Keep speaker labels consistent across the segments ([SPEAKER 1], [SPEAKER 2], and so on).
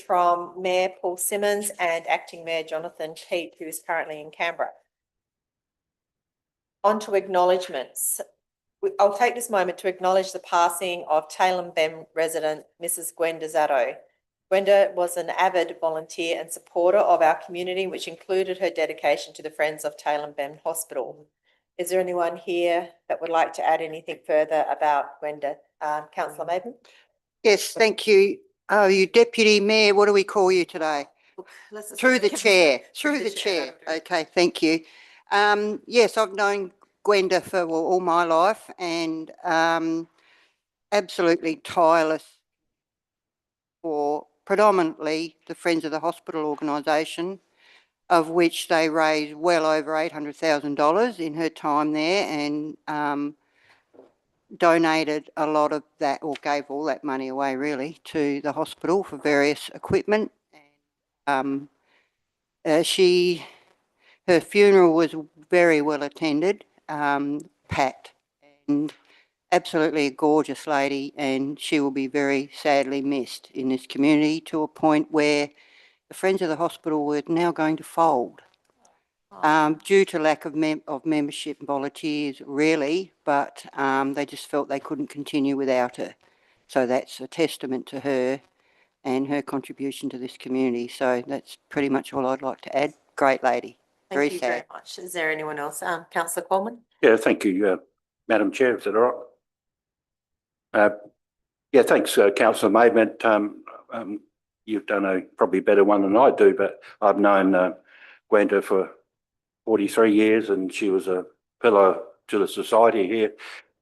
[SPEAKER 1] from Mayor Paul Simmons and Acting Mayor Jonathan Peat, who is currently in Canberra. On to acknowledgements. I'll take this moment to acknowledge the passing of Taylor Bem resident Mrs. Gwenda Zatto. Gwenda was an avid volunteer and supporter of our community, which included her dedication to the Friends of Taylor Bem Hospital. Is there anyone here that would like to add anything further about Gwenda? Councillor Maiden?
[SPEAKER 2] Yes, thank you. Oh, you Deputy Mayor, what do we call you today? Through the chair. Through the chair. Okay, thank you. Yes, I've known Gwenda for all my life, and absolutely tireless for predominantly the Friends of the Hospital organisation, of which they raised well over $800,000 in her time there, and donated a lot of that, or gave all that money away really, to the hospital for various equipment. Her funeral was very well attended, Pat, and absolutely a gorgeous lady, and she will be very sadly missed in this community, to a point where the Friends of the Hospital were now going to fold. Due to lack of membership and volunteers, really, but they just felt they couldn't continue without her. So that's a testament to her and her contribution to this community. So that's pretty much all I'd like to add. Great lady.
[SPEAKER 1] Thank you very much. Is there anyone else? Councillor Coleman?
[SPEAKER 3] Yeah, thank you, Madam Chair. Is that all right? Yeah, thanks, Councillor Maidment. You've done a probably better one than I do, but I've known Gwenda for 43 years, and she was a pillar to the society here,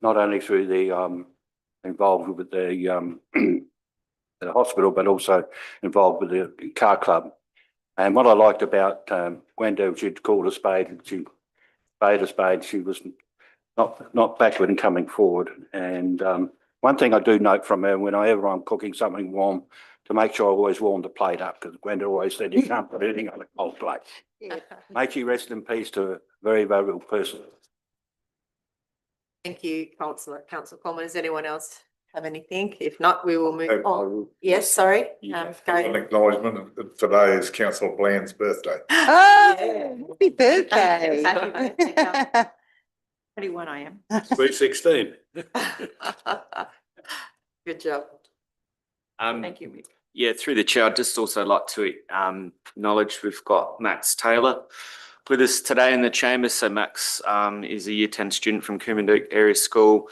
[SPEAKER 3] not only through the involvement with the hospital, but also involved with the car club. And what I liked about Gwenda, she'd called a spade, and she spade a spade. She was not backward in coming forward. And one thing I do note from her, whenever I'm cooking something warm, to make sure I always warm the plate up, because Gwenda always said you can't put anything on a cold plate. Yeah. May she rest in peace to a very valuable person.
[SPEAKER 1] Thank you, Councillor Coleman. Does anyone else have anything? If not, we will move on. Yes, sorry.
[SPEAKER 4] An acknowledgement that today is Councillor Bland's birthday.
[SPEAKER 2] Oh, yeah. Happy birthday.
[SPEAKER 1] Happy birthday.
[SPEAKER 5] 21 I am.
[SPEAKER 3] Sweet 16.
[SPEAKER 1] Good job.
[SPEAKER 5] Thank you.
[SPEAKER 6] Yeah, through the chair, I'd just also like to acknowledge we've got Max Taylor with us today in the chamber. So Max is a Year 10 student from Coombandook Area School.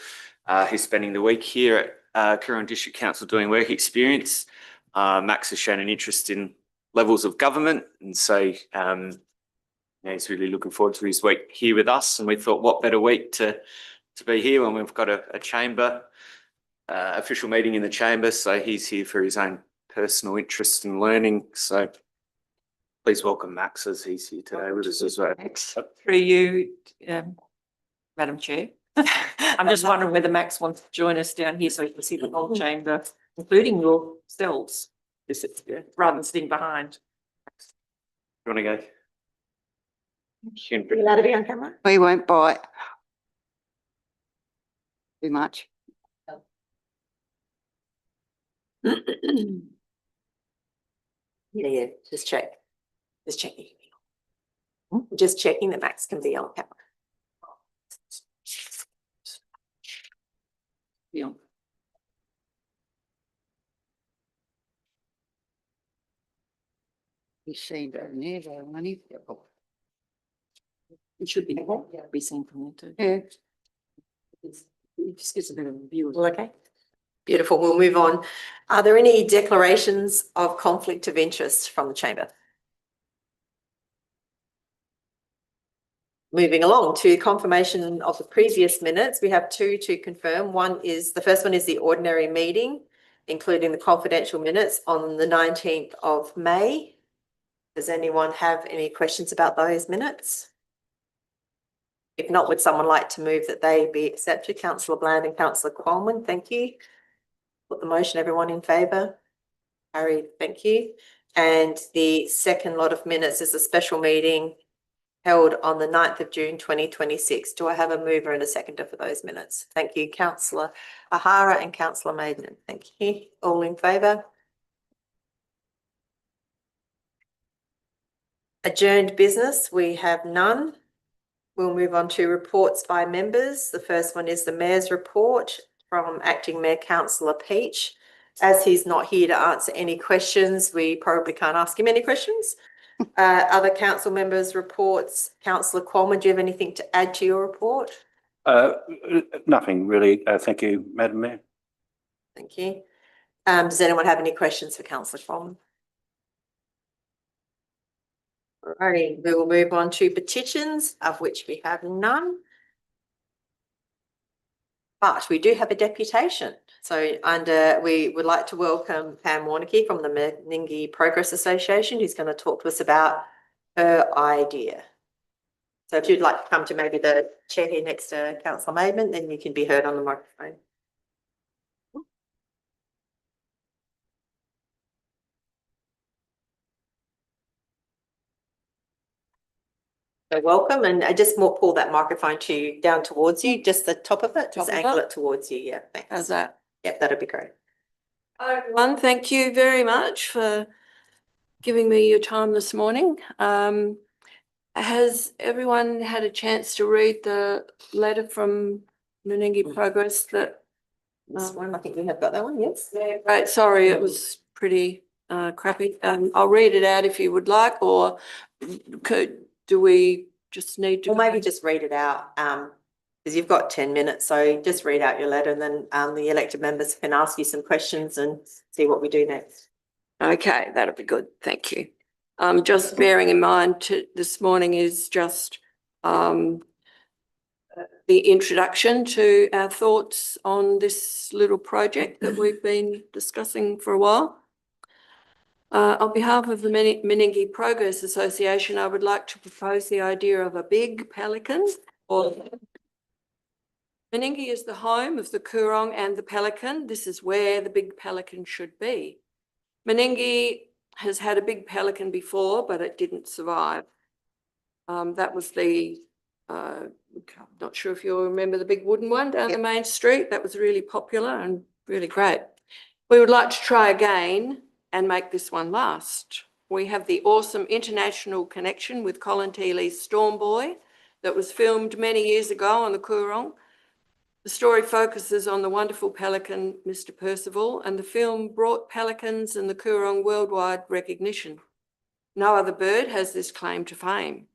[SPEAKER 6] He's spending the week here at Coorong District Council doing work experience. Max has shown an interest in levels of government, and so he's really looking forward to his week here with us. And we thought, what better week to be here when we've got a chamber official meeting in the chamber. So he's here for his own personal interest in learning. So please welcome Max as he's here today with us as well.
[SPEAKER 5] Through you, Madam Chair. I'm just wondering whether Max wants to join us down here so he can see the whole chamber, including yourselves, rather than sitting behind.
[SPEAKER 6] You want to go?
[SPEAKER 1] You're allowed to be on camera?
[SPEAKER 2] We won't bite too much.
[SPEAKER 1] Yeah, just check. Just checking. Just checking that Max can be on camera.
[SPEAKER 5] Yeah.
[SPEAKER 2] He's seen down there, though, hasn't he?
[SPEAKER 5] It should be seen from there too.
[SPEAKER 2] Yeah.
[SPEAKER 5] It just gives a bit of a view.
[SPEAKER 1] Well, okay. Beautiful. We'll move on. Are there any declarations of conflict of interest from the chamber? Moving along to confirmation of the previous minutes, we have two to confirm. The first one is the ordinary meeting, including the confidential minutes on the 19th of May. Does anyone have any questions about those minutes? If not, would someone like to move that they be accepted? Councillor Bland and Councillor Coleman, thank you. Put the motion, everyone in favour? Carried, thank you. And the second lot of minutes is a special meeting held on the 9th of June 2026. Do I have a mover and a seconder for those minutes? Thank you, Councillor O'Hara and Councillor Maiden. Thank you. All in favour? Adjourned business, we have none. We'll move on to reports by members. The first one is the Mayor's report from Acting Mayor Councillor Peach. As he's not here to answer any questions, we probably can't ask him any questions. Other council members' reports. Councillor Coleman, do you have anything to add to your report?
[SPEAKER 3] Nothing really. Thank you, Madam Mayor.
[SPEAKER 1] Thank you. Does anyone have any questions for Councillor Coleman? Alrighty, we will move on to petitions, of which we have none. But we do have a deputation. So we would like to welcome Pam Warnicky from the Meningie Progress Association, who's going to talk to us about her idea. So if you'd like to come to maybe the chair here next to Councillor Maidment, then you can be heard on the microphone. So welcome, and I just more pull that microphone down towards you, just the top of it, just
[SPEAKER 7] Top of
[SPEAKER 1] angle
[SPEAKER 7] it?
[SPEAKER 1] it towards you. Yeah,
[SPEAKER 7] How's
[SPEAKER 1] thanks.
[SPEAKER 7] that?
[SPEAKER 1] Yep, that'd be great.
[SPEAKER 7] Hi, everyone. Thank you very much for giving me your time this morning. Has everyone had a chance to read the letter from Meningie Progress that?
[SPEAKER 1] This one, I think we have got that one, yes.
[SPEAKER 7] Right, sorry, it was pretty crappy. I'll read it out if you would like, or do we just need to?
[SPEAKER 1] Or maybe just read it out, because you've got 10 minutes, so just read out your letter and then the elected members can ask you some questions and see what we do next.
[SPEAKER 7] Okay, that'll be good. Thank you. Just bearing in mind this morning is just the introduction to our thoughts on this little project that we've been discussing for a while. On behalf of the Meningie Progress Association, I would like to propose the idea of a big pelican. Meningie is the home of the Coorong and the pelican. This is where the big pelican should be. Meningie has had a big pelican before, but it didn't survive. That was the, not sure if you'll remember the big wooden one down the main street. That was really popular and really great. We would like to try again and make this one last. We have the awesome international connection with Colin Teeley's Storm Boy that was filmed many years ago on the Coorong. The story focuses on the wonderful pelican, Mr. Percival, and the film brought pelicans and the Coorong worldwide recognition. No other bird has this claim to fame.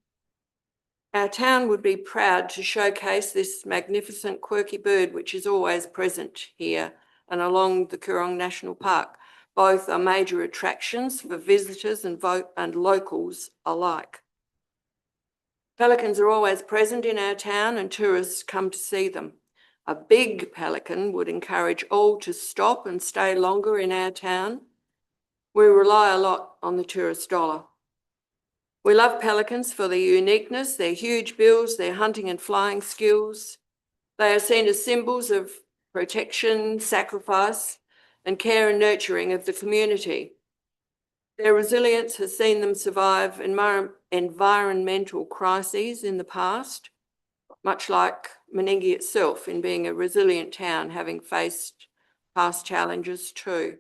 [SPEAKER 7] Our town would be proud to showcase this magnificent quirky bird, which is always present here and along the Coorong National Park. Both are major attractions for visitors and locals alike. Pelicans are always present in our town and tourists come to see them. A big pelican would encourage all to stop and stay longer in our town. We rely a lot on the tourist dollar. We love pelicans for their uniqueness, their huge bills, their hunting and flying skills. They are seen as symbols of protection, sacrifice, and care and nurturing of the community. Their resilience has seen them survive environmental crises in the past, much like Meningie itself in being a resilient town, having faced past challenges too.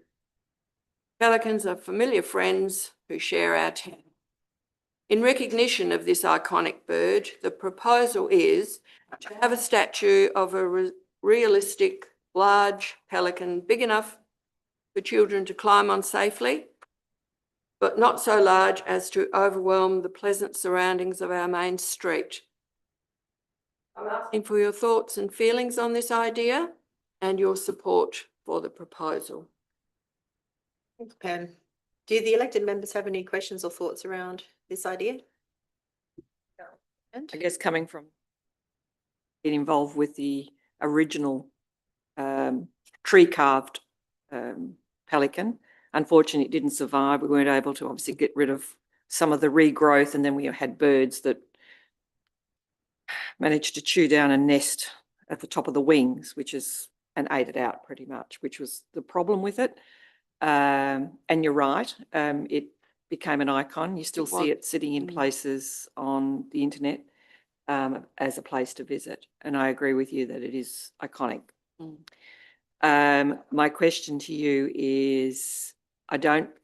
[SPEAKER 7] Pelicans are familiar friends who share our town. In recognition of this iconic bird, the proposal is to have a statue of a realistic, large pelican, big enough for children to climb on safely, but not so large as to overwhelm the pleasant surroundings of our main street. I'm asking for your thoughts and feelings on this idea and your support for the proposal.
[SPEAKER 1] Thanks, Pam. Do the elected members have any questions or thoughts around this idea?
[SPEAKER 5] I guess coming from getting involved with the original tree carved pelican. Unfortunately, it didn't survive. We weren't able to obviously get rid of some of the regrowth, and then we had birds that managed to chew down a nest at the top of the wings, and ate it out pretty much, which was the problem with it. And you're right, it became an icon. You still see it sitting in places on the internet as a place to visit. And I agree with you that it is iconic. My question to you is,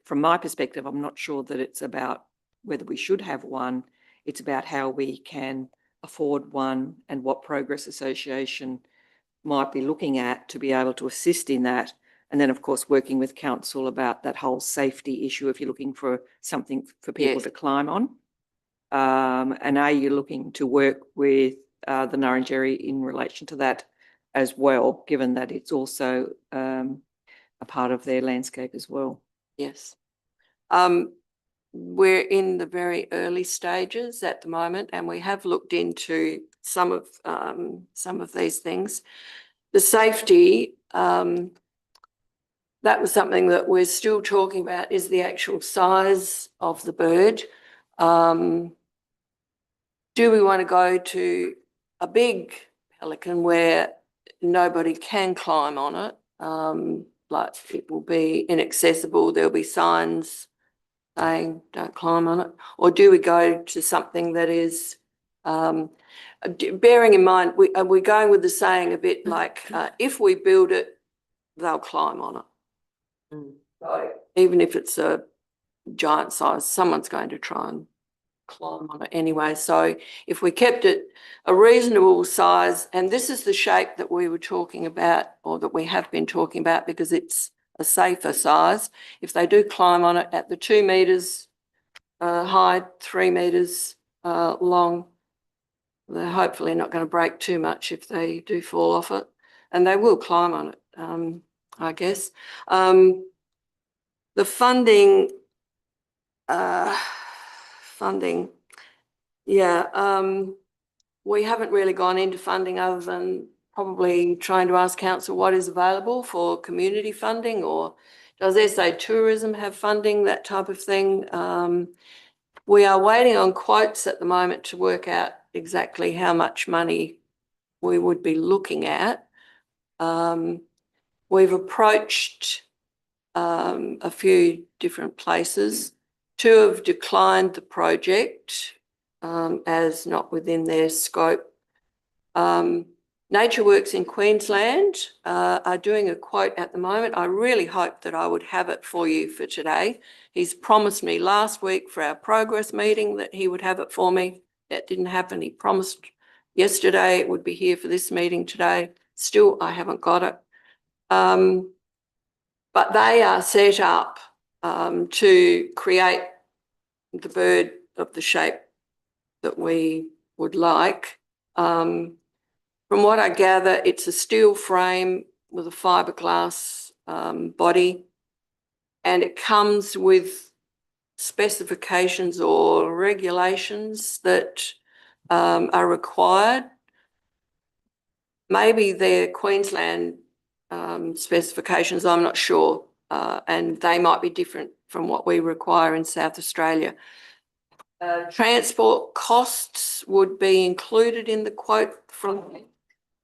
[SPEAKER 5] from my perspective, I'm not sure that it's about whether we should have one. It's about how we can afford one and what Progress Association might be looking at to be able to assist in that. And then, of course, working with council about that whole safety issue if you're looking for something for people
[SPEAKER 7] Yes.
[SPEAKER 5] to climb on. And are you looking to work with the Nurringerry in relation to that as well, given that it's also a part of their landscape as well?
[SPEAKER 7] Yes. We're in the very early stages at the moment, and we have looked into some of these things. The safety, that was something that we're still talking about, is the actual size of the bird. Do we want to go to a big pelican where nobody can climb on it? Like it will be inaccessible, there'll be signs saying don't climb on it? Or do we go to something that is, bearing in mind, we're going with the saying a bit like, if we build it, they'll climb on it. So even if it's a giant size, someone's going to try and climb on it anyway. So if we kept it a reasonable size, and this is the shape that we were talking about, or that we have been talking about, because it's a safer size. If they do climb on it at the 2 meters high, 3 meters long, they're hopefully not going to break too much if they do fall off it, and they will climb on it, I guess. The funding, we haven't really gone into funding other than probably trying to ask council what is available for community funding, or does SA Tourism have funding, that type of thing. We are waiting on quotes at the moment to work out exactly how much money we would be looking at. We've approached a few different places. 2 have declined the project as not within their scope. NatureWorks in Queensland are doing a quote at the moment. I really hope that I would have it for you for today. He's promised me last week for our progress meeting that he would have it for me. That didn't happen. He promised yesterday it would be here for this meeting today. Still, I haven't got it. But they are set up to create the bird of the shape that we would like. From what I gather, it's a steel frame with a fiberglass body, and it comes with specifications or regulations that are required. Maybe they're Queensland specifications, I'm not sure, and they might be different from what we require in South Australia. Transport costs would be included in the quote from them.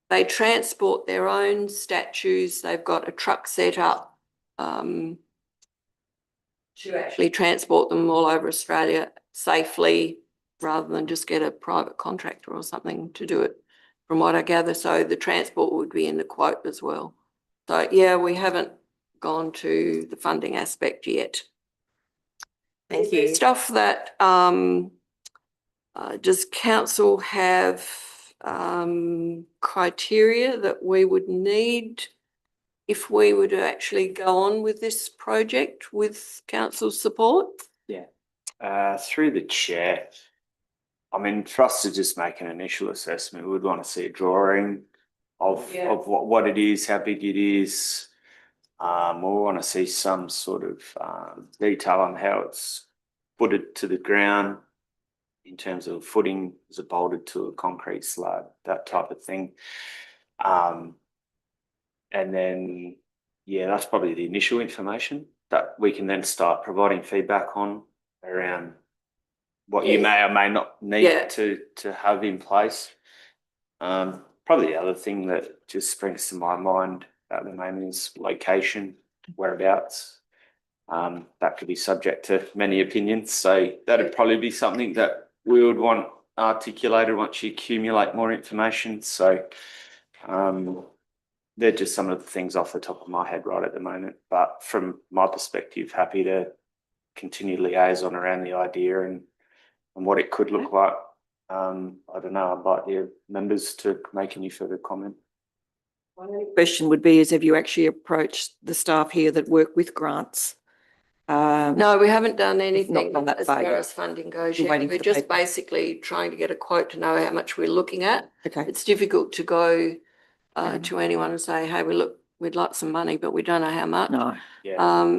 [SPEAKER 7] They transport their own statues. They've got a truck set up to actually transport them all over Australia safely, rather than just get a private contractor or something to do it, from what I gather. So the transport would be in the quote as well. So yeah, we haven't gone to the funding aspect yet.
[SPEAKER 1] Thank you.
[SPEAKER 7] Stuff that, does council have criteria that we would need if we were to actually go on with this project with council support?
[SPEAKER 6] Through the chair, I mean, for us to just make an initial assessment, we would want to see a drawing of what it is, how big it is. We want to see some sort of detail on how it's footed to the ground in terms of footing, is it bolted to a concrete slab, that type of thing. And then, yeah, that's probably the initial information that we can then start providing feedback on around what you may or may not need to have in place. Probably the other thing that just springs to my mind at the moment is location, whereabouts. That could be subject to many opinions. So that'd probably be something that we would want articulated once you accumulate more information. So they're just some of the things off the top of my head right at the moment. But from my perspective, happy to continue liaison around the idea and and what it could look like. I don't know, I'd like your members to make any further comment.
[SPEAKER 5] My only question would be is have you actually approached the staff here that work with grants?
[SPEAKER 7] No, we haven't done anything
[SPEAKER 5] done that
[SPEAKER 7] as
[SPEAKER 5] far
[SPEAKER 7] far
[SPEAKER 5] yet.
[SPEAKER 7] as funding goes
[SPEAKER 5] We're
[SPEAKER 7] yet.
[SPEAKER 5] waiting for
[SPEAKER 7] We're
[SPEAKER 5] the
[SPEAKER 7] just
[SPEAKER 5] paper.
[SPEAKER 7] basically trying to get a quote to know how much we're looking at.
[SPEAKER 5] Okay.
[SPEAKER 7] It's difficult to go to anyone and say, hey, we'd like some money, but we don't know how much.
[SPEAKER 5] No.
[SPEAKER 6] Yeah.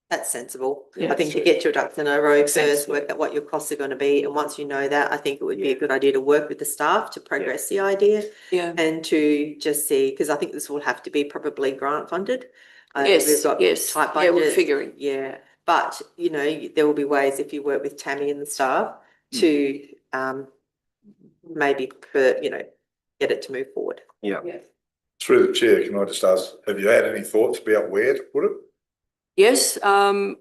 [SPEAKER 1] That's sensible.
[SPEAKER 5] Yeah,
[SPEAKER 1] I think to
[SPEAKER 5] that's
[SPEAKER 1] get your ducks in a row
[SPEAKER 5] Makes sense.
[SPEAKER 1] first, work out what your costs are going to be. And once you know that, I think it would be a good idea to work with the staff to progress the idea
[SPEAKER 7] Yeah.
[SPEAKER 1] and to just see, because I think this will have to be probably grant funded.
[SPEAKER 7] Yes,
[SPEAKER 1] We've got
[SPEAKER 7] yes.
[SPEAKER 1] tight
[SPEAKER 7] Yeah, we're
[SPEAKER 1] budgets.
[SPEAKER 7] figuring.
[SPEAKER 1] Yeah, but you know, there will be ways if you work with Tammy and the staff to maybe get it to move forward.
[SPEAKER 3] Yeah.
[SPEAKER 4] Through the chair, can I just ask, have you had any thoughts about where to put it?
[SPEAKER 7] Yes,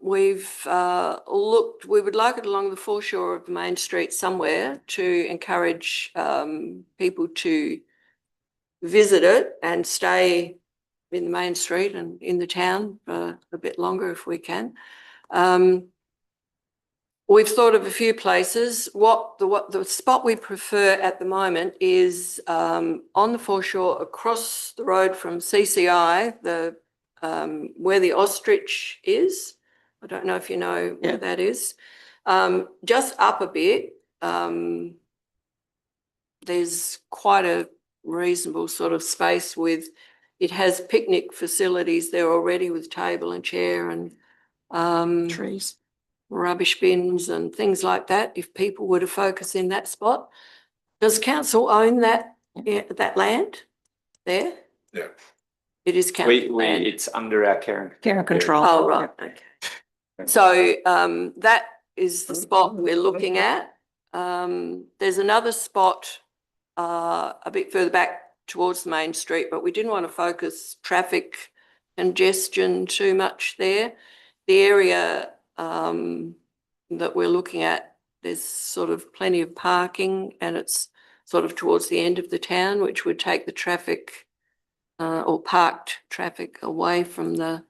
[SPEAKER 7] we've looked, we would like it along the foreshore of the main street somewhere to encourage people to visit it and stay in the main street and in the town for a bit longer if we can. We've thought of a few places. What the spot we prefer at the moment is on the foreshore across the road from CCI, where the ostrich is. I don't know if you know where that is. Just up a bit, there's quite a reasonable sort of space with, it has picnic facilities there already with table and chair and
[SPEAKER 5] Trees.
[SPEAKER 7] rubbish bins and things like that, if people were to focus in that spot. Does council own that land there?
[SPEAKER 4] Yeah.
[SPEAKER 7] It is council land.
[SPEAKER 6] It's under our care
[SPEAKER 5] Care and control.
[SPEAKER 7] Oh, right, okay. So that is the spot we're looking at. There's another spot a bit further back towards the main street, but we didn't want to focus traffic congestion too much there. The area that we're looking at, there's sort of plenty of parking and it's sort of towards the end of the town, which would take the traffic or parked traffic away from the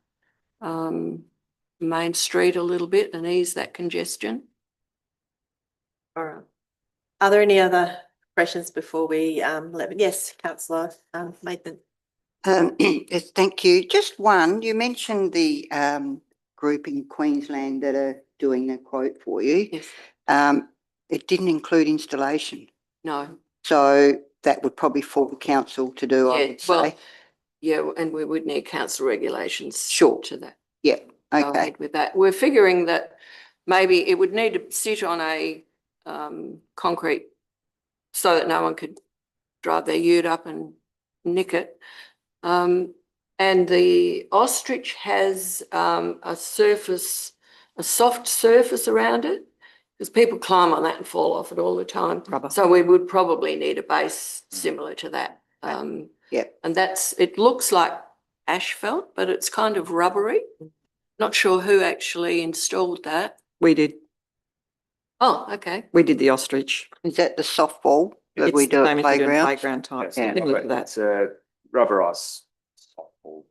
[SPEAKER 7] main street a little bit and ease that congestion.
[SPEAKER 1] All right. Are there any other questions before we yes, councillor Nathan.
[SPEAKER 2] Yes, thank you. Just one, you mentioned the group in Queensland that are doing the quote for you.
[SPEAKER 7] Yes.
[SPEAKER 2] It didn't include installation.
[SPEAKER 7] No.
[SPEAKER 2] So that would probably fall to council to do, I
[SPEAKER 7] Yeah,
[SPEAKER 2] would say.
[SPEAKER 7] yeah, and we would need council regulations
[SPEAKER 2] Sure.
[SPEAKER 7] to that.
[SPEAKER 2] Yeah,
[SPEAKER 7] Go
[SPEAKER 2] okay.
[SPEAKER 7] ahead with that. We're figuring that maybe it would need to sit on a concrete so that no one could drive their ute up and nick it. And the ostrich has a soft surface around it because people climb on that and fall off it all the time.
[SPEAKER 5] Rubber.
[SPEAKER 7] So we would probably need a base similar to that.
[SPEAKER 2] Yep.
[SPEAKER 7] And it looks like asphalt, but it's kind of rubbery. Not sure who actually installed that.
[SPEAKER 5] We did.
[SPEAKER 7] Oh, okay.
[SPEAKER 5] We did the ostrich.
[SPEAKER 2] Is that the softball that
[SPEAKER 5] It's
[SPEAKER 2] we
[SPEAKER 5] the
[SPEAKER 2] do
[SPEAKER 5] same
[SPEAKER 2] at
[SPEAKER 5] as we do in
[SPEAKER 2] playground?
[SPEAKER 5] Playground type.
[SPEAKER 2] Yeah.
[SPEAKER 5] Similar to that.
[SPEAKER 6] It's a rubberized softball.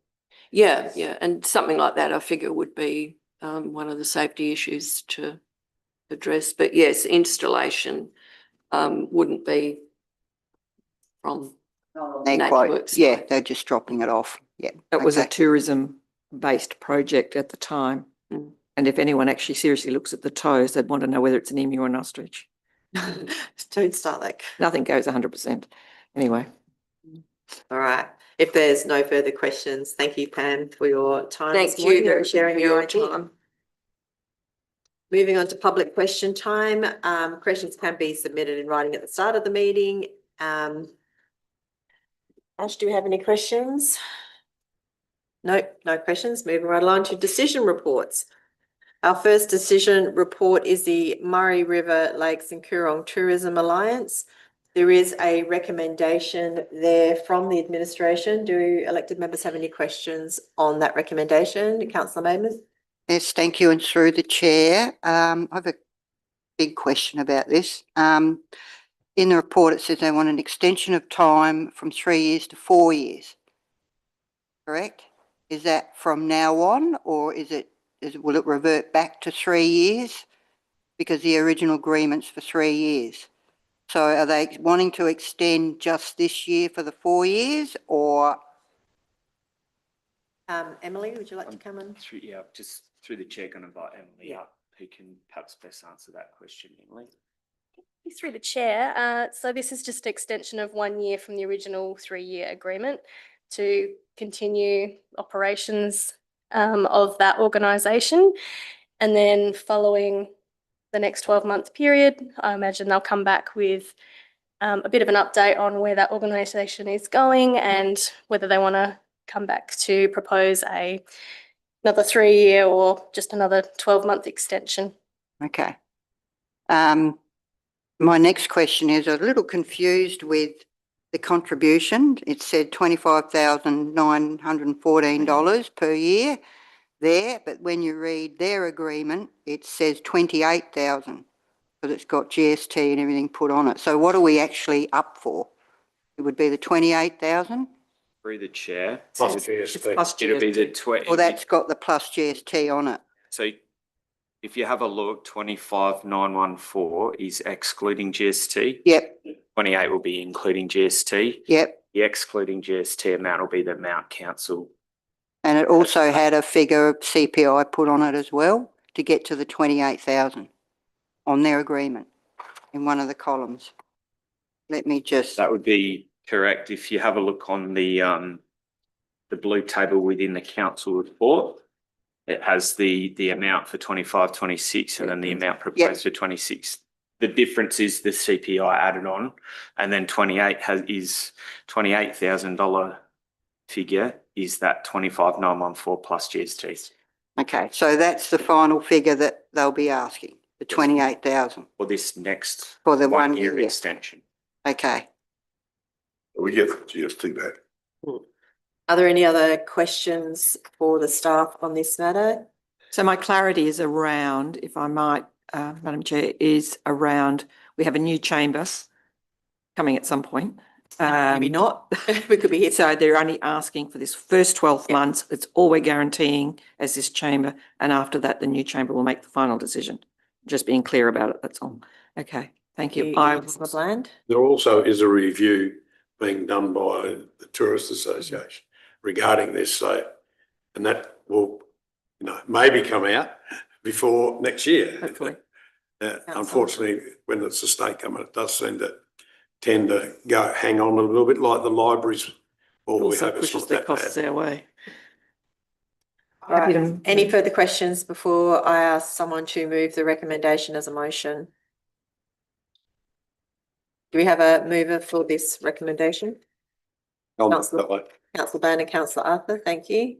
[SPEAKER 7] Yeah, yeah. And something like that, I figure, would be one of the safety issues to address. But yes, installation wouldn't be from
[SPEAKER 2] They're quite,
[SPEAKER 7] Natworks.
[SPEAKER 2] yeah, they're just dropping it off. Yeah.
[SPEAKER 5] It was a
[SPEAKER 2] okay.
[SPEAKER 5] tourism-based project at the time.
[SPEAKER 7] Mm.
[SPEAKER 5] And if anyone actually seriously looks at the toes, they'd want to know whether it's an emu or an ostrich.
[SPEAKER 1] Don't start that.
[SPEAKER 5] Nothing goes 100%. Anyway.
[SPEAKER 1] All right. If there's no further questions, thank you, Pam, for your time.
[SPEAKER 7] Thank
[SPEAKER 1] this morning
[SPEAKER 7] you
[SPEAKER 1] and sharing your
[SPEAKER 7] time.
[SPEAKER 1] time. Moving on to public question time. Questions can be submitted in writing at the start of the meeting. Ash, do you have any questions? No, no questions. Moving right along to decision reports. Our first decision report is the Murray River Lakes and Coorong Tourism Alliance. There is a recommendation there from the administration. Do elected members have any questions on that recommendation? Councillor Maidment?
[SPEAKER 2] Yes, thank you. And through the chair, I have a big question about this. In the report, it says they want an extension of time from 3 years to 4 years. Correct? Is that from now on, or will it revert back to 3 years? because the original agreement's for 3 years. So are they wanting to extend just this year for the 4 years, or?
[SPEAKER 1] Emily, would you like to come in?
[SPEAKER 6] Just through the chair, going to invite Emily up, who can perhaps best answer that question, Emily.
[SPEAKER 8] Through the chair, so this is just an extension of 1 year from the original 3-year agreement to continue operations of that organisation. And then following the next 12-month period, I imagine they'll come back with a bit of an update on where that organisation is going and whether they want to come back to propose another 3-year or just another 12-month extension.
[SPEAKER 2] Okay. My next question is a little confused with the contribution. It said $25,914 per year there, but when you read their agreement, it says 28,000 because it's got GST and everything put on it. So what are we actually up for? It would be the 28,000?
[SPEAKER 6] Through the chair.
[SPEAKER 5] Plus
[SPEAKER 6] It'll be
[SPEAKER 5] GST.
[SPEAKER 6] the twenty.
[SPEAKER 2] Or that's got the plus GST on it?
[SPEAKER 6] So if you have a look, 25,914 is excluding GST.
[SPEAKER 2] Yep,
[SPEAKER 6] 28 will be including GST.
[SPEAKER 2] yep.
[SPEAKER 6] The excluding GST amount will be the amount council.
[SPEAKER 2] And it also had a figure of CPI put on it as well to get to the 28,000 on their agreement in one of the columns. Let me just,
[SPEAKER 6] That would be correct. If you have a look on the blue table within the council report, it has the amount for 25, 26 and then the amount proposed for 26. The difference is the CPI added on, and then 28 is $28,000 figure is that 25,914 plus GST
[SPEAKER 2] okay, so that's the final figure that they'll be asking, the 28,000
[SPEAKER 6] for this next
[SPEAKER 2] for the 1
[SPEAKER 6] 1 year
[SPEAKER 2] year.
[SPEAKER 6] extension.
[SPEAKER 2] Okay.
[SPEAKER 4] We get the GST back.
[SPEAKER 1] Are there any other questions for the staff on this matter?
[SPEAKER 5] So my clarity is around, if I might, Madam Chair, is around, we have a new chamber coming at some point.
[SPEAKER 1] Maybe not. We could be here.
[SPEAKER 5] So they're only asking for this first 12
[SPEAKER 1] Yeah.
[SPEAKER 5] months. It's all we're guaranteeing as this chamber. And after that, the new chamber will make the final decision. Just being clear about it, that's all. Okay, thank you.
[SPEAKER 1] Councillor Bland.
[SPEAKER 9] There also is a review being done by the Tourist Association regarding this, so, and that will, maybe come out before next year.
[SPEAKER 5] Hopefully.
[SPEAKER 9] Unfortunately, when it's a state government, it does seem to tend to hang on a little bit like the libraries. Or we
[SPEAKER 5] Also
[SPEAKER 9] hope it's
[SPEAKER 5] pushes
[SPEAKER 9] not
[SPEAKER 5] their
[SPEAKER 9] that
[SPEAKER 5] costs
[SPEAKER 9] bad.
[SPEAKER 5] our way.
[SPEAKER 1] Right.
[SPEAKER 5] Happy to-
[SPEAKER 1] Any further questions before I ask someone to move the recommendation as a motion? Do we have a mover for this recommendation? Councillor Bland and Councillor Arthur, thank you.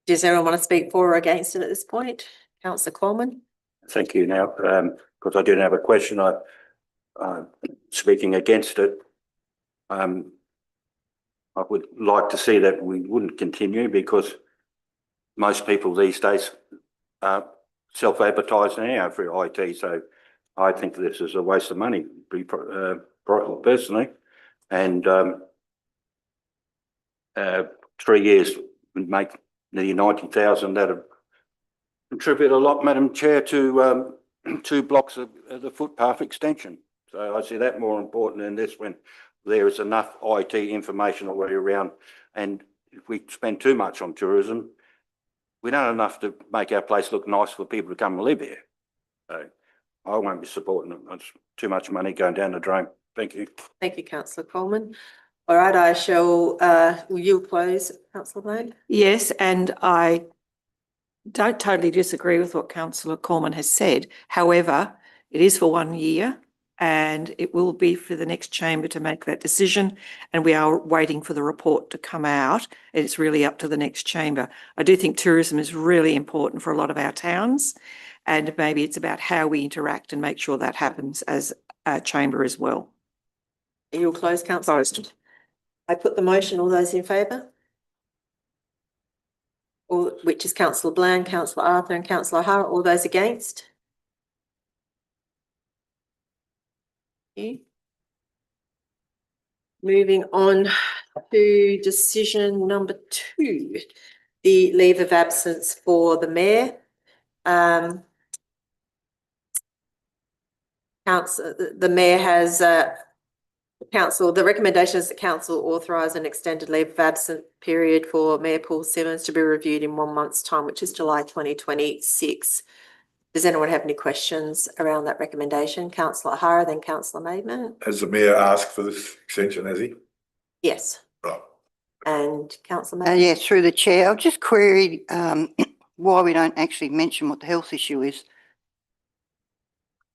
[SPEAKER 1] Does anyone want to speak for or against it at this point? Councillor Coleman?
[SPEAKER 3] Thank you now, because I didn't have a question. I'm speaking against it. I would like to see that we wouldn't continue because most people these days self-advertise now for IT. So I think this is a waste of money, personally. And 3 years would make nearly 90,000. That'd contribute a lot, Madam Chair, to 2 blocks of the footpath extension. So I see that more important than this when there is enough IT information already around. And if we spend too much on tourism, we don't have enough to make our place look nice for people to come and live here. So I won't be supporting it. It's too much money going down the drain. Thank you.
[SPEAKER 1] Thank you, Councillor Coleman. All right, I shall, will you close, Councillor Bland?
[SPEAKER 5] Yes, and I don't totally disagree with what Councillor Coleman has said. However, it is for 1 year and it will be for the next chamber to make that decision. And we are waiting for the report to come out. It's really up to the next chamber. I do think tourism is really important for a lot of our towns, and maybe it's about how we interact and make sure that happens as a chamber as well.
[SPEAKER 1] You'll close, Councillor?
[SPEAKER 5] Closed.
[SPEAKER 1] I put the motion. All those in favour? Which is Councillor Bland, Councillor Arthur and Councillor O'Hara. All those against? Okay. Moving on to decision number 2, the leave of absence for the mayor. Council, the mayor has, council, the recommendation is that council authorise an extended leave of absence period for Mayor Paul Simmons to be reviewed in 1 month's time, which is July 2026. Does anyone have any questions around that recommendation? Councillor O'Hara, then Councillor Maidment.
[SPEAKER 4] Has the mayor asked for this extension, has he?
[SPEAKER 1] Yes,
[SPEAKER 4] Right.
[SPEAKER 1] and Councillor Maidment.
[SPEAKER 2] Yeah, through the chair, I've just queried why we don't actually mention what the health issue is.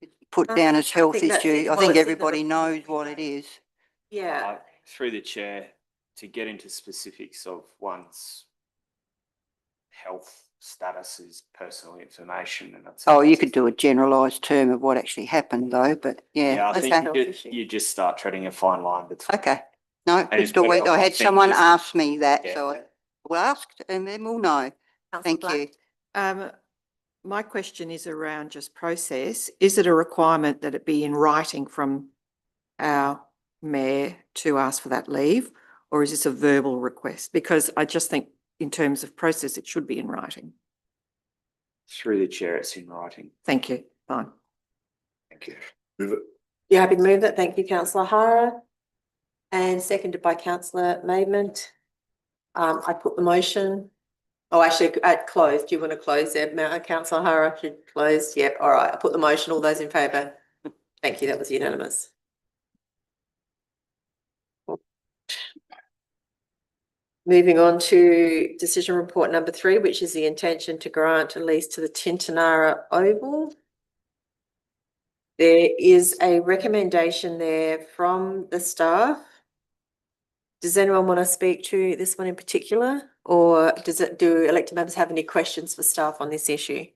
[SPEAKER 2] It's put down as
[SPEAKER 1] I
[SPEAKER 2] health
[SPEAKER 1] think that's
[SPEAKER 2] issue. I
[SPEAKER 1] well,
[SPEAKER 2] think
[SPEAKER 1] it's in the
[SPEAKER 2] everybody knows
[SPEAKER 1] report.
[SPEAKER 2] what it is.
[SPEAKER 1] Yeah,
[SPEAKER 6] Through the chair, to get into specifics of one's health status is personal information and that's.
[SPEAKER 2] Oh, you could do a generalised term of what actually happened though, but
[SPEAKER 6] Yeah,
[SPEAKER 2] yeah,
[SPEAKER 6] I
[SPEAKER 2] okay.
[SPEAKER 6] think
[SPEAKER 1] health
[SPEAKER 6] you,
[SPEAKER 1] issue.
[SPEAKER 6] you just start treading a fine line between.
[SPEAKER 2] Okay. No,
[SPEAKER 6] And
[SPEAKER 2] just
[SPEAKER 6] it's
[SPEAKER 2] a week.
[SPEAKER 6] better
[SPEAKER 2] I
[SPEAKER 6] off, I
[SPEAKER 2] had
[SPEAKER 6] think,
[SPEAKER 2] someone
[SPEAKER 6] just-
[SPEAKER 2] ask me that,
[SPEAKER 6] Yeah.
[SPEAKER 2] so I will ask and then we'll know.
[SPEAKER 1] Councillor
[SPEAKER 2] Thank
[SPEAKER 1] Black.
[SPEAKER 2] you.
[SPEAKER 5] My question is around just process. Is it a requirement that it be in writing from our mayor to ask for that leave? Or is this a verbal request? Because I just think in terms of process, it should be in writing.
[SPEAKER 6] Through the chair, it's in writing.
[SPEAKER 5] Thank you. Fine.
[SPEAKER 6] Thank you.
[SPEAKER 4] Move it.
[SPEAKER 1] You happy to move that? Thank you, councillor O'Hara. And seconded by councillor Maidment. I put the motion. Oh, actually, closed. Do you want to close there? Councillor O'Hara should close. Yep. All right. I put the motion. All those in favour? Thank you. That was unanimous. Moving on to decision report number 3, which is the intention to grant a lease to the Tintinara Oval. There is a recommendation there from the staff. Does anyone want to speak to this one in particular? Or do elected members have any questions for staff on this issue?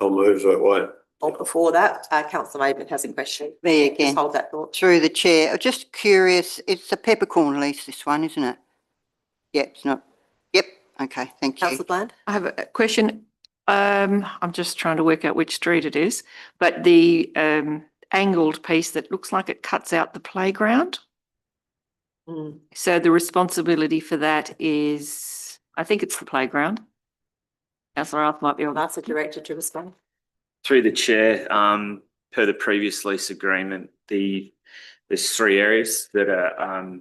[SPEAKER 9] I'll move that way.
[SPEAKER 1] Or before that, councillor Maidment has a question.
[SPEAKER 2] Me
[SPEAKER 1] Just
[SPEAKER 2] again.
[SPEAKER 1] hold that thought.
[SPEAKER 2] Through the chair, I'm just curious, it's a peppercorn lease, this one, isn't it? Yep, it's not. Yep, okay, thank you.
[SPEAKER 1] Councillor Bland?
[SPEAKER 5] I have a question. I'm just trying to work out which street it is, but the angled piece that looks like it cuts out the playground. So the responsibility for that is, I think it's the playground. Councillor Arth might be on
[SPEAKER 1] That's the director to respond.
[SPEAKER 6] Through the chair, per the previous lease agreement, there's 3 areas that are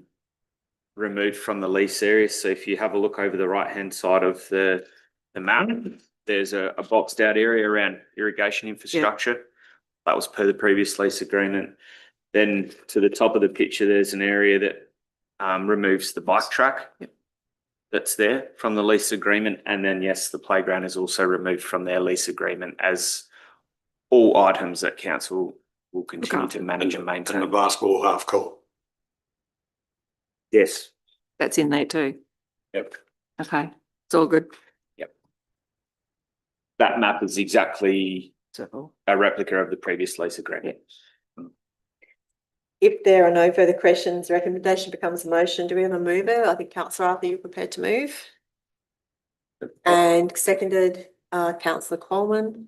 [SPEAKER 6] removed from the lease area. So if you have a look over the right-hand side of the map, there's a boxed out area around irrigation infrastructure. That was per the previous lease agreement. Then to the top of the picture, there's an area that removes the bike track. That's there from the lease agreement. And then, yes, the playground is also removed from their lease agreement as all items that council will continue to manage and
[SPEAKER 9] And the
[SPEAKER 6] maintain.
[SPEAKER 9] basketball half court.
[SPEAKER 6] Yes.
[SPEAKER 5] That's in there too.
[SPEAKER 6] Yep.
[SPEAKER 5] Okay, it's all good.
[SPEAKER 6] That map is exactly
[SPEAKER 5] So,
[SPEAKER 6] a replica of the previous lease agreement.
[SPEAKER 1] If there are no further questions, the recommendation becomes a motion. Do we have a mover? I think councillor Arthur, you're prepared to move. And seconded, councillor Coleman.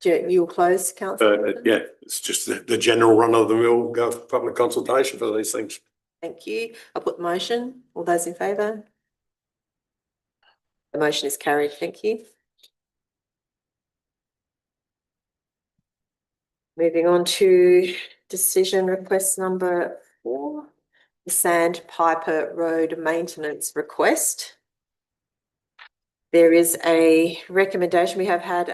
[SPEAKER 1] You'll close, councillor?
[SPEAKER 9] Yeah, it's just the general run of the mill, go for public consultation for these things.
[SPEAKER 1] Thank you. I'll put the motion. All those in favour? The motion is carried. Thank you. Moving on to decision request number 4, the Sandpiper Road maintenance request. There is a recommendation. We have had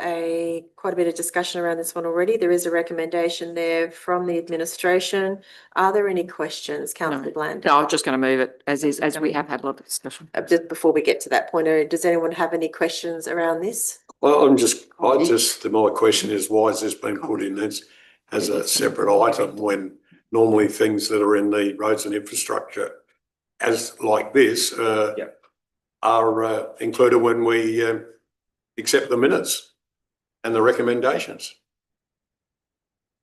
[SPEAKER 1] quite a bit of discussion around this one already. There is a recommendation there from the administration. Are there any questions, councillor Bland?
[SPEAKER 5] no, I'm just going to move it as is, as we have had a lot of discussion.
[SPEAKER 1] Just before we get to that point, does anyone have any questions around this?
[SPEAKER 9] Well, my question is, why has this been put in as a separate item when normally things that are in the roads and infrastructure as like this, are included when we accept the minutes and the recommendations?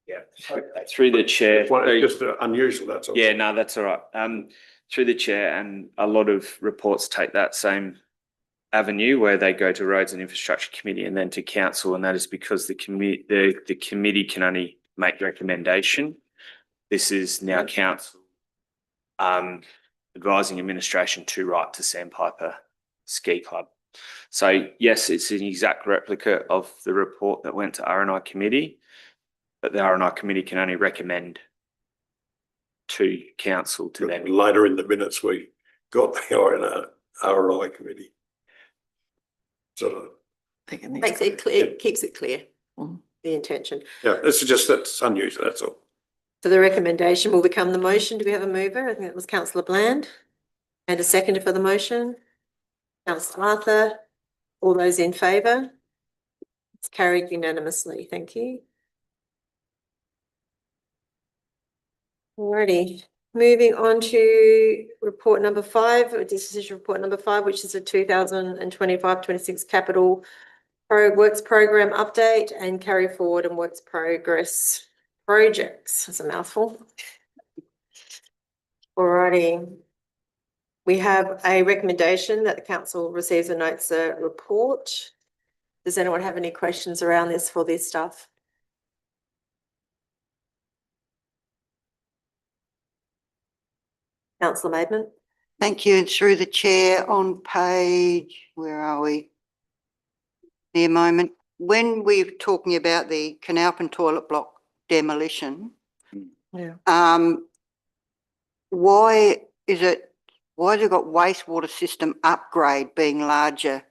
[SPEAKER 6] Yeah. Through the chair.
[SPEAKER 9] It's just unusual, that's all.
[SPEAKER 6] Yeah, no, that's all right. Through the chair, and a lot of reports take that same avenue where they go to Roads and Infrastructure Committee and then to council, and that is because the committee can only make recommendation. This is now council advising administration to write to Sandpiper Ski Club So yes, it's an exact replica of the report that went to R&I committee, but the R&I committee can only recommend to council to then.
[SPEAKER 9] Later in the minutes, we got the RI committee. So,
[SPEAKER 1] Makes it clear, it keeps it clear,
[SPEAKER 5] Mm.
[SPEAKER 1] the intention.
[SPEAKER 9] yeah, that's unusual, that's all.
[SPEAKER 1] So the recommendation will become the motion. Do we have a mover? I think it was councillor Bland. And a seconder for the motion. Councillor Arthur. All those in favour? It's carried unanimously. Thank you. Alrighty, moving on to report number 5, or decision report number 5, which is a 2025-26 capital works program update and carry forward and works progress projects. That's a mouthful. Alrighty. We have a recommendation that the council receives and notes the report. Does anyone have any questions around this for this stuff? Councillor Maidment.
[SPEAKER 2] Thank you. And through the chair on page, where are we? Near moment. When we're talking about the Canalpin toilet block demolition,
[SPEAKER 5] Yeah.
[SPEAKER 2] why has it got wastewater system upgrade being larger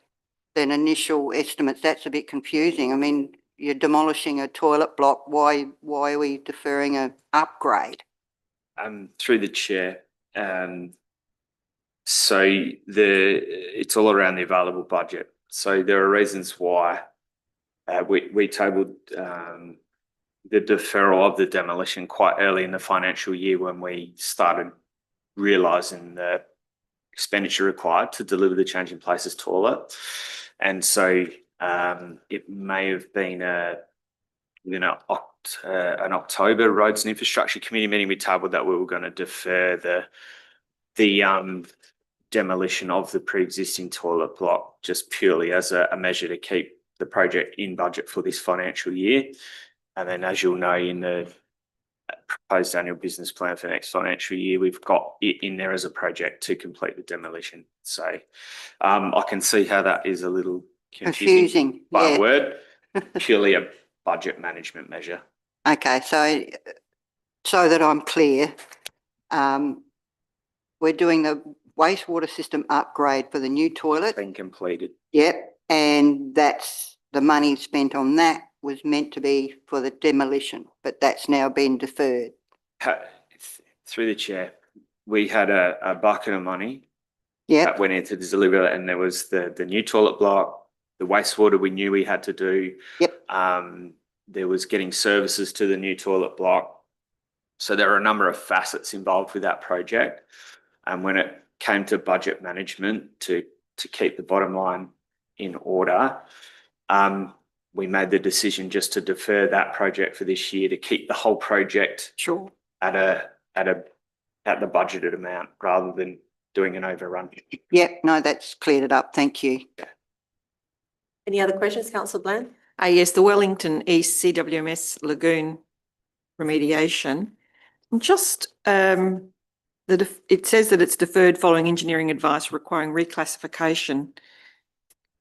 [SPEAKER 2] than initial estimates? That's a bit confusing. I mean, you're demolishing a toilet block. Why are we deferring an upgrade?
[SPEAKER 6] Through the chair, so it's all around the available budget. So there are reasons why we tabled the deferral of the demolition quite early in the financial year when we started realising the expenditure required to deliver the Changing Places toilet. And so it may have been an October Roads and Infrastructure Committee meeting, we tabled that we were going to defer the demolition of the pre-existing toilet block just purely as a measure to keep the project in budget for this financial year. And then, as you'll know, in the proposed annual business plan for next financial year, we've got it in there as a project to complete the demolition. So I can see how that is a little confusing by
[SPEAKER 2] yeah.
[SPEAKER 6] word, purely a budget management measure.
[SPEAKER 2] Okay, so that I'm clear, we're doing the wastewater system upgrade for the new toilet.
[SPEAKER 6] Been completed.
[SPEAKER 2] Yep, and that's the money spent on that was meant to be for the demolition, but that's now been deferred.
[SPEAKER 6] Through the chair, we had a bucket of money
[SPEAKER 2] Yep,
[SPEAKER 6] that went into the delivery, and there was the new toilet block, the wastewater we knew we had to do.
[SPEAKER 2] Yep.
[SPEAKER 6] There was getting services to the new toilet block. So there are a number of facets involved with that project. And when it came to budget management to keep the bottom line in order, we made the decision just to defer that project for this year to keep the whole project
[SPEAKER 2] sure.
[SPEAKER 6] at the budgeted amount rather than doing an overrun.
[SPEAKER 2] Yep, no, that's cleared it up. Thank you.
[SPEAKER 1] Any other questions, councillor Bland?
[SPEAKER 5] Yes, the Wellington East CWMS Lagoon remediation. Just it says that it's deferred following engineering advice requiring reclassification.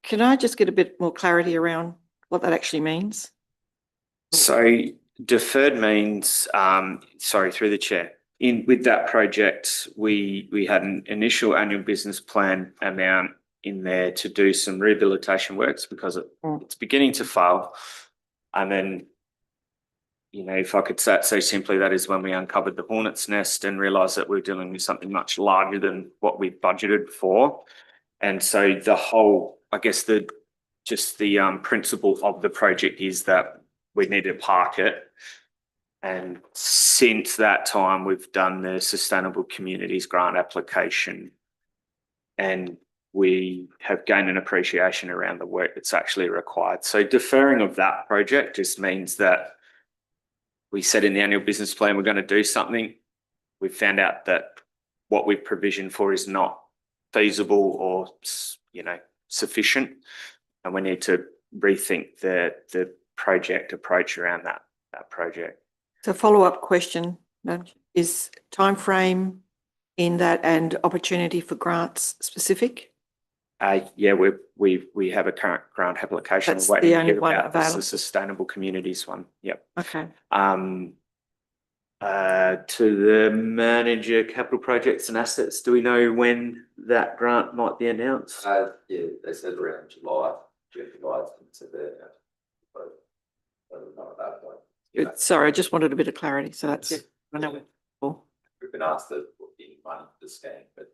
[SPEAKER 5] Can I just get a bit more clarity around what that actually means?
[SPEAKER 6] So deferred means, through the chair, with that project, we had an initial annual business plan amount in there to do some rehabilitation works because it's beginning to fail. And then, if I could say simply, that is when we uncovered the hornet's nest and realised that we're dealing with something much larger than what we budgeted for. And so the whole, I guess the principle of the project is that we need to park it. And since that time, we've done the Sustainable Communities Grant application, and we have gained an appreciation around the work that's actually required. So deferring of that project just means that we said in the annual business plan we're going to do something. We found out that what we've provisioned for is not feasible or sufficient, and we need to rethink the project approach around that project.
[SPEAKER 5] So follow-up question, is timeframe in that and opportunity for grants specific?
[SPEAKER 6] Yeah, we have a current grant application.
[SPEAKER 5] That's
[SPEAKER 6] We're waiting
[SPEAKER 5] the
[SPEAKER 6] to
[SPEAKER 5] only
[SPEAKER 6] hear
[SPEAKER 5] one
[SPEAKER 6] about this, the
[SPEAKER 5] available.
[SPEAKER 6] Sustainable Communities one. Yep.
[SPEAKER 5] Okay.
[SPEAKER 6] To the manager, capital projects and assets, do we know when that grant might be announced?
[SPEAKER 10] Yeah, they said around July, July, so they're, not at that point.
[SPEAKER 5] Good. Sorry, I just wanted a bit of clarity. So that's, I know. Cool.
[SPEAKER 10] We've been asked to put in money for the scheme, but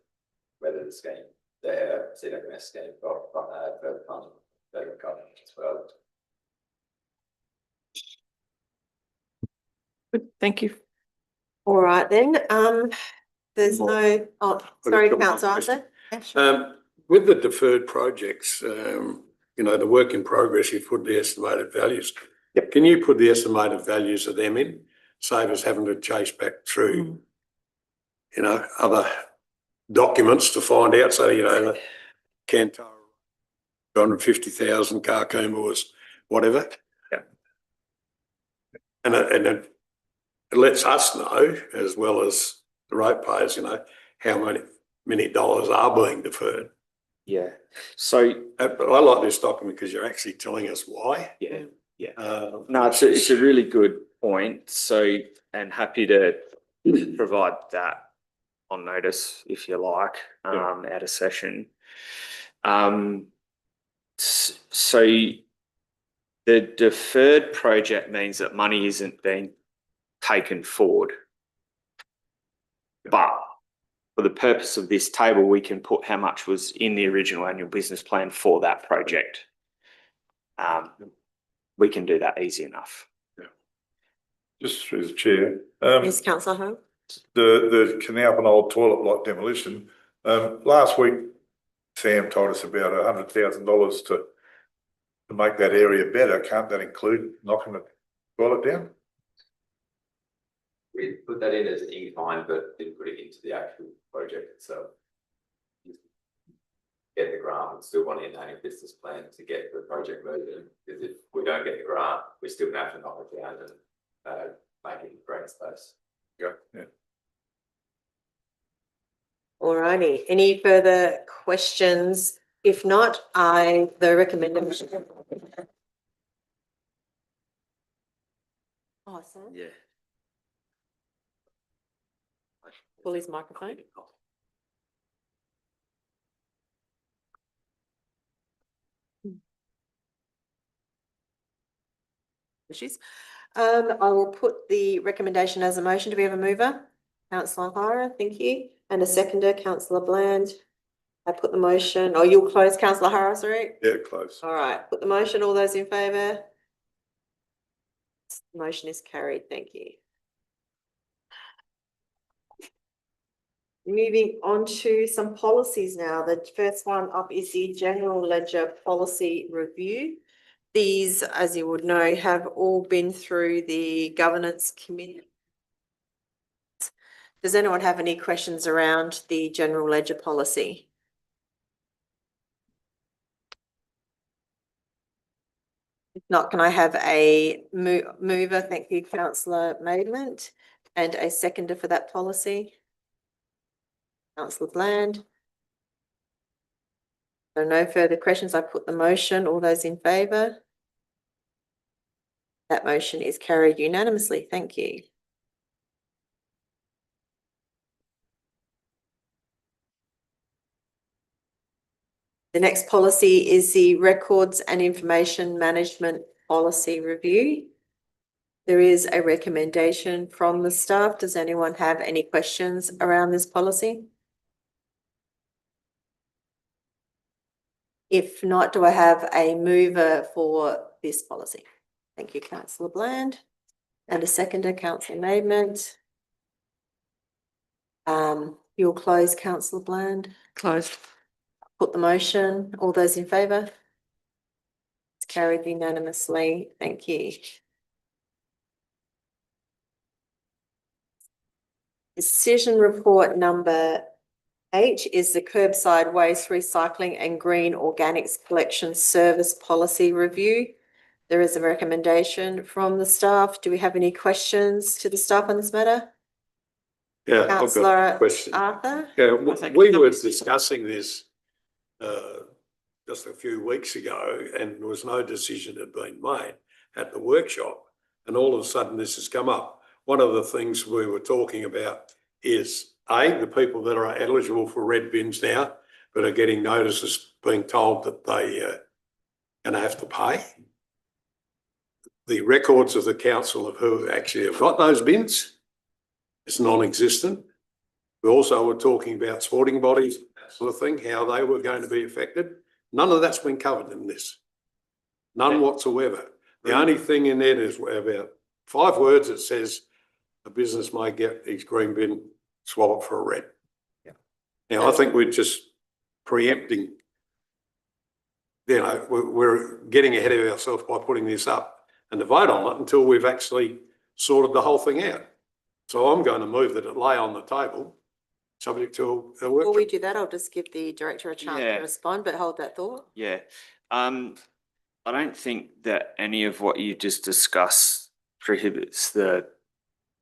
[SPEAKER 10] whether the scheme, the CWS scheme got further funding, federal government as well.
[SPEAKER 5] Good. Thank you.
[SPEAKER 1] All right then, there's no, oh, sorry,
[SPEAKER 9] Got one
[SPEAKER 1] councillor
[SPEAKER 9] question.
[SPEAKER 1] Arthur. Yeah, sure.
[SPEAKER 9] With the deferred projects, you know, the work in progress, you put the estimated values.
[SPEAKER 3] Yep.
[SPEAKER 9] Can you put the estimated values of them in, save us having to chase back through, you know, other documents to find out, so, you know, the Cantor, 250,000, Carcooma was whatever.
[SPEAKER 3] Yeah.
[SPEAKER 9] And it lets us know, as well as the ratepayers, you know, how many dollars are being deferred.
[SPEAKER 6] Yeah. So
[SPEAKER 9] But I like this document because you're actually telling us why.
[SPEAKER 6] yeah.
[SPEAKER 9] No,
[SPEAKER 6] It's a really good point. So, and happy to provide that on notice if you like, at a session. So the deferred project means that money isn't being taken forward. But for the purpose of this table, we can put how much was in the original annual business plan for that project. We can do that easy enough.
[SPEAKER 4] Just through the chair,
[SPEAKER 1] Yes, councillor Hone.
[SPEAKER 4] the Canal old toilet block demolition, last week, Sam told us about $100,000 to make that area better. Can't that include knocking the toilet down?
[SPEAKER 10] We put that in as an in-kind, but didn't put it into the actual project itself. Get the grant, and still want an annual business plan to get the project moving, because if we don't get the grant, we still have to knock it down and make it green space.
[SPEAKER 4] Yeah.
[SPEAKER 1] All righty, any further questions? If not, the recommendation. Oh, sorry.
[SPEAKER 6] Yeah.
[SPEAKER 1] Pull his microphone. Issues. I will put the recommendation as a motion. Do we have a mover? Councillor Hara, thank you. And a seconder, Councillor Bland. I put the motion, or you'll close, Councillor Hara, sorry?
[SPEAKER 4] Yeah, close.
[SPEAKER 1] All right, put the motion, all those in favour? Motion is carried, thank you. Moving on to some policies now. The first one up is the General Ledger Policy Review. These, as you would know, have all been through the Governance Committee. Does anyone have any questions around the General Ledger Policy? If not, can I have a mover? Thank you, Councillor Maidment, and a seconder for that policy. Councillor Bland. So no further questions. I put the motion. All those in favour? That motion is carried unanimously. Thank you. The next policy is the Records and Information Management Policy Review. There is a recommendation from the staff. Does anyone have any questions around this policy? If not, do I have a mover for this policy? Thank you, Councillor Bland. And a seconder, Councillor Maidment. You'll close, Councillor Bland.
[SPEAKER 5] Closed.
[SPEAKER 1] Put the motion. All those in favour? It's carried unanimously. Thank you. Decision report number 8 is the Curbside Waste Recycling and Green Organics Collection Service Policy Review. There is a recommendation from the staff. Do we have any questions to the staff on this matter?
[SPEAKER 9] Yeah, I've got
[SPEAKER 1] Councillor
[SPEAKER 9] a question.
[SPEAKER 1] Arthur?
[SPEAKER 9] Yeah,
[SPEAKER 5] I think
[SPEAKER 9] we
[SPEAKER 5] that
[SPEAKER 9] were
[SPEAKER 5] was-
[SPEAKER 9] discussing this just a few weeks ago and there was no decision had been made at the workshop. And all of a sudden this has come up. One of the things we were talking about is the people that are eligible for red bins now, but are getting notices being told that they are going to have to pay. The records of the council of who actually have got those bins is non-existent. We also were talking about sporting bodies, that sort of thing, how they were going to be affected. None of that's been covered in this. None whatsoever. The only thing in there is about 5 words that says a business may get his green bin swapped for a red.
[SPEAKER 1] Yeah.
[SPEAKER 9] Now, I think we're just preempting, you know, we're getting ahead of ourselves by putting this up and to vote on it until we've actually sorted the whole thing out. So I'm going to move that it lay on the table, subject to a
[SPEAKER 1] Before
[SPEAKER 9] workshop.
[SPEAKER 1] we do that, I'll just give the director a chance
[SPEAKER 6] Yeah.
[SPEAKER 1] to respond, but hold that thought.
[SPEAKER 6] Yeah. I don't think that any of what you just discussed prohibits the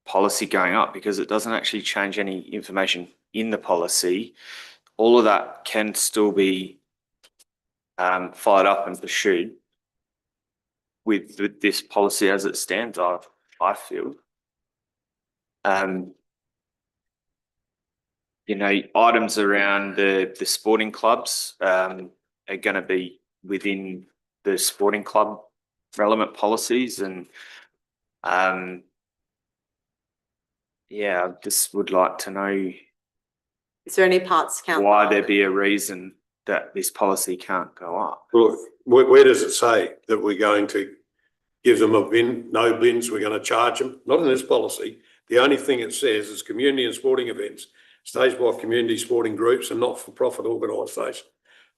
[SPEAKER 6] policy going up because it doesn't actually change any information in the policy. All of that can still be followed up and pursued with this policy as it stands, I feel. You know, items around the sporting clubs are going to be within the sporting club relevant policies and yeah, I just would like to know
[SPEAKER 1] Is there any parts, councillor?
[SPEAKER 6] why there be a reason that this policy can't go up.
[SPEAKER 9] Well, where does it say that we're going to give them a bin, no bins, we're going to charge them? Not in this policy. The only thing it says is community and sporting events staged by community sporting groups and not-for-profit organisation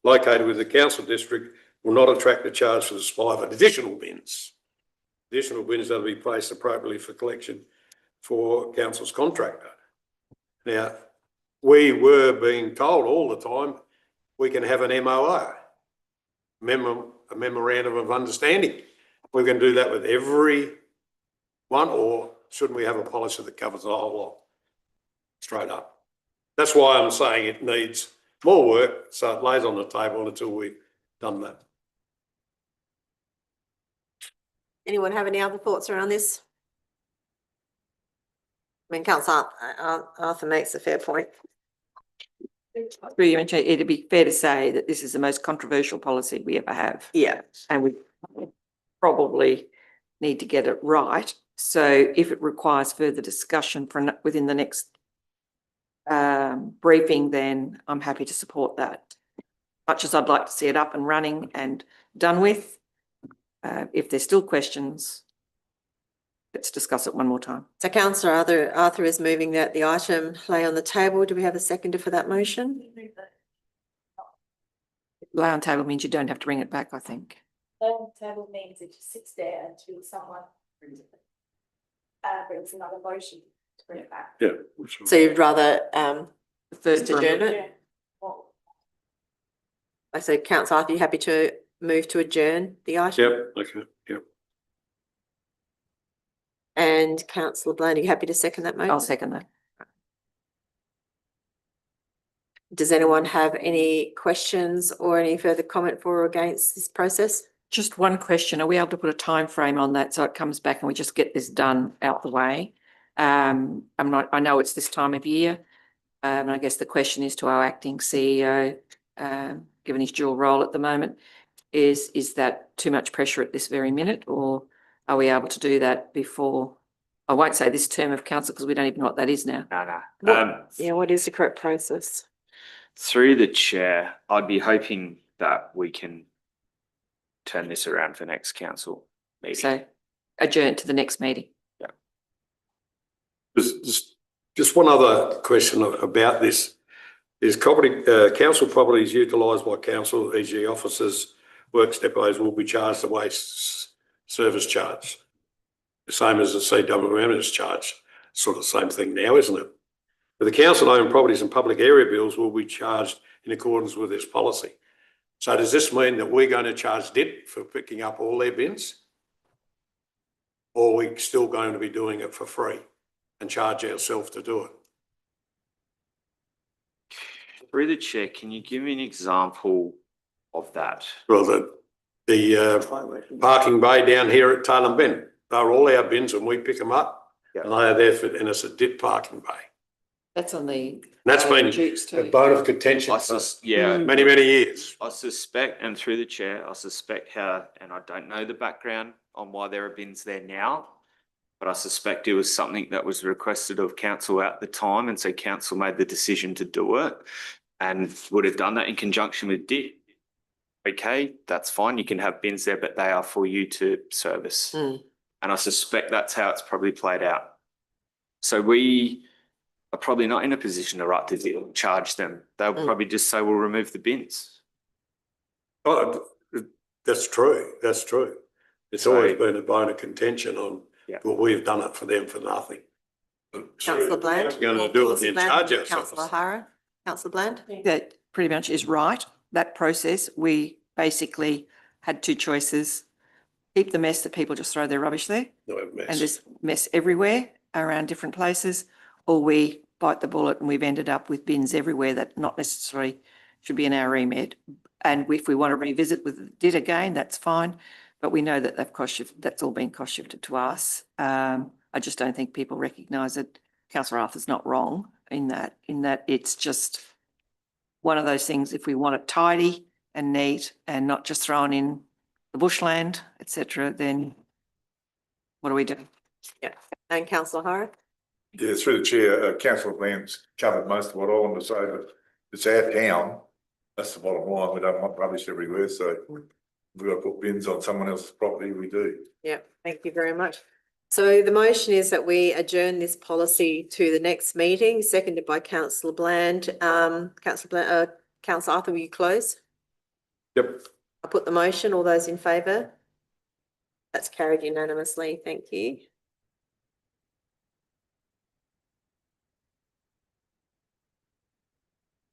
[SPEAKER 9] located within the council district will not attract a charge for the supply of additional bins. Additional bins that will be placed appropriately for collection for council's contractor. Now, we were being told all the time we can have an MOA, a memorandum of understanding. We're going to do that with every one, or shouldn't we have a policy that covers the whole lot? Straight up. That's why I'm saying it needs more work, so it lays on the table until we've done that.
[SPEAKER 1] Anyone have any other thoughts around this? I mean, councillor Arthur makes a fair point.
[SPEAKER 5] It'd be fair to say that this is the most controversial policy we ever have.
[SPEAKER 1] Yeah.
[SPEAKER 5] And we probably need to get it right. So if it requires further discussion within the next briefing, then I'm happy to support that. Much as I'd like to see it up and running and done with, if there's still questions, let's discuss it one more time.
[SPEAKER 1] So councillor Arthur is moving that the item lay on the table. Do we have a seconder for that motion?
[SPEAKER 5] Lay on table means you don't have to bring it back, I think.
[SPEAKER 11] Lay on the table means it just sits there until someone brings another motion to bring it back.
[SPEAKER 9] Yeah.
[SPEAKER 1] So you'd rather
[SPEAKER 5] First
[SPEAKER 1] adjourn it?
[SPEAKER 11] Yeah. Well,
[SPEAKER 1] I said, councillor Arthur, you happy to move to adjourn the item?
[SPEAKER 9] Yep, okay, yep.
[SPEAKER 1] And councillor Blaine, are you happy to second that motion?
[SPEAKER 5] I'll second that.
[SPEAKER 1] Does anyone have any questions or any further comment for or against this process?
[SPEAKER 5] Just one question. Are we able to put a time frame on that so it comes back and we just get this done out the way? I know it's this time of year. And I guess the question is to our acting CEO, given his dual role at the moment, is that too much pressure at this very minute, or are we able to do that before? I won't say this term of council because we don't even know what that is now.
[SPEAKER 6] No.
[SPEAKER 1] Yeah, what is the correct process?
[SPEAKER 6] Through the chair, I'd be hoping that we can turn this around for next council meeting.
[SPEAKER 5] So adjourn to the next meeting.
[SPEAKER 9] Just one other question about this. Is council properties utilised by council, e.g. offices, works depots will be charged a waste service charge. The same as the CWM is charged. Sort of the same thing now, isn't it? But the council-owned properties and public area bills will be charged in accordance with this policy. So does this mean that we're going to charge DIP for picking up all their bins? Or are we still going to be doing it for free and charge ourselves to do it?
[SPEAKER 6] Through the chair, can you give me an example of that.
[SPEAKER 9] Well, the parking bay down here at Tailem Bend, they're all our bins and we pick them up.
[SPEAKER 6] Yeah.
[SPEAKER 9] And they are there for, and it's a dip parking bay.
[SPEAKER 5] That's on the.
[SPEAKER 9] And that's been
[SPEAKER 5] Jutes
[SPEAKER 9] a
[SPEAKER 5] too.
[SPEAKER 9] bone of contention for
[SPEAKER 6] Yeah,
[SPEAKER 9] many, many years.
[SPEAKER 6] I suspect, and through the chair, I suspect how, and I don't know the background on why there are bins there now, but I suspect it was something that was requested of council at the time, and so council made the decision to do it and would have done that in conjunction with DIT. Okay, that's fine. You can have bins there, but they are for you to service.
[SPEAKER 1] Mm.
[SPEAKER 6] And I suspect that's how it's probably played out. So we are probably not in a position to write the deal and charge them. They'll probably just say, we'll remove the bins.
[SPEAKER 9] Oh, that's true. That's true. It's
[SPEAKER 6] So-
[SPEAKER 9] always been a bone of contention on,
[SPEAKER 6] Yeah.
[SPEAKER 9] but we've done it for them for nothing.
[SPEAKER 1] Councillor Bland?
[SPEAKER 9] You're going to do it, then charge
[SPEAKER 1] Councillor
[SPEAKER 9] ourselves.
[SPEAKER 1] O'Hara? Councillor Bland?
[SPEAKER 5] That pretty much is right. That process, we basically had two choices. Keep the mess that people just throw their rubbish there,
[SPEAKER 9] No
[SPEAKER 5] and
[SPEAKER 9] mess.
[SPEAKER 5] there's mess everywhere around different places, or we bite the bullet and we've ended up with bins everywhere that not necessarily should be in our remit. And if we want to revisit with DIT again, that's fine, but we know that they've cost shifted, that's all been cost shifted to us. I just don't think people recognise that Councillor Arthur's not wrong in that it's just one of those things, if we want it tidy and neat and not just thrown in the bushland, etc., then what do we do?
[SPEAKER 1] And Councillor O'Hara?
[SPEAKER 4] Yeah, through the chair, Councillor Bland's covered most of what I wanted to say, but it's our town. That's the bottom line. We don't want rubbish everywhere, so if we've got to put bins on someone else's property, we do.
[SPEAKER 1] Yeah, thank you very much. So the motion is that we adjourn this policy to the next meeting, seconded by Councillor Bland. Councillor Arthur, will you close?
[SPEAKER 9] Yep.
[SPEAKER 1] I'll put the motion. All those in favour? That's carried unanimously. Thank you.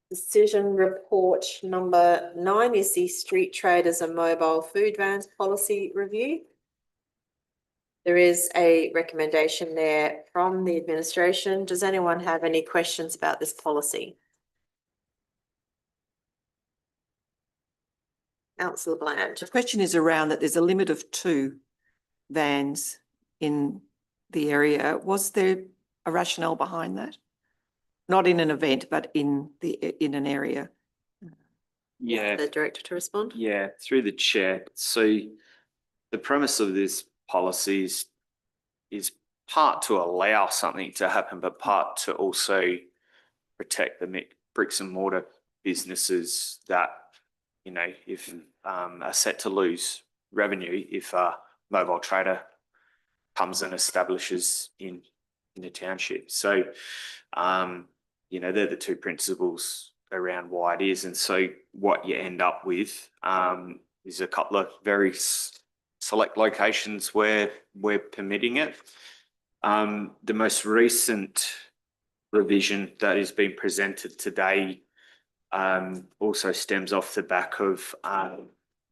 [SPEAKER 1] Decision report number 9 is the street traders and mobile food vans policy review. There is a recommendation there from the administration. Does anyone have any questions about this policy? Councillor Bland.
[SPEAKER 5] The question is around that there's a limit of 2 vans in the area. Was there a rationale behind that? Not in an event, but in an area.
[SPEAKER 6] Yeah.
[SPEAKER 1] The director to respond.
[SPEAKER 6] Yeah, through the chair. So the premise of this policy is part to allow something to happen, but part to also protect the bricks and mortar businesses that, you know, if are set to lose revenue if a mobile trader comes and establishes in the township. So, you know, they're the two principles around why it is. And so what you end up with is a couple of very select locations where we're permitting it. The most recent revision that is being presented today also stems off the back of,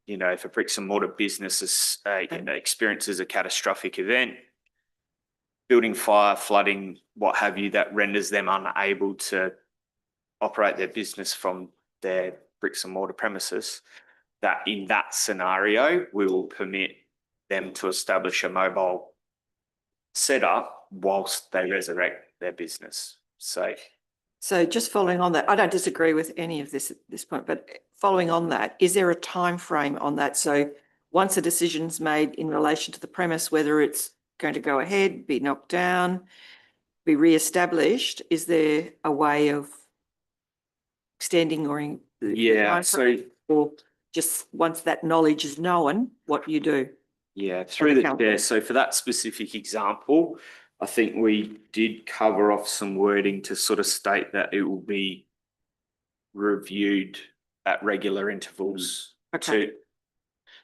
[SPEAKER 6] you know, if a bricks and mortar business experiences a catastrophic event, building fire, flooding, what have you, that renders them unable to operate their business from their bricks and mortar premises, that in that scenario, we will permit them to establish a mobile setup whilst they resurrect their business.
[SPEAKER 5] So just following on that, I don't disagree with any of this at this point, but following on that, is there a time frame on that? So once a decision's made in relation to the premise, whether it's going to go ahead, be knocked down, be re-established, is there a way of extending or
[SPEAKER 6] Yeah, so
[SPEAKER 5] or just once that knowledge is known, what you do?
[SPEAKER 6] yeah, through the
[SPEAKER 5] council.
[SPEAKER 6] chair. So for that specific example, I think we did cover off some wording to sort of state that it will be reviewed at regular intervals
[SPEAKER 5] Okay.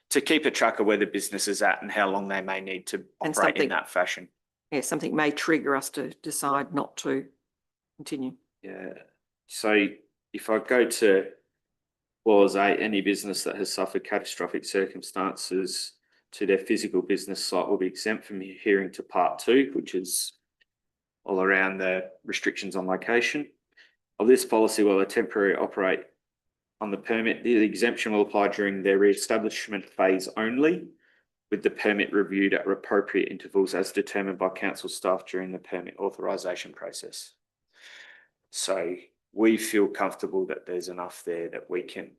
[SPEAKER 6] to keep a track of where the business is at and how long they may need to
[SPEAKER 5] And
[SPEAKER 6] operate in
[SPEAKER 5] something-
[SPEAKER 6] that fashion.
[SPEAKER 5] Yeah, something may trigger us to decide not to continue.
[SPEAKER 6] Yeah. So if I go to clause 8, any business that has suffered catastrophic circumstances to their physical business site will be exempt from adhering to part 2, which is all around the restrictions on location of this policy while they temporarily operate on the permit, the exemption will apply during their re-establishment phase only, with the permit reviewed at appropriate intervals as determined by council staff during the permit authorisation process. So we feel comfortable that there's enough there that we can,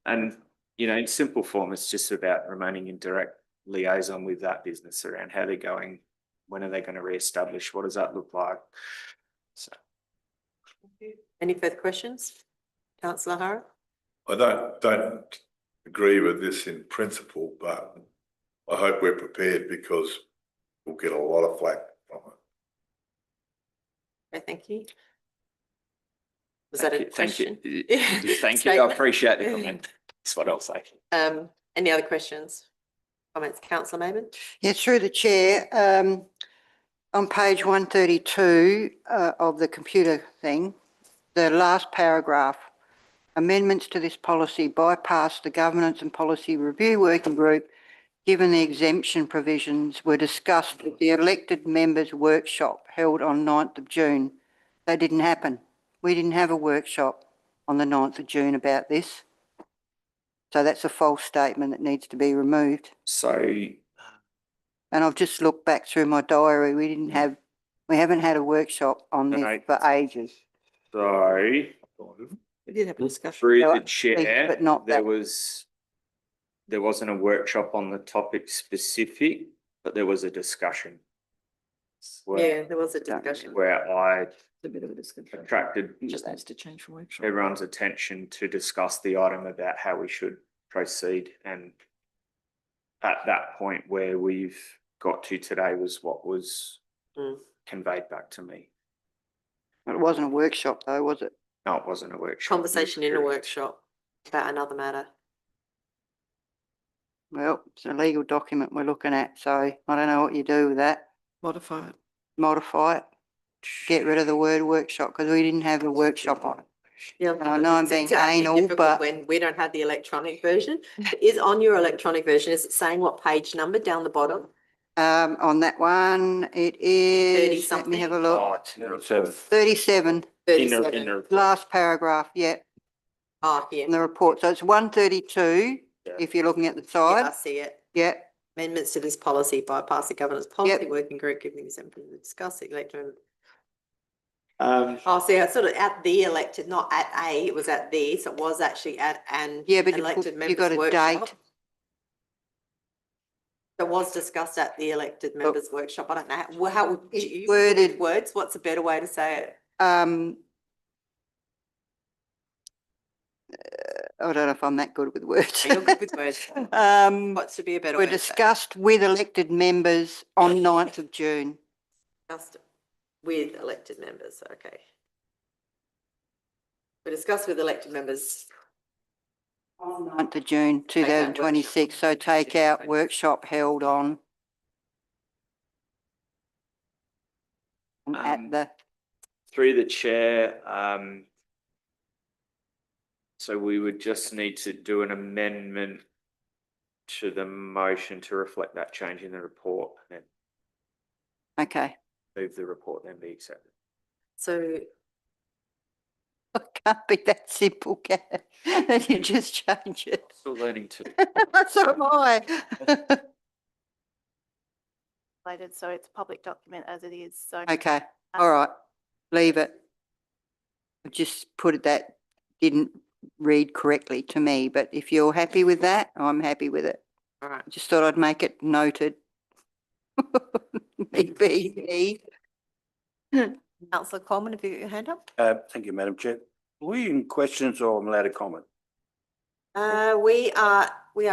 [SPEAKER 6] and you know, in simple form, it's just about remaining in direct liaison with that business around how they're going, when are they going to re-establish, what does that look like? So.
[SPEAKER 1] Any further questions? Councillor Hara?
[SPEAKER 4] I don't agree with this in principle, but I hope we're prepared because we'll get a lot of flack from it.
[SPEAKER 1] Okay, thank you. Was that a question?
[SPEAKER 6] Thank you. Thank you. I appreciate the comment. That's what I'll say.
[SPEAKER 1] Any other questions? Comments, councillor Maben?
[SPEAKER 2] Yes, through the chair, on page 132 of the computer thing, the last paragraph, amendments to this policy bypass the Governance and Policy Review Working Group, given the exemption provisions were discussed at the elected members workshop held on 9th of June. That didn't happen. We didn't have a workshop on the 9th of June about this. So that's a false statement that needs to be removed.
[SPEAKER 6] So,
[SPEAKER 2] And I've just looked back through my diary. We haven't had a workshop on this
[SPEAKER 6] Right.
[SPEAKER 2] for ages.
[SPEAKER 6] so
[SPEAKER 5] We did have a discussion.
[SPEAKER 6] through
[SPEAKER 2] No,
[SPEAKER 6] the chair,
[SPEAKER 2] but not
[SPEAKER 6] there
[SPEAKER 2] that.
[SPEAKER 6] wasn't a workshop on the topic specific, but there was a discussion.
[SPEAKER 1] Yeah, there was a discussion.
[SPEAKER 6] Where I
[SPEAKER 5] A bit of a discussion.
[SPEAKER 6] attracted
[SPEAKER 5] Just needs to change from workshop.
[SPEAKER 6] everyone's attention to discuss the item about how we should proceed. And at that point where we've got to today was what was conveyed back to me.
[SPEAKER 2] It wasn't a workshop though, was it?
[SPEAKER 6] No, it wasn't a workshop.
[SPEAKER 1] Conversation in a workshop about another matter.
[SPEAKER 2] Well, it's a legal document we're looking at, so I don't know what you do with that.
[SPEAKER 5] Modify it.
[SPEAKER 2] Modify it, get rid of the word workshop because we didn't have a workshop on it.
[SPEAKER 1] Yeah,
[SPEAKER 2] I know I'm being
[SPEAKER 1] it's actually
[SPEAKER 2] anal,
[SPEAKER 1] difficult
[SPEAKER 2] but-
[SPEAKER 1] when we don't have the electronic version. Is on your electronic version, is it saying what page number down the bottom?
[SPEAKER 2] On that one, it is, let me
[SPEAKER 1] 30-something.
[SPEAKER 2] have a look,
[SPEAKER 3] Oh, it's number 7.
[SPEAKER 2] 37,
[SPEAKER 1] 37.
[SPEAKER 2] last paragraph, yeah,
[SPEAKER 1] Oh, here.
[SPEAKER 2] in the report. So it's 132,
[SPEAKER 6] Yeah.
[SPEAKER 2] if you're looking at the
[SPEAKER 1] Yeah, I
[SPEAKER 2] side,
[SPEAKER 1] see it.
[SPEAKER 2] yeah.
[SPEAKER 1] Amendments to this policy bypass the governance policy
[SPEAKER 2] Yep.
[SPEAKER 1] working group, giving example to discuss the elected.
[SPEAKER 6] Um,
[SPEAKER 1] Oh, see, I sort of at the elected, not at a, it was at the, so it was actually at an
[SPEAKER 2] Yeah, but
[SPEAKER 1] elected
[SPEAKER 2] you got
[SPEAKER 1] members
[SPEAKER 2] a date.
[SPEAKER 1] workshop. It was discussed at the elected members workshop. I don't know, how would
[SPEAKER 2] It's
[SPEAKER 1] you
[SPEAKER 2] worded-
[SPEAKER 1] words? What's a better way to say it?
[SPEAKER 2] I don't know if I'm that good with words.
[SPEAKER 1] You're good with words. What should be a better
[SPEAKER 2] Were
[SPEAKER 1] way to say it?
[SPEAKER 2] discussed with elected members on 9th of June.
[SPEAKER 1] Discussed with elected members, okay. We discussed with elected members.
[SPEAKER 2] On 9th of June 2026, so take out workshop held on. At the,
[SPEAKER 6] through the chair, so we would just need to do an amendment to the motion to reflect that change in the report and then
[SPEAKER 2] okay.
[SPEAKER 6] move the report then be accepted.
[SPEAKER 1] So
[SPEAKER 2] It can't be that simple, can it? That you just change it.
[SPEAKER 6] Still learning to.
[SPEAKER 2] So am I.
[SPEAKER 11] So it's a public document as it is, so.
[SPEAKER 2] Okay, all right, leave it. I just put it that didn't read correctly to me, but if you're happy with that, I'm happy with it.
[SPEAKER 1] all right.
[SPEAKER 2] Just thought I'd make it noted. Me.
[SPEAKER 1] Councillor Coleman, have you got your hand up?
[SPEAKER 3] Thank you, Madam Chair. Are we in questions or am I allowed to comment?
[SPEAKER 1] We are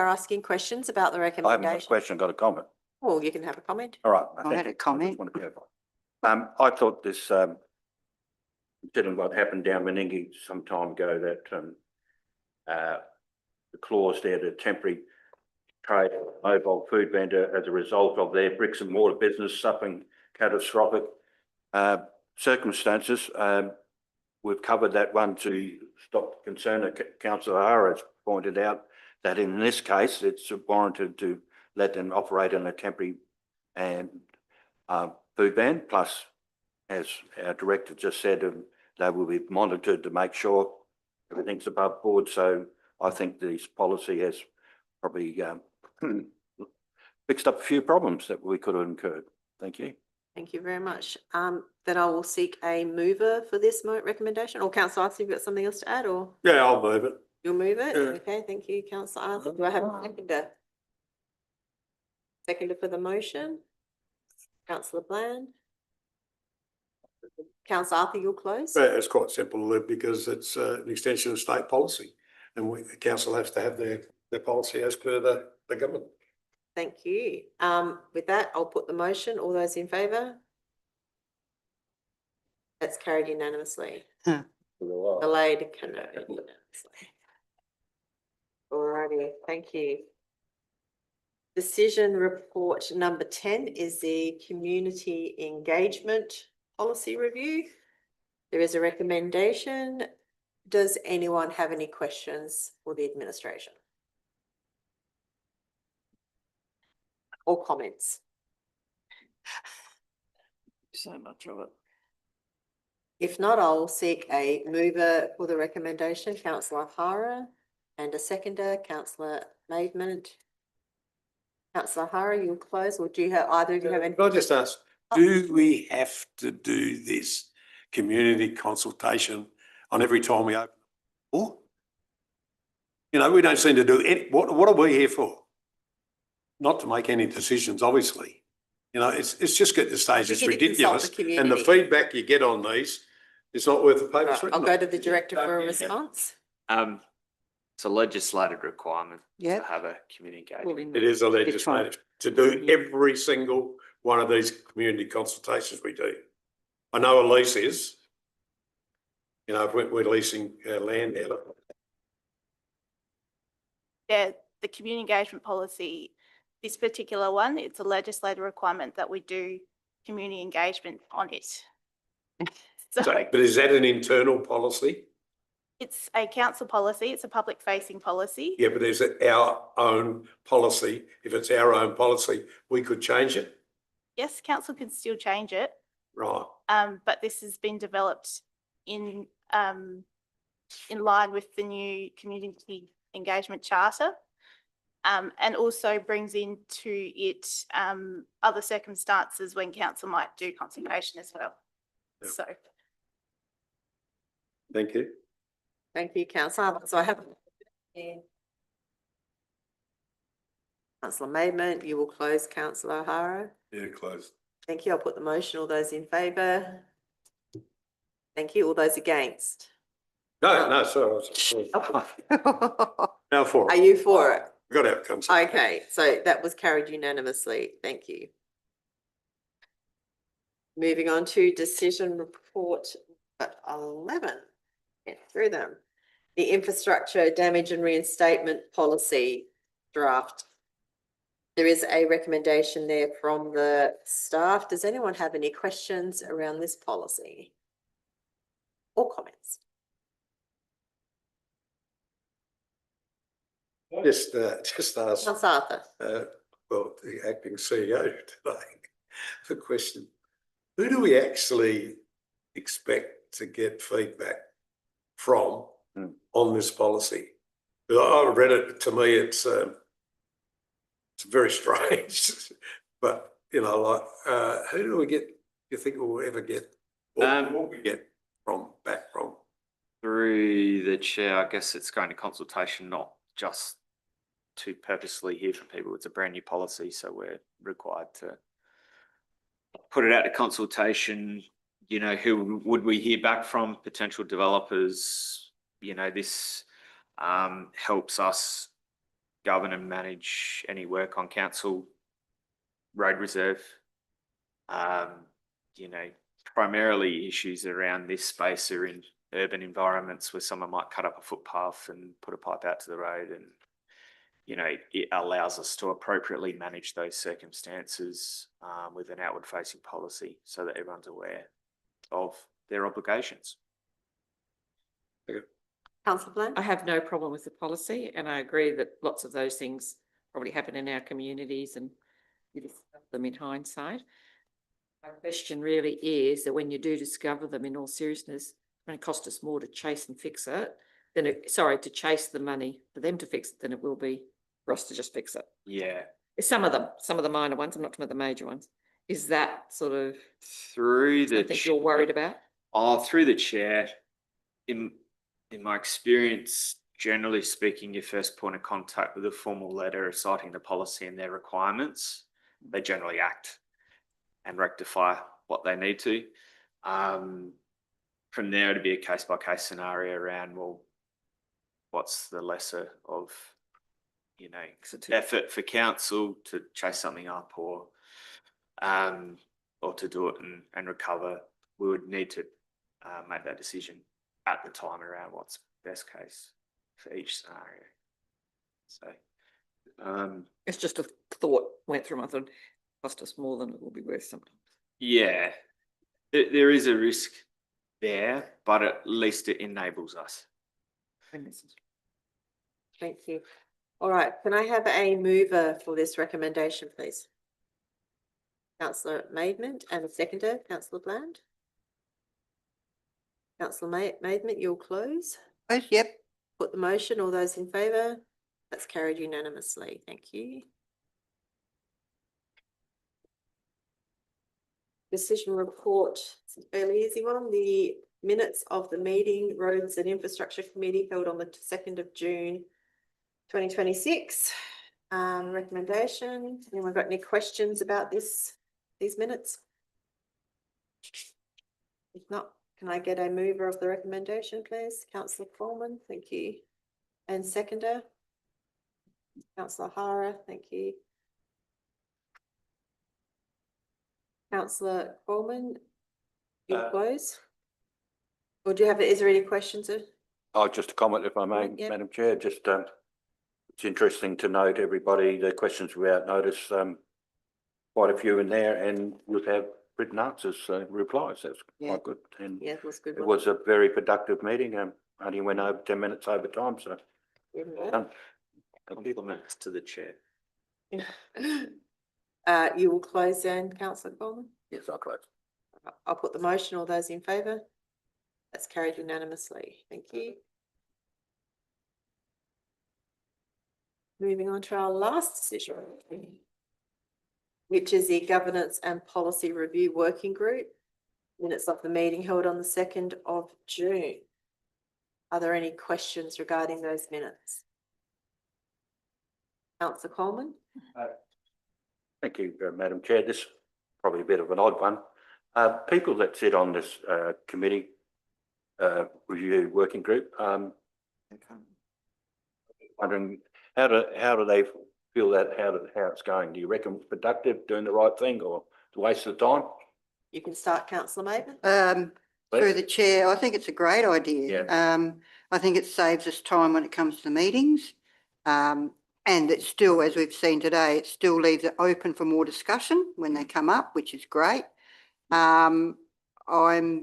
[SPEAKER 1] asking questions about the
[SPEAKER 3] I haven't got a
[SPEAKER 1] recommendation.
[SPEAKER 3] question, got a comment.
[SPEAKER 1] Well, you can have a comment.
[SPEAKER 3] All right.
[SPEAKER 2] I
[SPEAKER 3] thank
[SPEAKER 2] had
[SPEAKER 3] you.
[SPEAKER 2] a comment.
[SPEAKER 3] just want to clarify. I thought this, considering what happened down Meningie some time ago, that the clause there, the temporary trade mobile food vendor as a result of their bricks and mortar business suffering catastrophic circumstances. We've covered that one to stop concern that Councillor Hara has pointed out that in this case, it's warranted to let them operate on a temporary and food ban. Plus, as our director just said, they will be monitored to make sure everything's above board, so I think this policy has probably fixed up a few problems that we could have incurred. Thank you.
[SPEAKER 1] Thank you very much. Then I will seek a mover for this recommendation, or councillor Arthur, you've got something else to add, or
[SPEAKER 9] Yeah, I'll move it.
[SPEAKER 1] you'll move it?
[SPEAKER 9] Yeah.
[SPEAKER 1] Okay, thank you, councillor Arthur. Do I have a seconder? Seconder for the motion? Councillor Bland? Councillor Arthur, you'll close?
[SPEAKER 9] It's quite simple, Lou, because it's an extension of state policy. And the council has to have their policy as per the government.
[SPEAKER 1] Thank you. With that, I'll put the motion. All those in favour? That's carried unanimously. Delayed unanimously. Alrighty, thank you. Decision report number 10 is the community engagement policy review. There is a recommendation. Does anyone have any questions for the administration? Or comments?
[SPEAKER 5] So much of it.
[SPEAKER 1] If not, I'll seek a mover for the recommendation, councillor Hara, and a seconder, councillor Maidment. Councillor Hara, you'll close, or do you have, either of you have any?
[SPEAKER 9] Can I just ask, do we have to do this community consultation on every time we open? Oh, you know, we don't seem to do any, what are we here for? Not to make any decisions, obviously. You know, it's just get to the stage, it's
[SPEAKER 1] We're here to consult
[SPEAKER 9] ridiculous.
[SPEAKER 1] the
[SPEAKER 9] And the
[SPEAKER 1] community.
[SPEAKER 9] feedback you get on these, it's not worth the paper it's
[SPEAKER 1] Right,
[SPEAKER 9] written
[SPEAKER 1] I'll
[SPEAKER 9] on.
[SPEAKER 1] go to the director for a response.
[SPEAKER 6] It's a legislated requirement to
[SPEAKER 2] Yep.
[SPEAKER 6] have a community engagement.
[SPEAKER 9] It is a
[SPEAKER 2] It's fine.
[SPEAKER 9] legislative to do every single one of these community consultations we do. I know a lease is. You know, if we're leasing land out.
[SPEAKER 12] Yeah, the community engagement policy, this particular one, it's a legislative requirement that we do community engagement on it. So
[SPEAKER 9] But is that an internal policy?
[SPEAKER 12] it's a council policy, it's a public facing policy.
[SPEAKER 9] Yeah, but is it our own policy? If it's our own policy, we could change it,
[SPEAKER 12] Yes, council can still change it,
[SPEAKER 9] right?
[SPEAKER 12] but this has been developed in line with the new community engagement charter. And also brings into it other circumstances when council might do consultation as well.
[SPEAKER 9] Yep.
[SPEAKER 12] So
[SPEAKER 9] Thank you.
[SPEAKER 1] Thank you, councillor. So I have. Councillor Maidment, you will close, councillor Hara.
[SPEAKER 4] Yeah, close.
[SPEAKER 1] Thank you. I'll put the motion. All those in favour? Thank you. All those against?
[SPEAKER 9] No, sorry. Now for
[SPEAKER 1] Are
[SPEAKER 9] it.
[SPEAKER 1] you for it?
[SPEAKER 9] Got outcomes.
[SPEAKER 1] Okay, so that was carried unanimously. Thank you. Moving on to decision report 11. Get through them. The infrastructure damage and reinstatement policy draft. There is a recommendation there from the staff. Does anyone have any questions around this policy? Or comments?
[SPEAKER 9] Just ask,
[SPEAKER 1] Councillor Arthur.
[SPEAKER 9] well, the acting CEO today, the question, who do we actually expect to get feedback from on this policy? I read it, to me, it's very strange, but you know, like, who do we get, you think we'll ever get, or will we get back from?
[SPEAKER 6] Through the chair, I guess it's going to consultation, not just to purposely hear from people. It's a brand new policy, so we're required to put it out to consultation. You know, who would we hear back from? Potential developers. You know, this helps us govern and manage any work on council road reserve. You know, primarily issues around this space are in urban environments where someone might cut up a footpath and put a pipe out to the road, and you know, it allows us to appropriately manage those circumstances with an outward facing policy so that everyone's aware of their obligations.
[SPEAKER 1] Councillor Bland?
[SPEAKER 5] I have no problem with the policy, and I agree that lots of those things probably happen in our communities and you discover them in hindsight. My question really is that when you do discover them, in all seriousness, it's going to cost us more to chase and fix it to chase the money for them to fix it than it will be for us to just fix it.
[SPEAKER 6] Yeah,
[SPEAKER 5] Some of the minor ones, I'm not talking about the major ones. Is that sort of
[SPEAKER 6] through the.
[SPEAKER 5] something you're worried about?
[SPEAKER 6] Through the chair, in my experience, generally speaking, your first point of contact with a formal letter citing the policy and their requirements, they generally act and rectify what they need to. From there, it'd be a case by case scenario around, well, what's the lesser of, effort for council to chase something up or to do it and recover. We would need to make that decision at the time around what's best case for each scenario. So
[SPEAKER 5] It's just a thought went through my thought, cost us more than it will be worth sometimes.
[SPEAKER 6] yeah, there is a risk there, but at least it enables us.
[SPEAKER 1] Thank you. All right, can I have a mover for this recommendation, please? Councillor Maidment, and a seconder, Councillor Bland. Councillor Maidment, you'll close.
[SPEAKER 2] Oh, yep.
[SPEAKER 1] Put the motion. All those in favour? That's carried unanimously. Thank you. Decision report, it's a fairly easy one. The minutes of the meeting, Roads and Infrastructure Committee held on the 2nd of June 2026. Recommendation. Anyone got any questions about these minutes? If not, can I get a mover of the recommendation, please? Councillor Coleman, thank you. And seconder? Councillor Hara, thank you. Councillor Coleman, you close? Or do you have, is there any questions?
[SPEAKER 3] Just a comment if I may,
[SPEAKER 1] Yep.
[SPEAKER 3] Madam Chair, just, it's interesting to note everybody, the questions without notice, quite a few in there and we've had written answers, replies, that's quite good. And
[SPEAKER 1] Yeah, it was good.
[SPEAKER 3] it was a very productive meeting, only went over 10 minutes over time, so. done.
[SPEAKER 6] Compliments to the chair.
[SPEAKER 1] You will close then, Councillor Coleman?
[SPEAKER 3] Yes, I'll close.
[SPEAKER 1] I'll put the motion. All those in favour? That's carried unanimously. Thank you. Moving on to our last decision, which is the Governance and Policy Review Working Group. Minutes of the meeting held on the 2nd of June. Are there any questions regarding those minutes? Councillor Coleman?
[SPEAKER 3] Thank you, Madam Chair. This is probably a bit of an odd one. People that sit on this committee review working group, wondering how do they feel that how it's going? Do you reckon it's productive, doing the right thing, or it's a waste of time?
[SPEAKER 1] You can start, Councillor Maitland.
[SPEAKER 2] Through the chair, I think it's a great idea.
[SPEAKER 3] Yeah.
[SPEAKER 2] I think it saves us time when it comes to meetings. And it still, as we've seen today, it still leaves it open for more discussion when they come up, which is great. I'm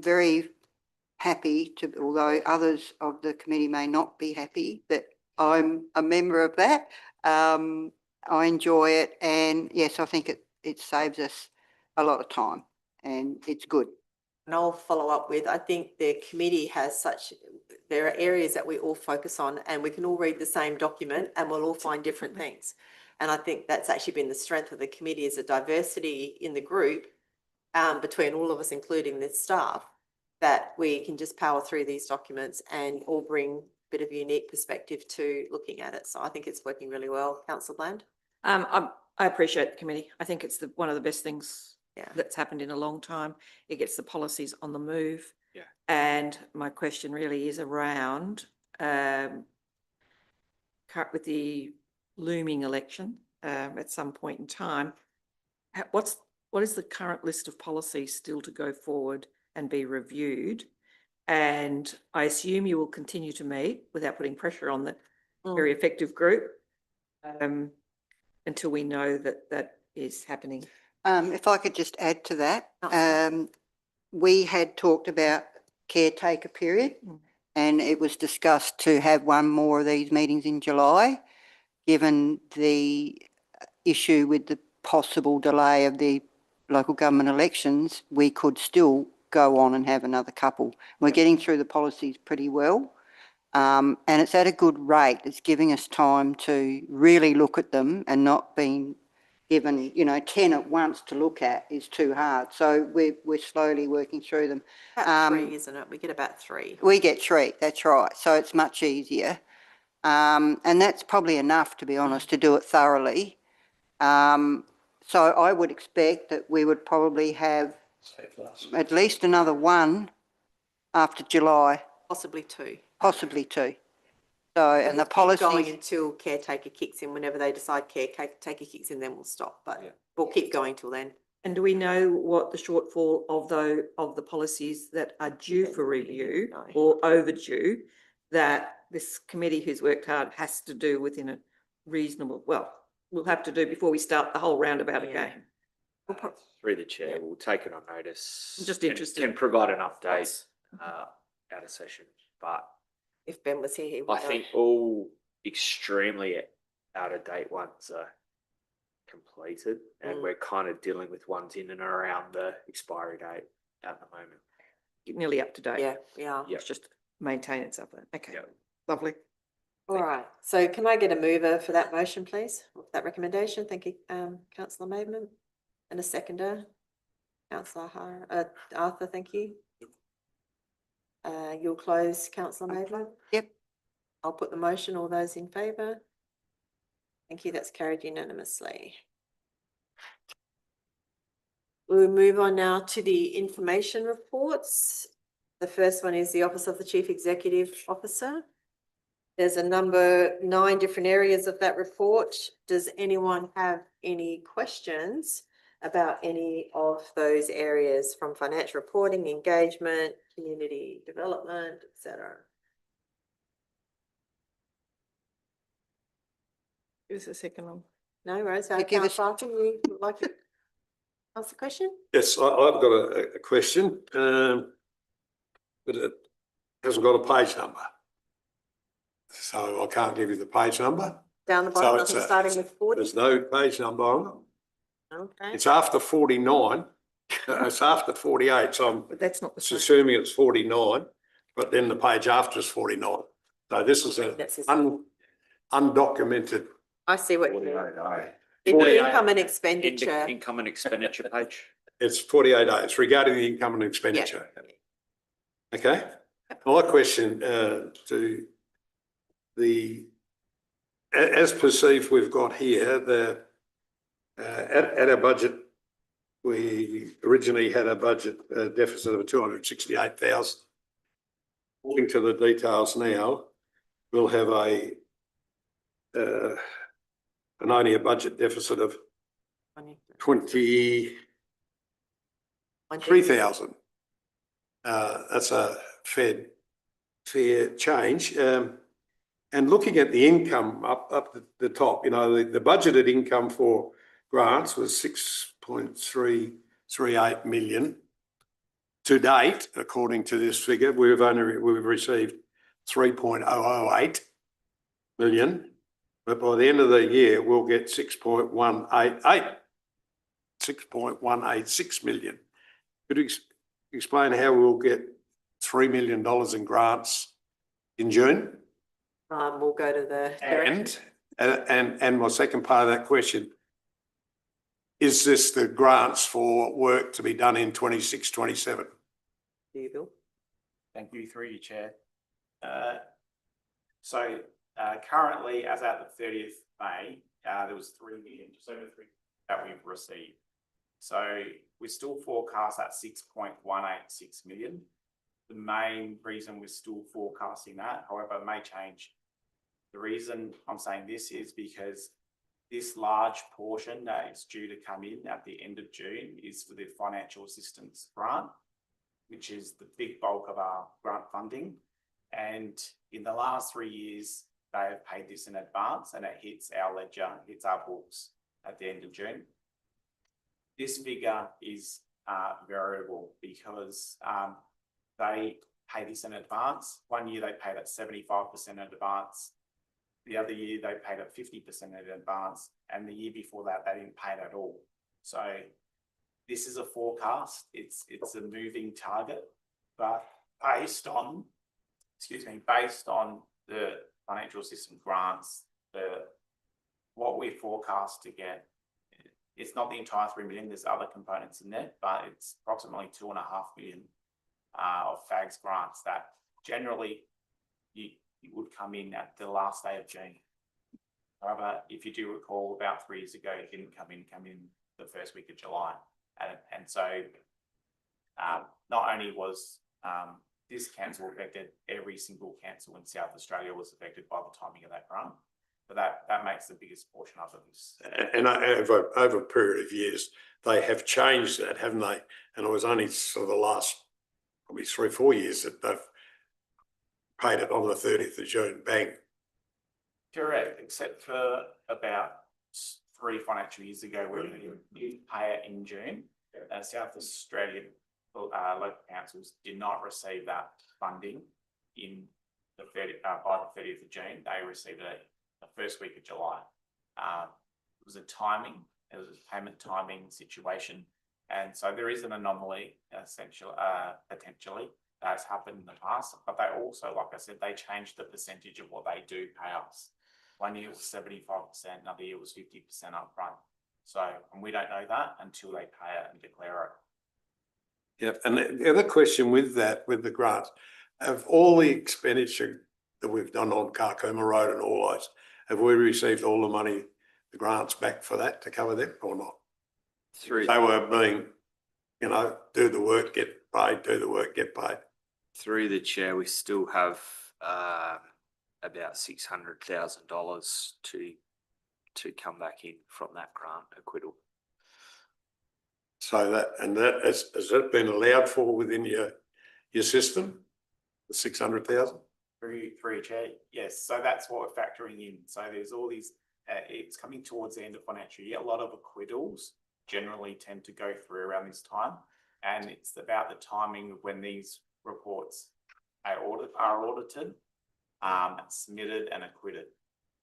[SPEAKER 2] very happy to, although others of the committee may not be happy, that I'm a member of that. I enjoy it, and yes, I think it saves us a lot of time and it's good.
[SPEAKER 1] And I'll follow up with, I think the committee has there are areas that we all focus on and we can all read the same document and we'll all find different things. And I think that's actually been the strength of the committee, is a diversity in the group between all of us, including the staff, that we can just power through these documents and all bring a bit of unique perspective to looking at it. So I think it's working really well. Councillor Bland?
[SPEAKER 5] I appreciate the committee. I think it's one of the best things
[SPEAKER 1] Yeah.
[SPEAKER 5] that's happened in a long time. It gets the policies on the move.
[SPEAKER 6] Yeah.
[SPEAKER 5] And my question really is around with the looming election at some point in time, what is the current list of policies still to go forward and be reviewed? And I assume you will continue to meet without putting pressure on the very effective group until we know that is happening.
[SPEAKER 2] If I could just add to that, we had talked about caretaker period and it was discussed to have one more of these meetings in July. Given the issue with the possible delay of the local government elections, we could still go on and have another couple. We're getting through the policies pretty well. And it's at a good rate. It's giving us time to really look at them and not being given, 10 at once to look at is too hard. So we're slowly working through them.
[SPEAKER 1] About three, isn't it? We get about three.
[SPEAKER 2] We get 3, that's right. So it's much easier. And that's probably enough, to be honest, to do it thoroughly. So I would expect that we would probably have at least another one after July,
[SPEAKER 1] Possibly two.
[SPEAKER 2] possibly 2. So, and the
[SPEAKER 1] Keep going
[SPEAKER 2] policy,
[SPEAKER 1] until caretaker kicks in. Whenever they decide caretaker kicks in, then we'll stop, but we'll keep going till then.
[SPEAKER 5] And do we know what the shortfall of the policies that are due for review
[SPEAKER 1] No.
[SPEAKER 5] or overdue that this committee who's worked hard has to do within a reasonable, well, we'll have to do before we start the whole roundabout
[SPEAKER 1] Yeah.
[SPEAKER 5] again?
[SPEAKER 6] Through the chair, we'll take it on notice.
[SPEAKER 5] I'm just
[SPEAKER 6] and-
[SPEAKER 5] interested.
[SPEAKER 6] And provide an update, out of session, but
[SPEAKER 1] If Ben was here, he would
[SPEAKER 6] I
[SPEAKER 1] know.
[SPEAKER 6] think all extremely out of date ones are completed and we're kind of dealing with ones in and around the expiry date at the moment.
[SPEAKER 5] Nearly up to date.
[SPEAKER 1] Yeah, we are.
[SPEAKER 6] Yeah.
[SPEAKER 5] It's just maintain itself. Okay,
[SPEAKER 6] Yeah.
[SPEAKER 5] lovely.
[SPEAKER 1] All right. So can I get a mover for that motion, please? That recommendation? Thank you, councillor Maidment. And a seconder, councillor Arthur, thank you. You'll close, councillor Maidment?
[SPEAKER 2] Yep.
[SPEAKER 1] I'll put the motion. All those in favour? Thank you. That's carried unanimously. We'll move on now to the information reports. The first one is the Office of the Chief Executive Officer. There's a number 9 different areas of that report. Does anyone have any questions about any of those areas, from financial reporting, engagement, community development, etc.?
[SPEAKER 5] Give us a second one.
[SPEAKER 1] No, Rose,
[SPEAKER 2] give us-
[SPEAKER 1] councillor Arthur, you would like to ask the question?
[SPEAKER 9] Yes, I've got a question, but it hasn't got a page number. So I can't give you the page number.
[SPEAKER 1] Down the
[SPEAKER 9] So
[SPEAKER 1] bottom,
[SPEAKER 9] it's
[SPEAKER 1] nothing starting with 40?
[SPEAKER 9] There's no page number on it.
[SPEAKER 1] Okay.
[SPEAKER 9] It's after 49. It's after 48, so I'm
[SPEAKER 5] But that's not the same.
[SPEAKER 9] assuming it's 49, but then the page after is 49. So this is
[SPEAKER 1] That's his-
[SPEAKER 9] undocumented.
[SPEAKER 1] I see what you mean.
[SPEAKER 3] 48A.
[SPEAKER 1] In
[SPEAKER 6] 48.
[SPEAKER 1] the income and expenditure.
[SPEAKER 6] Income and expenditure page.
[SPEAKER 9] It's 48A. It's regarding the income and expenditure. Okay? My question to as perceived, we've got here, at our budget, we originally had a budget deficit of 268,000. According to the details now, we'll have only a budget deficit of 23,000. That's a fair change. And looking at the income up the top, the budgeted income for grants was 6.338 million. To date, according to this figure, we've received 3.008 million. But by the end of the year, we'll get 6.186 million. Could you explain how we'll get $3 million in grants in June?
[SPEAKER 1] We'll go to the.
[SPEAKER 9] And my second part of that question, is this the grants for work to be done in 26, 27?
[SPEAKER 1] You, Bill?
[SPEAKER 13] Thank you, through you, Chair. Currently, as at the 30th May, there was 3 million, just over 3 that we've received. So we still forecast at 6.186 million. The main reason we're still forecasting that, however, it may change. The reason I'm saying this is because this large portion that is due to come in at the end of June is for the financial assistance grant, which is the big bulk of our grant funding. And in the last 3 years, they have paid this in advance and it hits our ledger, hits our books at the end of June. This figure is variable because they pay this in advance. 1 year they paid at 75% in advance. The other year they paid at 50% in advance. And the year before that, they didn't pay it at all. So this is a forecast. It's a moving target, but based on the financial assistance grants, what we forecast to get, it's not the entire 3 million, there's other components in there, but it's approximately 2.5 million of FAGS grants that generally you would come in at the last day of June. However, if you do recall, about 3 years ago, it didn't come in the first week of July. And so not only was this council affected, every single council in South Australia was affected by the timing of that grant. But that makes the biggest portion of it.
[SPEAKER 9] And over a period of years, they have changed that, haven't they? And it was only sort of the last probably 3 or 4 years that they've paid it on the 30th of June, bang.
[SPEAKER 13] Correct, except for about 3 financial years ago where you pay it in June. South Australian local councils did not receive that funding in the by the 30th of June. They received it the first week of July. It was a payment timing situation. And so there is an anomaly essentially, potentially that's happened in the past, but they also, like I said, they changed the percentage of what they do pay us. 1 year was 75%, another year was 50% upfront. So, and we don't know that until they pay it and declare it.
[SPEAKER 9] Yep. And the other question with that, with the grants, of all the expenditure that we've done on Carcoma Road and all those, have we received all the money, the grants back for that to cover them or not?
[SPEAKER 6] Through
[SPEAKER 9] They were being, do the work, get paid, do the work, get paid.
[SPEAKER 6] through the chair, we still have about $600,000 to come back in from that grant acquittal.
[SPEAKER 9] So that has that been allowed for within your system, the 600,000?
[SPEAKER 13] Through chair, yes. So that's what we're factoring in. So there's all these, it's coming towards the end of financial year. A lot of acquittals generally tend to go through around this time. And it's about the timing of when these reports are audited, submitted and acquitted,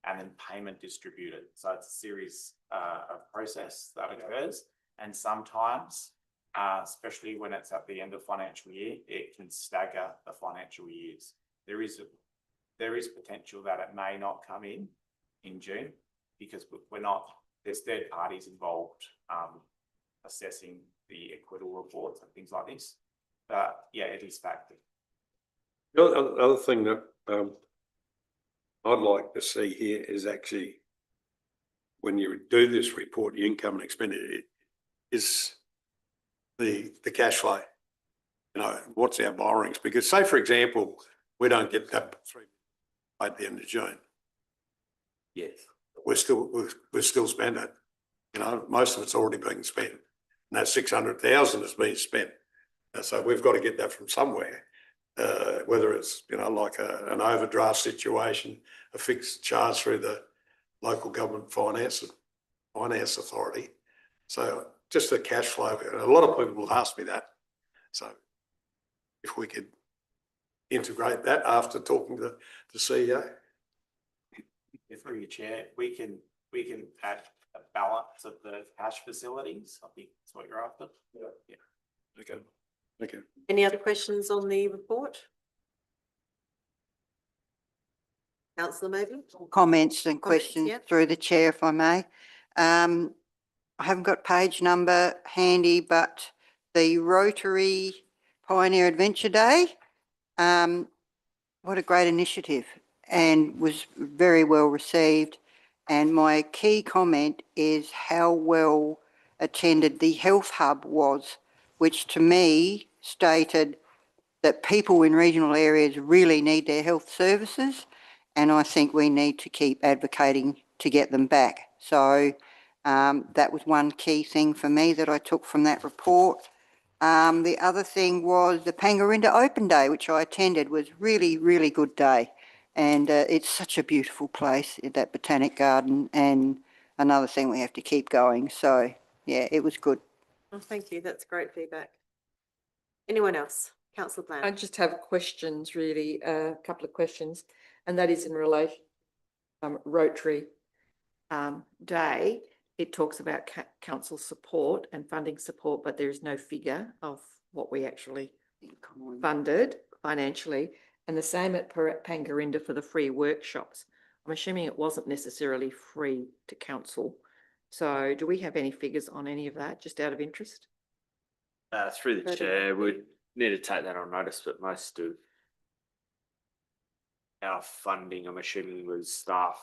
[SPEAKER 13] and then payment distributed. So it's a series of process that occurs. And sometimes, especially when it's at the end of financial year, it can stagger the financial years. There is potential that it may not come in June because there's third parties involved assessing the acquittal reports and things like this. But yeah, it is factored.
[SPEAKER 9] The other thing that I'd like to see here is actually when you do this report, your income and expenditure, is the cash flow. What's our borrowings? Because say, for example, we don't get that at the end of June.
[SPEAKER 6] Yes.
[SPEAKER 9] We're still spending it. Most of it's already being spent. And that 600,000 has been spent. So we've got to get that from somewhere. Whether it's, like an overdraft situation, a fixed charge through the local government finance authority. So just the cash flow. A lot of people will ask me that. So if we could integrate that after talking to the CEO.
[SPEAKER 13] Through your chair, we can add a balance of the cash facilities. I think that's what you're after. Yeah.
[SPEAKER 9] Okay.
[SPEAKER 1] Any other questions on the report? Councillor Mabel?
[SPEAKER 2] Comments and questions
[SPEAKER 1] yeah.
[SPEAKER 2] through the chair, if I may. I haven't got page number handy, but the Rotary Pioneer Adventure Day, what a great initiative, and was very well received. And my key comment is how well attended the health hub was, which to me stated that people in regional areas really need their health services, and I think we need to keep advocating to get them back. So that was one key thing for me that I took from that report. The other thing was the Pangarinda Open Day, which I attended, was really, really good day. And it's such a beautiful place, that Botanic Garden, and another thing we have to keep going. So, yeah, it was good.
[SPEAKER 1] Oh, thank you. That's great feedback. Anyone else? Councillor Bland.
[SPEAKER 5] I just have questions, really, a couple of questions, and that is in relation to Rotary Day. It talks about council support and funding support, but there is no figure of what we actually funded financially. and the same at Pangarinda for the free workshops. I'm assuming it wasn't necessarily free to council. So do we have any figures on any of that, just out of interest?
[SPEAKER 6] Through the
[SPEAKER 1] Voted
[SPEAKER 6] chair,
[SPEAKER 1] on.
[SPEAKER 6] we need to take that on notice, but most of our funding, I'm assuming, was staff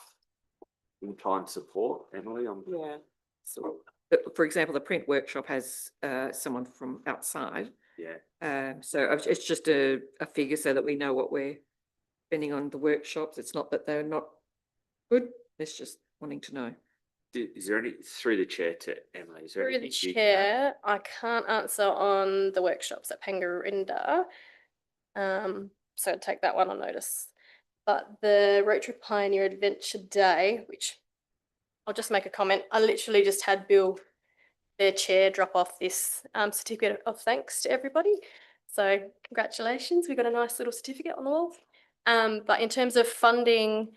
[SPEAKER 6] in-kind support. Emily,
[SPEAKER 1] Yeah.
[SPEAKER 5] So, but for example, the print workshop has someone from outside.
[SPEAKER 6] yeah.
[SPEAKER 5] So it's just a figure so that we know what we're spending on the workshops. It's not that they're not good. It's just wanting to know.
[SPEAKER 6] Is there any, through the chair to Emily, is there
[SPEAKER 8] Through the
[SPEAKER 6] anything you-
[SPEAKER 8] chair, I can't answer on the workshops at Pangarinda. So take that one on notice. But the Rotary Pioneer Adventure Day, which I'll just make a comment. I literally just had Bill, their chair, drop off this certificate of thanks to everybody. So congratulations, we got a nice little certificate on the wall. But in terms of funding,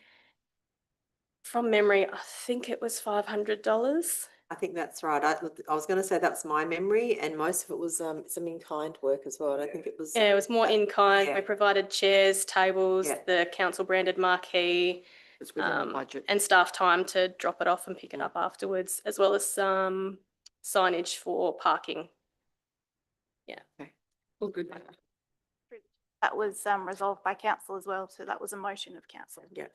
[SPEAKER 8] from memory, I think it was $500.
[SPEAKER 1] I think that's right. I was going to say that's my memory, and most of it was some in-kind work as well. And I think it was.
[SPEAKER 8] Yeah, it was more in kind.
[SPEAKER 1] Yeah.
[SPEAKER 8] We provided chairs, tables,
[SPEAKER 1] Yeah.
[SPEAKER 8] the council branded marquee,
[SPEAKER 5] It's within the budget.
[SPEAKER 8] and staff time to drop it off and pick it up afterwards, as well as some signage for parking.
[SPEAKER 5] All good.
[SPEAKER 12] That was resolved by council as well, so that was a motion of council.
[SPEAKER 1] Yeah.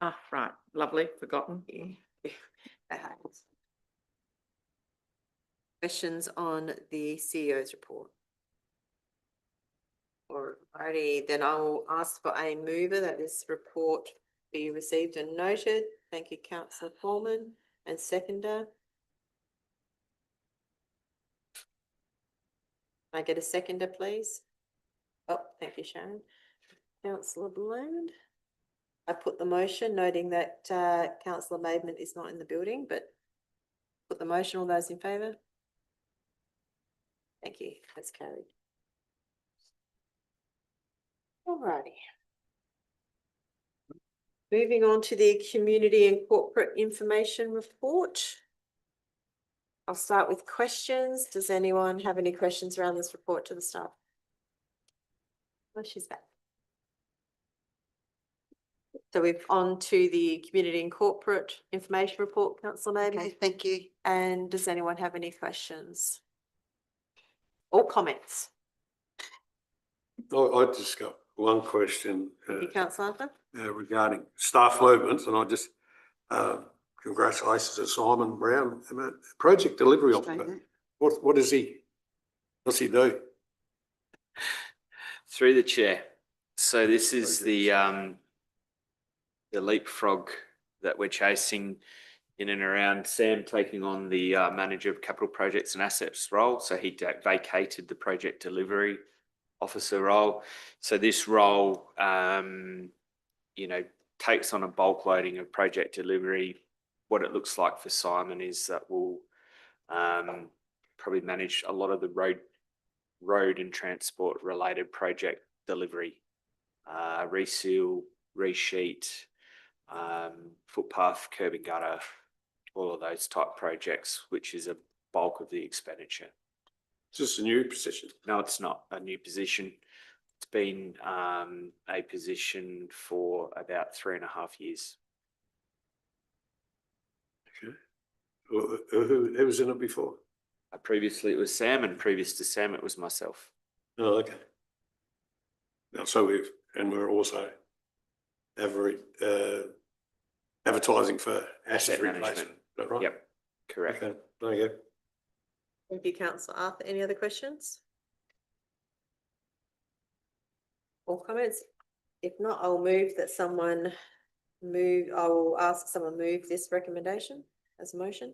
[SPEAKER 5] Ah, right. Lovely. Forgotten.
[SPEAKER 1] That happens. Questions on the CEO's report? Alrighty, then I will ask for a mover that this report be received and noted. Thank you, councillor Foreman, and seconder. Can I get a seconder, please? Oh, thank you, Sharon. Councillor Bland. I put the motion noting that councillor Maidment is not in the building, but put the motion. All those in favour? Thank you. That's carried. Alrighty. Moving on to the community and corporate information report. I'll start with questions. Does anyone have any questions around this report to the staff? Oh, she's back. So we're on to the community and corporate information report, councillor Maiden.
[SPEAKER 2] Okay, thank you.
[SPEAKER 1] And does anyone have any questions or comments?
[SPEAKER 9] I just got one question
[SPEAKER 1] Thank you, councillor Arthur.
[SPEAKER 9] regarding staff movements, and I just congratulations to Simon Brown, project delivery officer. What does he do?
[SPEAKER 6] Through the chair. So this is the leapfrog that we're chasing in and around Sam taking on the manager of capital projects and assets role. So he vacated the project delivery officer role. So this role, takes on a bulk loading of project delivery. What it looks like for Simon is that we'll probably manage a lot of the road and transport related project delivery, reseal, resheet, footpath, curb and gutter, all of those type projects, which is a bulk of the expenditure.
[SPEAKER 9] Is this a new position?
[SPEAKER 6] No, it's not a new position. It's been a position for about 3.5 years.
[SPEAKER 9] Okay. Who was in it before?
[SPEAKER 6] Previously it was Sam, and previous to Sam it was myself.
[SPEAKER 9] Oh, okay. Now, so we're also advertising for asset replacement. Is that right?
[SPEAKER 6] Yep, correct.
[SPEAKER 9] Okay, there you go.
[SPEAKER 1] Thank you, councillor Arthur. Any other questions? Or comments? If not, I will ask someone move this recommendation as a motion.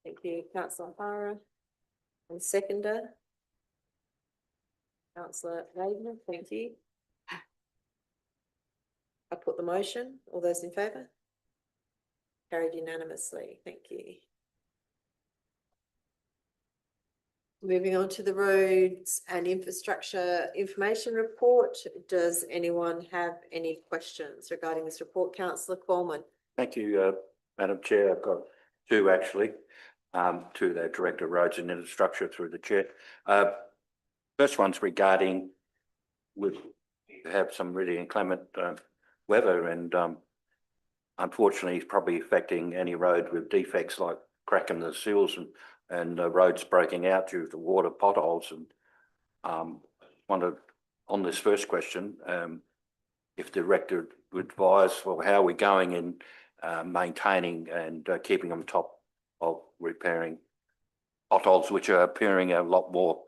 [SPEAKER 1] Thank you, councillor Farah. And seconder. Councillor Maidment, thank you. I put the motion. All those in favour? Carried unanimously. Thank you. Moving on to the roads and infrastructure information report. Does anyone have any questions regarding this report? Councillor Coleman.
[SPEAKER 3] Thank you, Madam Chair. I've got two actually, to the Director of Roads and Infrastructure through the chair. First one's regarding with have some really inclement weather, and unfortunately, it's probably affecting any road with defects like cracking the seals and roads breaking out due to water potholes. And wondered on this first question, if the director would advise, well, how are we going in maintaining and keeping on top of repairing potholes, which are appearing a lot more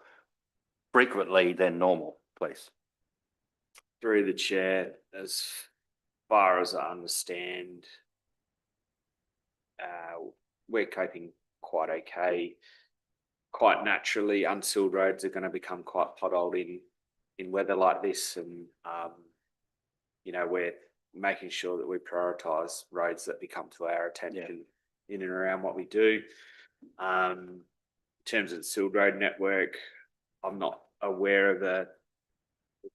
[SPEAKER 3] frequently than normal, please?
[SPEAKER 6] Through the chair, as far as I understand, we're coping quite okay. Quite naturally, unsealed roads are going to become quite potholed in weather like this, and you know, we're making sure that we prioritise roads that become to our attention in and around what we do. In terms of the sealed road network, I'm not aware of a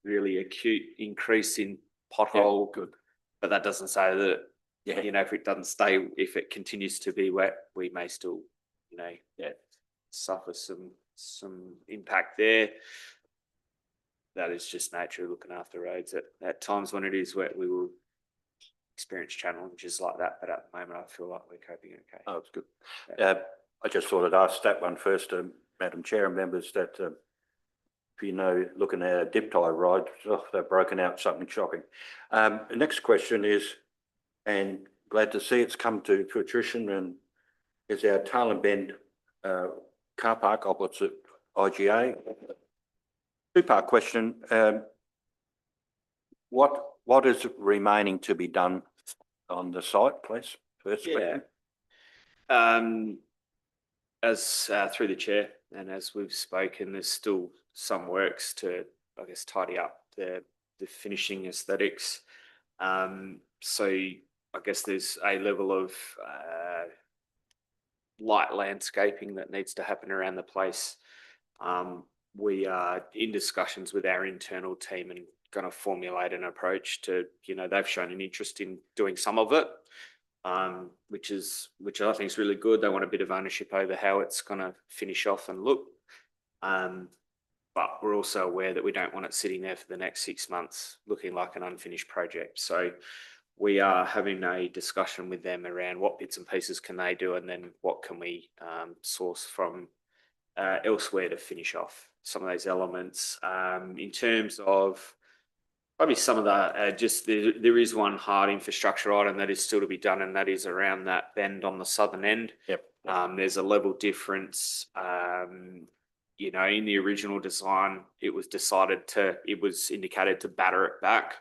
[SPEAKER 6] really acute increase in pothole, but that doesn't say that, you know, if it continues to be wet, we may still, you know, suffer some impact there. That is just nature of looking after roads. At times when it is wet, we will experience challenges like that, but at the moment I feel like we're coping okay.
[SPEAKER 3] Oh, it's good. I just thought I'd ask that one first, Madam Chair and members, that if you know, looking at a dip tie ride, they've broken out something shocking. The next question is, and glad to see it's come to fruition, and is our Tarlin Bend car park opposite IGA. Two-part question. What is remaining to be done on the site, please? First question.
[SPEAKER 6] As through the chair, and as we've spoken, there's still some works to, I guess, tidy up the finishing aesthetics. So I guess there's a level of light landscaping that needs to happen around the place. We are in discussions with our internal team and going to formulate an approach to, you know, they've shown an interest in doing some of it, which I think is really good. They want a bit of ownership over how it's going to finish off and look. But we're also aware that we don't want it sitting there for the next 6 months looking like an unfinished project. So we are having a discussion with them around what bits and pieces can they do, and then what can we source from elsewhere to finish off some of those elements. In terms of probably some of the, there is one hard infrastructure item that is still to be done, and that is around that bend on the southern end.
[SPEAKER 3] Yep.
[SPEAKER 6] There's a level difference. You know, in the original design, it was indicated to batter it back.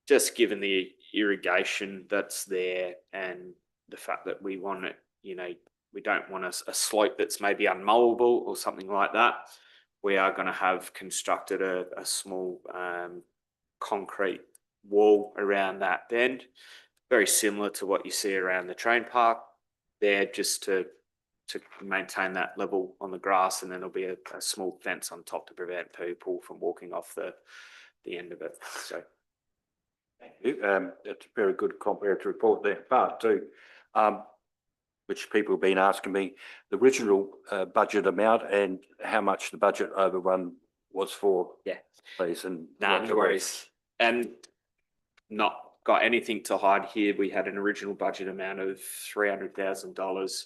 [SPEAKER 6] Just given the irrigation that's there and the fact that we want it, you know, we don't want a slope that's maybe unmowable or something like that. We are going to have constructed a small concrete wall around that bend, very similar to what you see around the train park there, just to maintain that level on the grass, and then there'll be a small fence on top to prevent people from walking off the end of it. So
[SPEAKER 3] thank you. That's a very good comprehensive report there. Part two, which people have been asking me, the original budget amount and how much the budget overrun was for.
[SPEAKER 6] Yeah,
[SPEAKER 3] please. And
[SPEAKER 6] no worries. And not got anything to hide here. We had an original budget amount of $300,000.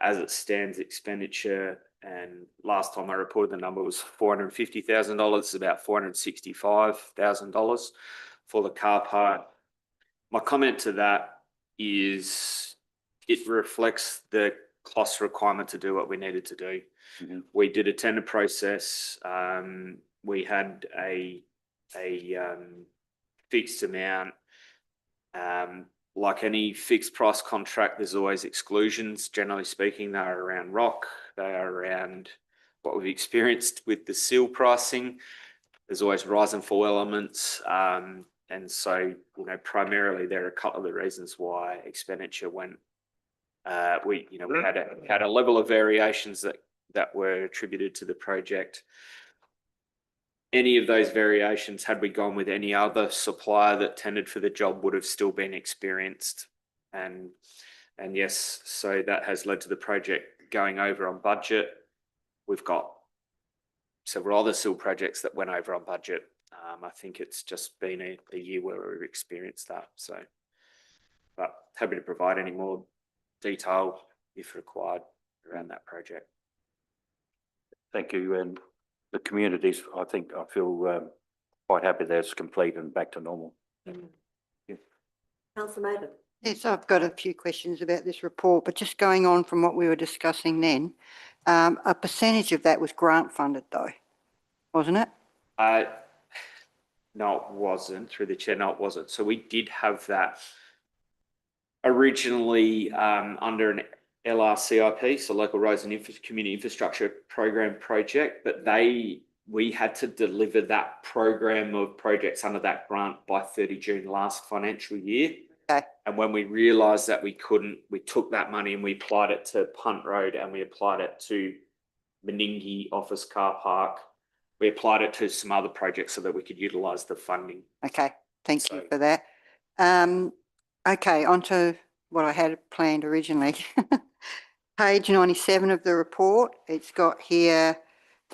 [SPEAKER 6] As it stands, expenditure, and last time I reported the number was $450,000. It's about $465,000 for the car park. My comment to that is it reflects the cost requirement to do what we needed to do. Mm-hmm. We did a tender process. We had a fixed amount. Like any fixed price contract, there's always exclusions. Generally speaking, they are around rock. They are around what we've experienced with the seal pricing. There's always rise and fall elements. And so, you know, primarily there are a couple of the reasons why expenditure went. We had a level of variations that were attributed to the project. Any of those variations, had we gone with any other supplier that tendered for the job, would have still been experienced. And yes, so that has led to the project going over on budget. We've got several other seal projects that went over on budget. I think it's just been a year where we've experienced that, so. But happy to provide any more detail if required around that project.
[SPEAKER 3] Thank you. And the communities, I feel quite happy that it's complete and back to normal.
[SPEAKER 1] Councillor Maiden.
[SPEAKER 2] Yes, I've got a few questions about this report, but just going on from what we were discussing then, a percentage of that was grant funded though, wasn't it?
[SPEAKER 6] No, it wasn't, through the chair, no, it wasn't. So we did have that originally under an LRCIP, so Local Roads and Community Infrastructure Program project, but we had to deliver that program of projects under that grant by 30 June last financial year.
[SPEAKER 2] Okay.
[SPEAKER 6] And when we realised that we couldn't, we took that money and we applied it to Punt Road and we applied it to Meningie Office Car Park. We applied it to some other projects so that we could utilise the funding.
[SPEAKER 2] Okay, thank you for that. Okay, on to what I had planned originally. Page 97 of the report, it's got here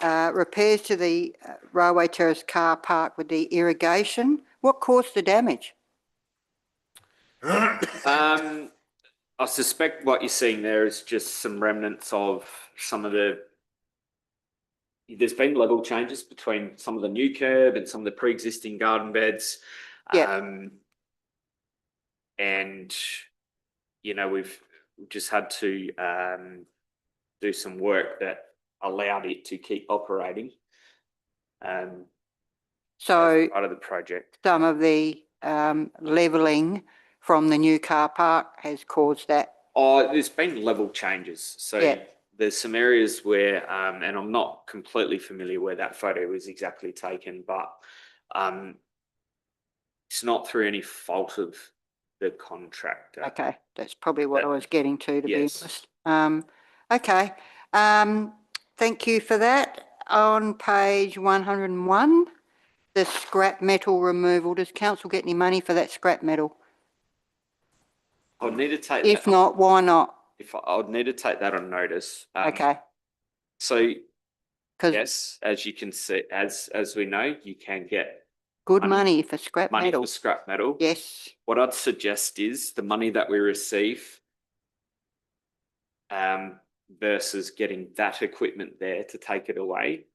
[SPEAKER 2] repairs to the Railway Terrace car park with the irrigation. What caused the damage?
[SPEAKER 6] I suspect what you're seeing there is just some remnants of some of there's been level changes between some of the new curb and some of the pre-existing garden beds.
[SPEAKER 2] Yeah.
[SPEAKER 6] And, you know, we've just had to do some work that allowed it to keep operating.
[SPEAKER 2] So
[SPEAKER 6] part of the project.
[SPEAKER 2] some of the levelling from the new car park has caused that.
[SPEAKER 6] Oh, there's been level changes. So
[SPEAKER 2] Yeah.
[SPEAKER 6] there's some areas where, and I'm not completely familiar where that photo was exactly taken, but it's not through any fault of the contractor.
[SPEAKER 2] Okay, that's probably what I was getting to be
[SPEAKER 6] Yes.
[SPEAKER 2] honest. Okay, thank you for that. On page 101, the scrap metal removal, does council get any money for that scrap metal?
[SPEAKER 6] I'd need to take
[SPEAKER 2] If
[SPEAKER 6] that,
[SPEAKER 2] not, why not?
[SPEAKER 6] I'd need to take that on notice.
[SPEAKER 2] Okay,
[SPEAKER 6] So
[SPEAKER 2] because
[SPEAKER 6] yes, as you can see, as we know, you can get
[SPEAKER 2] good money for scrap
[SPEAKER 6] money
[SPEAKER 2] metal.
[SPEAKER 6] for scrap metal.
[SPEAKER 2] Yes,
[SPEAKER 6] What I'd suggest is the money that we receive versus getting that equipment there to take it away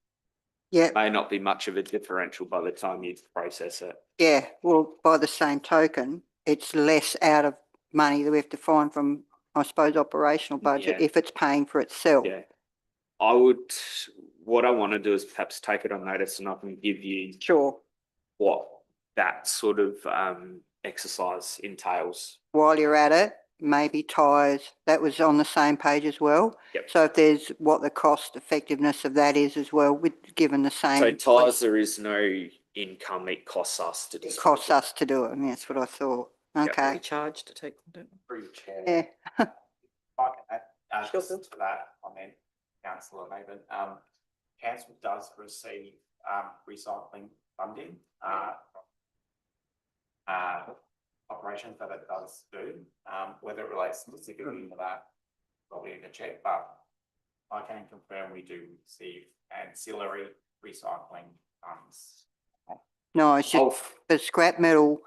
[SPEAKER 2] yeah,
[SPEAKER 6] may not be much of a differential by the time you process it.
[SPEAKER 2] yeah. Well, by the same token, it's less out of money that we have to find from, I suppose, operational budget
[SPEAKER 6] Yeah.
[SPEAKER 2] if it's paying for itself.
[SPEAKER 6] Yeah. What I want to do is perhaps take it on notice and I can give you
[SPEAKER 2] Sure.
[SPEAKER 6] what that sort of exercise entails.
[SPEAKER 2] While you're at it, maybe tyres, that was on the same page as well.
[SPEAKER 6] Yep.
[SPEAKER 2] So if there's what the cost effectiveness of that is as well, with given the same.
[SPEAKER 6] So tyres, there is no income, it costs us to
[SPEAKER 2] It costs us to do it, and that's what I thought.
[SPEAKER 6] Yep.
[SPEAKER 2] Okay,
[SPEAKER 5] Charge to take them down.
[SPEAKER 13] Through the chair.
[SPEAKER 2] yeah,
[SPEAKER 13] If I can add
[SPEAKER 1] Sure.
[SPEAKER 13] just to that comment, councillor Maven, council does receive recycling funding operations that it does do. Whether it relates specifically to that, probably in the check, but I can confirm we do receive ancillary recycling funds.
[SPEAKER 2] no, it's just
[SPEAKER 6] Oh,
[SPEAKER 2] the scrap metal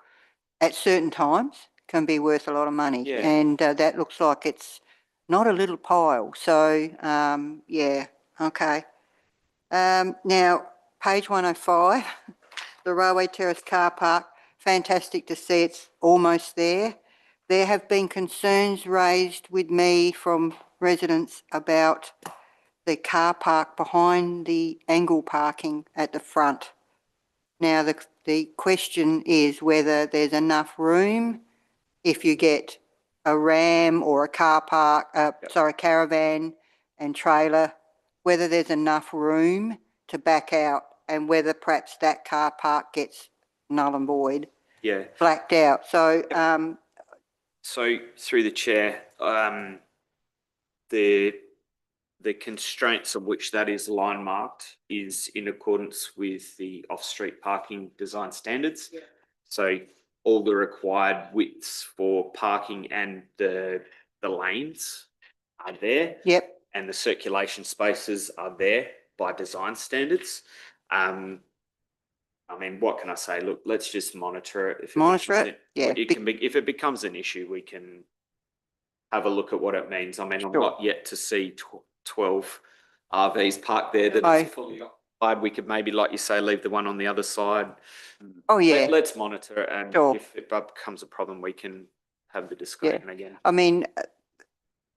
[SPEAKER 2] at certain times can be worth a lot of money.
[SPEAKER 6] Yeah.
[SPEAKER 2] And that looks like it's not a little pile. So, yeah, okay. Now, page 105, the Railway Terrace car park, fantastic to see it's almost there. There have been concerns raised with me from residents about the car park behind the angle parking at the front. Now, the question is whether there's enough room if you get a ram or a car park, caravan and trailer, whether there's enough room to back out and whether perhaps that car park gets null and void,
[SPEAKER 6] yeah.
[SPEAKER 2] blacked out. So,
[SPEAKER 6] So through the chair, the constraints of which that is line marked is in accordance with the off-street parking design standards.
[SPEAKER 1] Yeah.
[SPEAKER 6] So all the required widths for parking and the lanes are there.
[SPEAKER 2] yep,
[SPEAKER 6] And the circulation spaces are there by design standards. I mean, what can I say? Look, let's just monitor it. If
[SPEAKER 2] Monitor
[SPEAKER 6] becomes
[SPEAKER 2] it, yeah.
[SPEAKER 6] It can be, if it becomes an issue, we can have a look at what it means. I mean, I'm
[SPEAKER 2] Sure.
[SPEAKER 6] not yet to see 12 RVs parked there that
[SPEAKER 2] No.
[SPEAKER 6] is fully occupied. We could maybe, like you say, leave the one on the other side.
[SPEAKER 2] Oh, yeah.
[SPEAKER 6] Let's monitor it, and
[SPEAKER 2] Sure.
[SPEAKER 6] if it becomes a problem, we can have the discussion again.
[SPEAKER 2] I mean,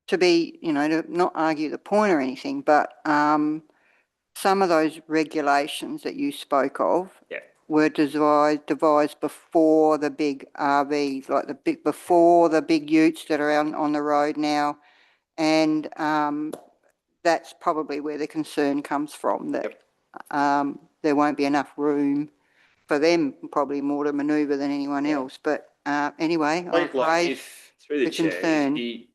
[SPEAKER 2] to be, to not argue the point or anything, but some of those regulations that you spoke of
[SPEAKER 6] Yeah.
[SPEAKER 2] were devised before the big RVs, like before the big utes that are on the road now. And that's probably where the concern comes from, that there won't be enough room for them, probably more to manoeuvre than anyone else. But anyway, I've raised
[SPEAKER 6] Through the
[SPEAKER 2] the
[SPEAKER 6] chair,
[SPEAKER 2] concern.
[SPEAKER 6] if you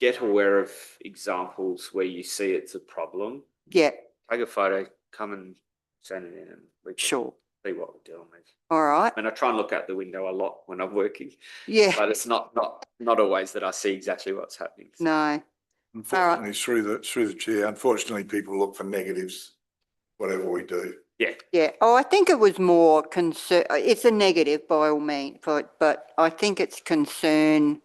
[SPEAKER 6] get aware of examples where you see it's a problem,
[SPEAKER 2] Yeah,
[SPEAKER 6] take a photo, come and send it in, and we can
[SPEAKER 2] sure.
[SPEAKER 6] see what we're dealing with.
[SPEAKER 2] All right.
[SPEAKER 6] I mean, I try and look out the window a lot when I'm working,
[SPEAKER 2] Yeah,
[SPEAKER 6] but it's not always that I see exactly what's happening.
[SPEAKER 2] no.
[SPEAKER 4] Unfortunately, through the chair, unfortunately, people look for negatives, whatever we do.
[SPEAKER 6] Yeah.
[SPEAKER 2] Yeah. Oh, I think it was more concern. It's a negative by all means, but I think it's concern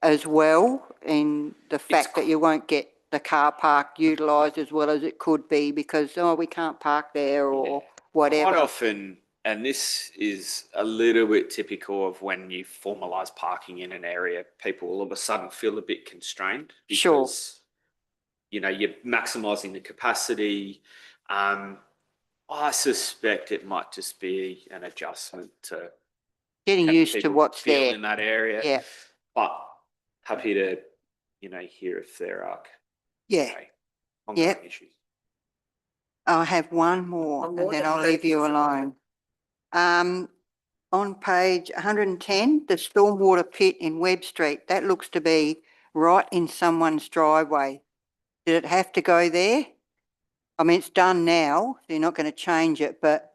[SPEAKER 2] as well in the fact that you won't get the car park utilised as well as it could be because, we can't park there or whatever.
[SPEAKER 6] Quite often, and this is a little bit typical of when you formalise parking in an area, people all of a sudden feel a bit constrained
[SPEAKER 2] Sure.
[SPEAKER 6] because, you're maximising the capacity. I suspect it might just be an adjustment to
[SPEAKER 2] Getting
[SPEAKER 6] how
[SPEAKER 2] used to
[SPEAKER 6] people
[SPEAKER 2] what's
[SPEAKER 6] feel
[SPEAKER 2] there.
[SPEAKER 6] in that area.
[SPEAKER 2] Yeah.
[SPEAKER 6] But happy to, hear if there are
[SPEAKER 2] Yeah.
[SPEAKER 6] ongoing
[SPEAKER 2] Yep.
[SPEAKER 6] issues.
[SPEAKER 2] I'll have one more
[SPEAKER 1] One more,
[SPEAKER 2] and then
[SPEAKER 1] that's
[SPEAKER 2] I'll leave you alone. On page 110, the stormwater pit in Webb Street, that looks to be right in someone's driveway. Did it have to go there? I mean, it's done now. They're not going to change it, but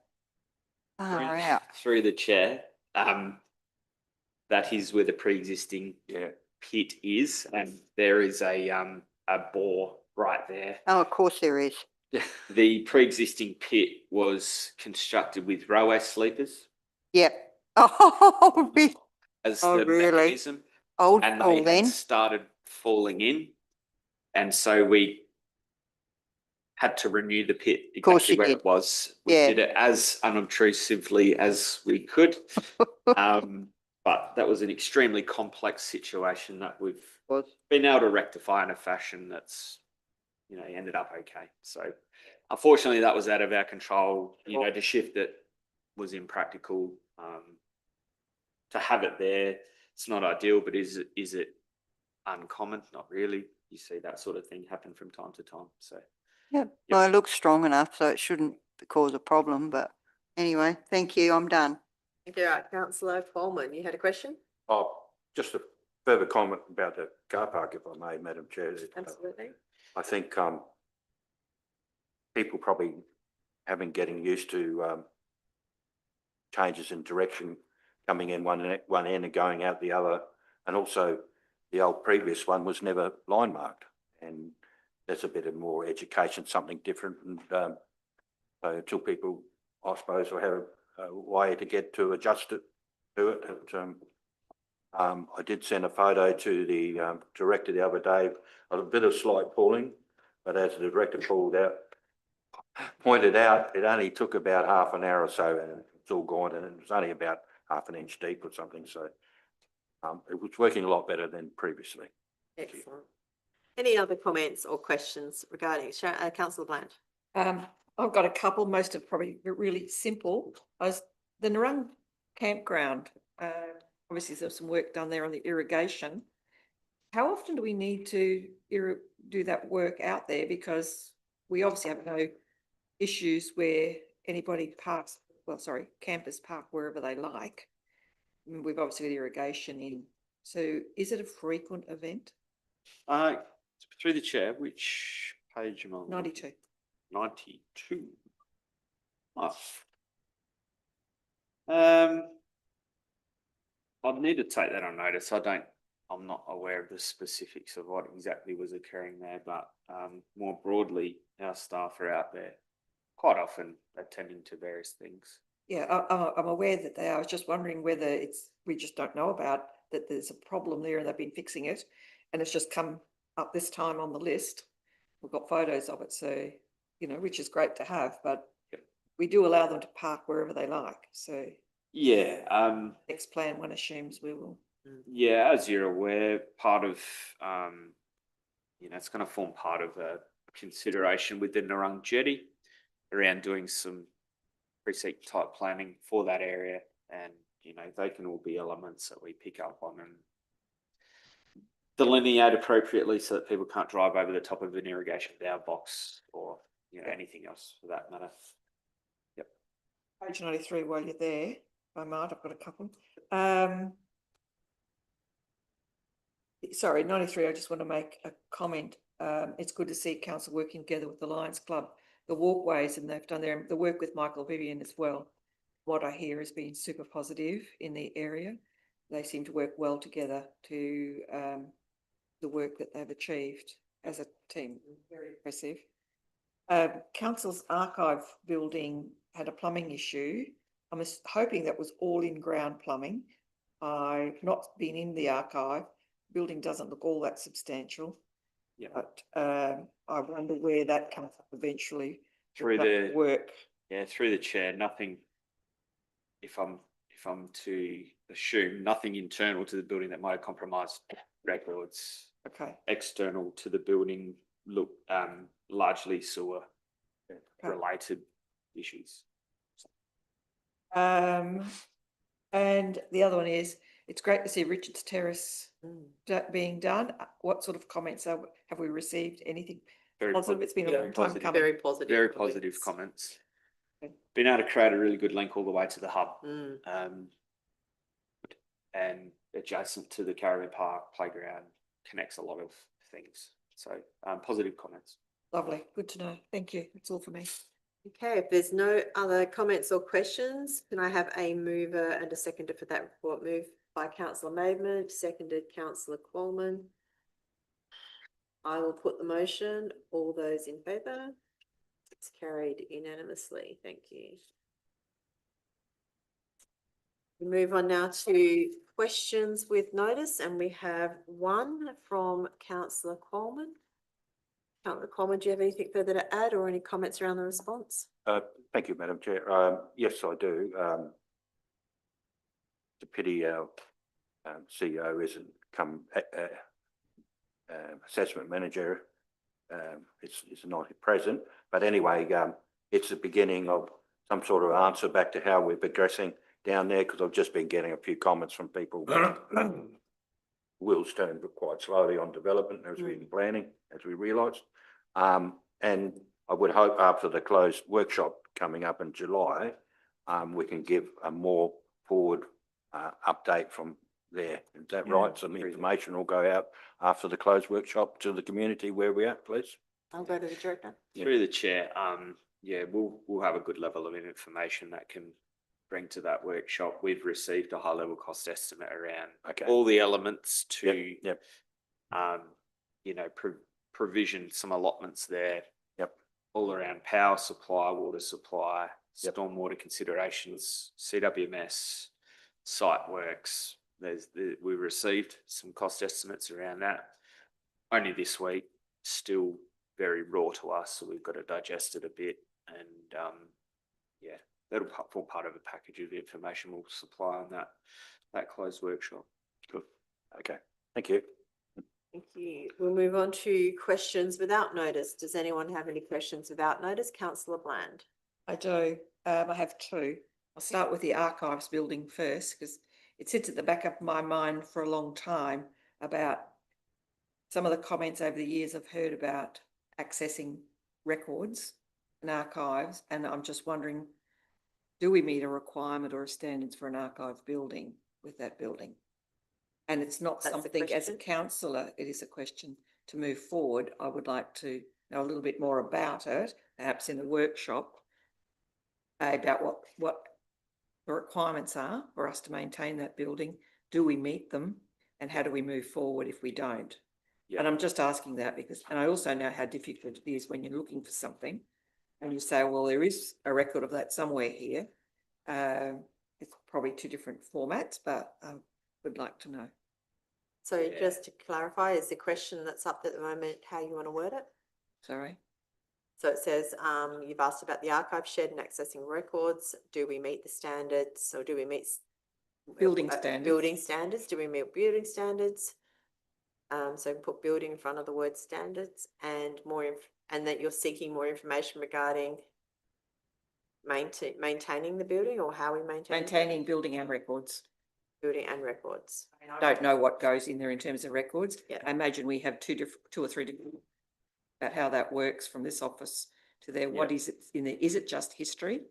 [SPEAKER 2] far out.
[SPEAKER 6] Through the chair, that is where the pre-existing pit is, and there is a bore right there.
[SPEAKER 2] Oh, of course there is.
[SPEAKER 6] The pre-existing pit was constructed with railway sleepers
[SPEAKER 2] Yep. Oh, really?
[SPEAKER 6] as
[SPEAKER 2] Oh,
[SPEAKER 6] the
[SPEAKER 2] really?
[SPEAKER 6] mechanism,
[SPEAKER 2] Old
[SPEAKER 6] and
[SPEAKER 2] school
[SPEAKER 6] they
[SPEAKER 2] then.
[SPEAKER 6] had started falling in, and so we had to renew the pit
[SPEAKER 2] course
[SPEAKER 6] exactly
[SPEAKER 2] you
[SPEAKER 6] where
[SPEAKER 2] did.
[SPEAKER 6] it was. We
[SPEAKER 2] Yeah.
[SPEAKER 6] did it as unobtrusively as we could. But that was an extremely complex situation that we've been able to rectify in a fashion that's, ended up okay. So unfortunately that was out of our control, to shift it was impractical. To have it there, it's not ideal, but is it uncommon? Not really. You see that sort of thing happen from time to time. So
[SPEAKER 2] Yeah. Well, it looks strong enough, so it shouldn't cause a problem. But anyway, thank you. I'm done.
[SPEAKER 1] Thank you, Councillor Coleman. You had a question?
[SPEAKER 3] Oh, just a further comment about the car park, if I may, Madam Chair.
[SPEAKER 1] Absolutely.
[SPEAKER 3] I think people probably haven't getting used to changes in direction, coming in one end and going out the other, and also the old previous one was never line marked, and there's a bit of more education, something different, and so until people, I suppose, will have a way to get to adjust it to it. I did send a photo to the director the other day of a bit of slight pooling, but as the director pointed out, it only took about half an hour or so, and it's all gone, and it was only about half an inch deep or something. So it was working a lot better than previously.
[SPEAKER 1] Excellent. Any other comments or questions regarding Councillor Bland?
[SPEAKER 5] I've got a couple, most of probably really simple. The Narung campground, obviously there's some work done there on the irrigation. How often do we need to do that work out there? Because we obviously have no issues where anybody campers park wherever they like. We've obviously got irrigation in. So is it a frequent event?
[SPEAKER 6] Through the chair, which page am I on?
[SPEAKER 5] 92.
[SPEAKER 6] 92. I'd need to take that on notice. I'm not aware of the specifics of what exactly was occurring there, but more broadly, our staff are out there quite often attending to various things.
[SPEAKER 5] Yeah, I'm aware that they are. I was just wondering whether we just don't know about that there's a problem there and they've been fixing it. And it's just come up this time on the list. We've got photos of it, so, which is great to have, but we do allow them to park wherever they like. So
[SPEAKER 6] Yeah,
[SPEAKER 5] next plan, one assumes we will.
[SPEAKER 6] yeah, as you're aware, part of, it's going to form part of a consideration with the Narung Jetty around doing some precinct type planning for that area. And, they can all be elements that we pick up on and delineate appropriately so that people can't drive over the top of an irrigation bow box or, anything else for that matter. Yep.
[SPEAKER 5] Page 93, while you're there, if I might, I've got a couple. Sorry, 93, I just want to make a comment. It's good to see council working together with the Lions Club, the walkways, and they've done the work with Michael Vivian as well. What I hear has been super positive in the area. They seem to work well together to the work that they've achieved as a team. Very impressive. Council's archive building had a plumbing issue. I'm hoping that was all in-ground plumbing. I've not been in the archive. Building doesn't look all that substantial.
[SPEAKER 6] Yeah.
[SPEAKER 5] But I wonder where that comes up eventually.
[SPEAKER 6] Through
[SPEAKER 5] the
[SPEAKER 6] the
[SPEAKER 5] work.
[SPEAKER 6] Yeah, through the chair, nothing, if I'm to assume, nothing internal to the building that might have compromised records.
[SPEAKER 5] Okay.
[SPEAKER 6] External to the building look largely sewer related issues.
[SPEAKER 5] And the other one is, it's great to see Richards Terrace being done. What sort of comments have we received? Anything positive? It's been a long time coming.
[SPEAKER 1] Very positive.
[SPEAKER 6] Very positive comments.
[SPEAKER 5] Okay.
[SPEAKER 6] Been able to create a really good link all the way to the hub. And adjacent to the Caravan Park playground, connects a lot of things. So positive comments.
[SPEAKER 5] Lovely. Good to know. Thank you. That's all for me.
[SPEAKER 1] Okay, if there's no other comments or questions, can I have a mover and a seconder for that report? Moved by Councillor Maidment, seconded Councillor Qualman. I will put the motion. All those in favour? It's carried unanimously. Thank you. We move on now to questions with notice, and we have one from Councillor Qualman. Councillor Qualman, do you have anything further to add or any comments around the response?
[SPEAKER 3] Thank you, Madam Chair. Yes, I do. It's a pity our CEO isn't come assessment manager. It's not present, but anyway, it's the beginning of some sort of answer back to how we're progressing down there, because I've just been getting a few comments from people. Wheels turn quite slowly on development as we've been planning, as we realised. And I would hope after the closed workshop coming up in July, we can give a more forward update from there. Is that right? Some information will go out after the closed workshop to the community where we're at, please.
[SPEAKER 1] I'll go to the director.
[SPEAKER 6] Through the chair, we'll have a good level of information that can bring to that workshop. We've received a high level cost estimate around all the elements to, provision some allotments there. All around power supply, water supply, stormwater considerations, CWMS, site works. We received some cost estimates around that only this week, still very raw to us, so we've got to digest it a bit, and that'll form part of a package of information we'll supply on that closed workshop.
[SPEAKER 3] Good. Okay. Thank you.
[SPEAKER 1] Thank you. We'll move on to questions without notice. Does anyone have any questions without notice? Councillor Bland.
[SPEAKER 5] I do. I have two. I'll start with the archives building first, because it sits at the back of my mind for a long time about some of the comments over the years I've heard about accessing records and archives. And I'm just wondering, do we meet a requirement or a standards for an archive building with that building? And it's not something as a councillor, it is a question to move forward. I would like to know a little bit more about it, perhaps in a workshop, about what the requirements are for us to maintain that building. Do we meet them? And how do we move forward if we don't? And I'm just asking that because, and I also know how difficult it is when you're looking for something and you say, well, there is a record of that somewhere here. It's probably two different formats, but I would like to know.
[SPEAKER 1] So just to clarify, is the question that's up at the moment how you want to word it?
[SPEAKER 5] Sorry.
[SPEAKER 1] So it says, you've asked about the archive shed and accessing records. Do we meet the standards or do we meet
[SPEAKER 5] Building standards.
[SPEAKER 1] Building standards. Do we meet building standards? So put building in front of the word standards and and that you're seeking more information regarding maintaining the building or how we maintain
[SPEAKER 5] Maintaining building and records.
[SPEAKER 1] building and records.
[SPEAKER 5] I don't know what goes in there in terms of records.
[SPEAKER 1] Yeah.
[SPEAKER 5] I imagine we have two or three different about how that works from this office to there. What is it in there? Is it just history?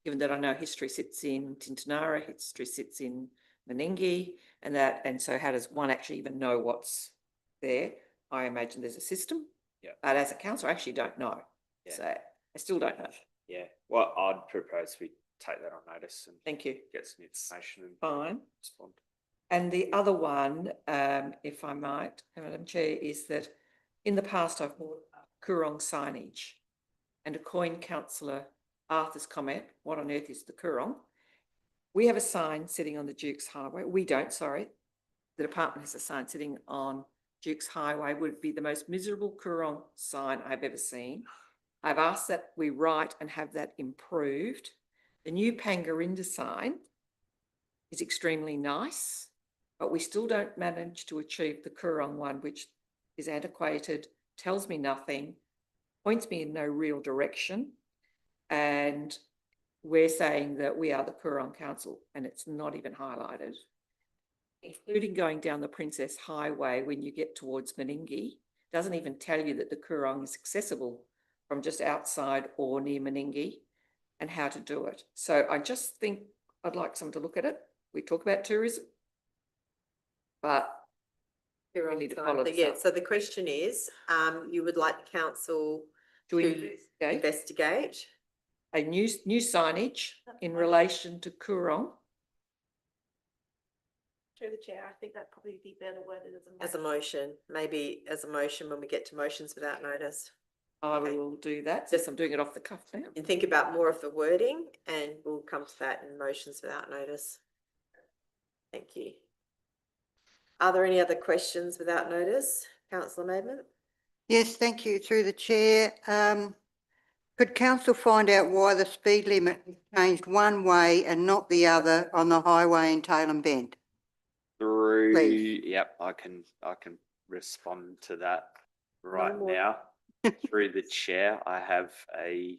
[SPEAKER 5] Given that I know history sits in Tintinara, history sits in Menengi, and so how does one actually even know what's there? I imagine there's a system.
[SPEAKER 6] Yeah.
[SPEAKER 5] But as a council, I actually don't know.
[SPEAKER 6] Yeah.
[SPEAKER 5] So I still don't know.
[SPEAKER 6] Yeah, well, I'd propose we take that on notice and
[SPEAKER 5] Thank you.
[SPEAKER 6] get some information and
[SPEAKER 5] Fine.
[SPEAKER 6] respond.
[SPEAKER 5] And the other one, if I might, Madam Chair, is that in the past I've bought Coorong signage and to coin Councillor Arthur's comment, what on earth is the Coorong? We have a sign sitting on the Duke's Highway. We don't, sorry. The department has a sign sitting on Duke's Highway. Would be the most miserable Coorong sign I've ever seen. I've asked that we write and have that improved. The new Pangarinda sign is extremely nice, but we still don't manage to achieve the Coorong one, which is antiquated, tells me nothing, points me in no real direction. And we're saying that we are the Coorong Council and it's not even highlighted. Including going down the Princess Highway when you get towards Menengi, doesn't even tell you that the Coorong is accessible from just outside or near Menengi and how to do it. So I just think I'd like someone to look at it. We talk about tourism, but we need to follow this up.
[SPEAKER 1] So the question is, you would like the council
[SPEAKER 5] to
[SPEAKER 1] investigate
[SPEAKER 5] a new signage in relation to Coorong.
[SPEAKER 11] Through the chair, I think that'd probably be better worded
[SPEAKER 1] as a motion, maybe as a motion when we get to motions without notice.
[SPEAKER 5] I will do that. Yes, I'm doing it off the cuff now.
[SPEAKER 1] And think about more of the wording and we'll come to that in motions without notice. Thank you. Are there any other questions without notice? Councillor Maidment?
[SPEAKER 2] Yes, thank you. Through the chair, could council find out why the speed limit is changed one way and not the other on the highway in Tailem Bend? Please.
[SPEAKER 6] Yep, I can respond to that right now. Through the chair, I have a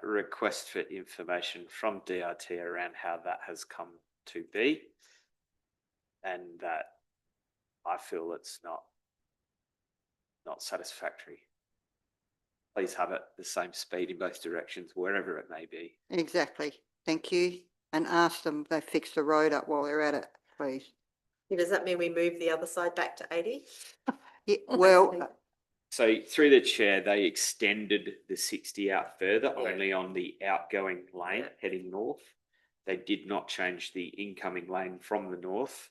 [SPEAKER 6] request for information from DRT around how that has come to be, and that I feel it's not satisfactory. Please have it the same speed in both directions, wherever it may be.
[SPEAKER 2] Exactly. Thank you. And ask them they fix the road up while they're at it, please.
[SPEAKER 1] Does that mean we move the other side back to 80?
[SPEAKER 2] Yeah, well,
[SPEAKER 6] So through the chair, they extended the 60 out further, only on the outgoing lane heading north. They did not change the incoming lane from the north.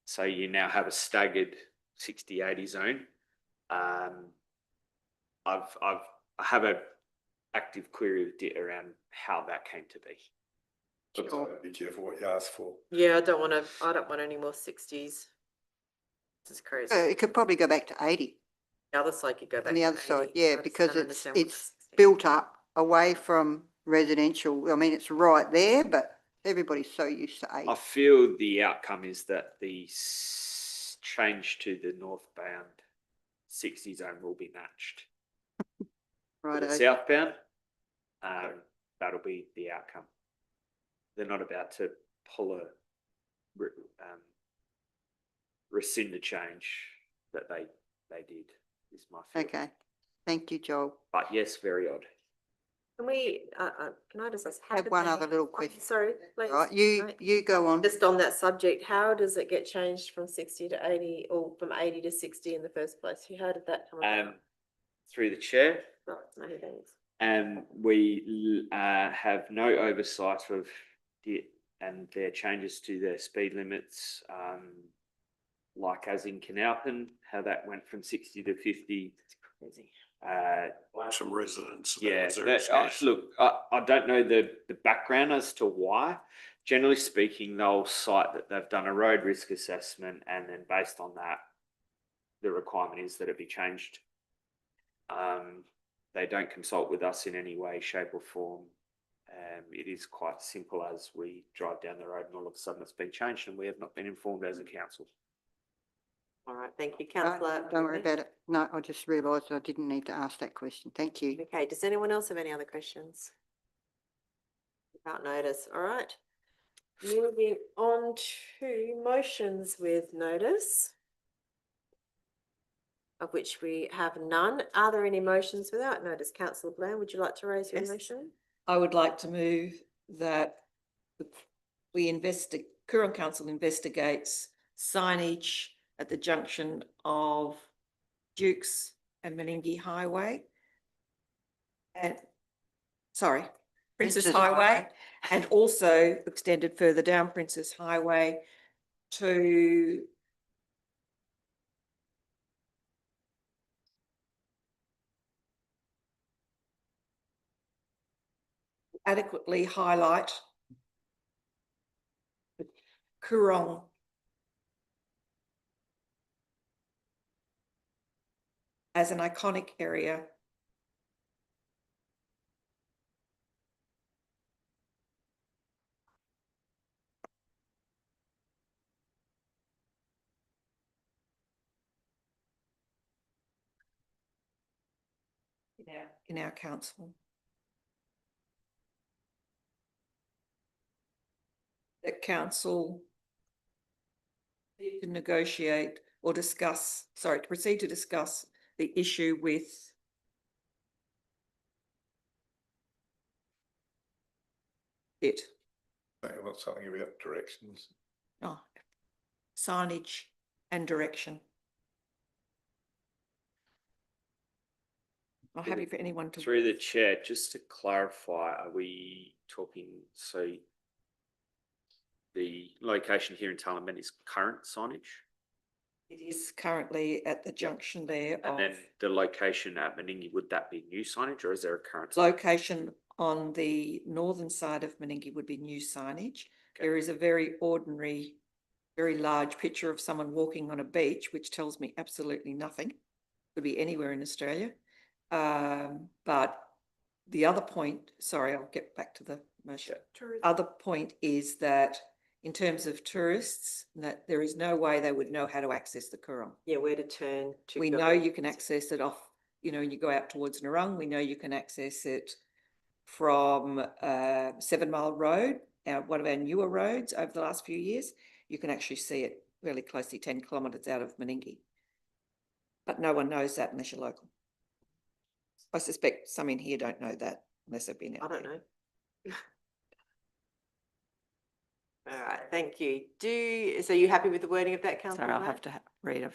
[SPEAKER 6] So you now have a staggered 60-80 zone. I have an active query with DIT around how that came to be.
[SPEAKER 4] Be careful what you ask for.
[SPEAKER 1] Yeah, I don't want any more 60s. This is crazy.
[SPEAKER 2] it could probably go back to 80
[SPEAKER 1] The other side could go back
[SPEAKER 2] on the
[SPEAKER 1] to
[SPEAKER 2] other side,
[SPEAKER 1] 80.
[SPEAKER 2] yeah,
[SPEAKER 1] I just
[SPEAKER 2] because
[SPEAKER 1] don't
[SPEAKER 2] it's
[SPEAKER 1] understand what
[SPEAKER 2] it's
[SPEAKER 1] the 60
[SPEAKER 2] built up away from residential. I mean, it's right there, but everybody's so used to 80.
[SPEAKER 6] I feel the outcome is that the change to the northbound 60 zone will be matched.
[SPEAKER 2] Right.
[SPEAKER 6] For the southbound, that'll be the outcome. They're not about to pull a rescind the change that they did. Is my feeling.
[SPEAKER 2] Okay. Thank you, Joel.
[SPEAKER 6] But yes, very odd.
[SPEAKER 1] Can we, can I just ask?
[SPEAKER 2] Have one other little question.
[SPEAKER 1] Sorry, please.
[SPEAKER 2] Right, you go on.
[SPEAKER 1] Just on that subject, how does it get changed from 60 to 80 or from 80 to 60 in the first place? How did that come about?
[SPEAKER 6] Through the chair,
[SPEAKER 1] Right, no, thanks.
[SPEAKER 6] and we have no oversight of it and their changes to their speed limits, like as in Canalpin, how that went from 60 to 50.
[SPEAKER 9] Some residents. that
[SPEAKER 6] Yeah,
[SPEAKER 9] was their excuse.
[SPEAKER 6] look, I don't know the background as to why. Generally speaking, they'll cite that they've done a road risk assessment, and then based on that, the requirement is that it be changed. They don't consult with us in any way, shape or form. It is quite simple as we drive down the road and all of a sudden it's been changed and we have not been informed as a council.
[SPEAKER 1] All right, thank you, councillor.
[SPEAKER 2] Don't worry about it. No, I just realised I didn't need to ask that question. Thank you.
[SPEAKER 1] Okay, does anyone else have any other questions? Without notice, all right. Moving on to motions with notice, of which we have none. Are there any motions without notice? Councillor Bland, would you like to raise your
[SPEAKER 5] Yes.
[SPEAKER 1] motion?
[SPEAKER 5] I would like to move that Coorong Council investigates signage at the junction of Dukes and Meningie Highway. And, sorry, Princess
[SPEAKER 2] Princess
[SPEAKER 5] Highway,
[SPEAKER 2] Highway.
[SPEAKER 5] and also extended further down Princess Highway to adequately highlight the Coorong as an iconic area. In our council. That council to negotiate or discuss, sorry, to proceed to discuss the issue with it.
[SPEAKER 4] Not something about directions.
[SPEAKER 5] Oh, signage and direction. I'm happy for anyone to.
[SPEAKER 6] Through the chair, just to clarify, are we talking, so the location here in Tullamarine is current signage?
[SPEAKER 5] It is currently at the junction there
[SPEAKER 6] And
[SPEAKER 5] of
[SPEAKER 6] then the location at Meningie, would that be new signage or is there a current?
[SPEAKER 5] location on the northern side of Meningie would be new signage. There is a very ordinary, very large picture of someone walking on a beach, which tells me absolutely nothing. Could be anywhere in Australia. But the other point, sorry, I'll get back to the motion. Other point is that in terms of tourists, that there is no way they would know how to access the Coorong.
[SPEAKER 1] Yeah, where to turn to.
[SPEAKER 5] We
[SPEAKER 1] go.
[SPEAKER 5] know you can access it off, you know, you go out towards Narung. We know you can access it from 7 Mile Road, one of our newer roads over the last few years. You can actually see it really closely 10 kilometres out of Meningie. But no one knows that unless you're local. I suspect some in here don't know that unless they've been out.
[SPEAKER 1] I don't know. All right, thank you. So you happy with the wording of that, councillor?
[SPEAKER 5] Sorry, I'll have to read it.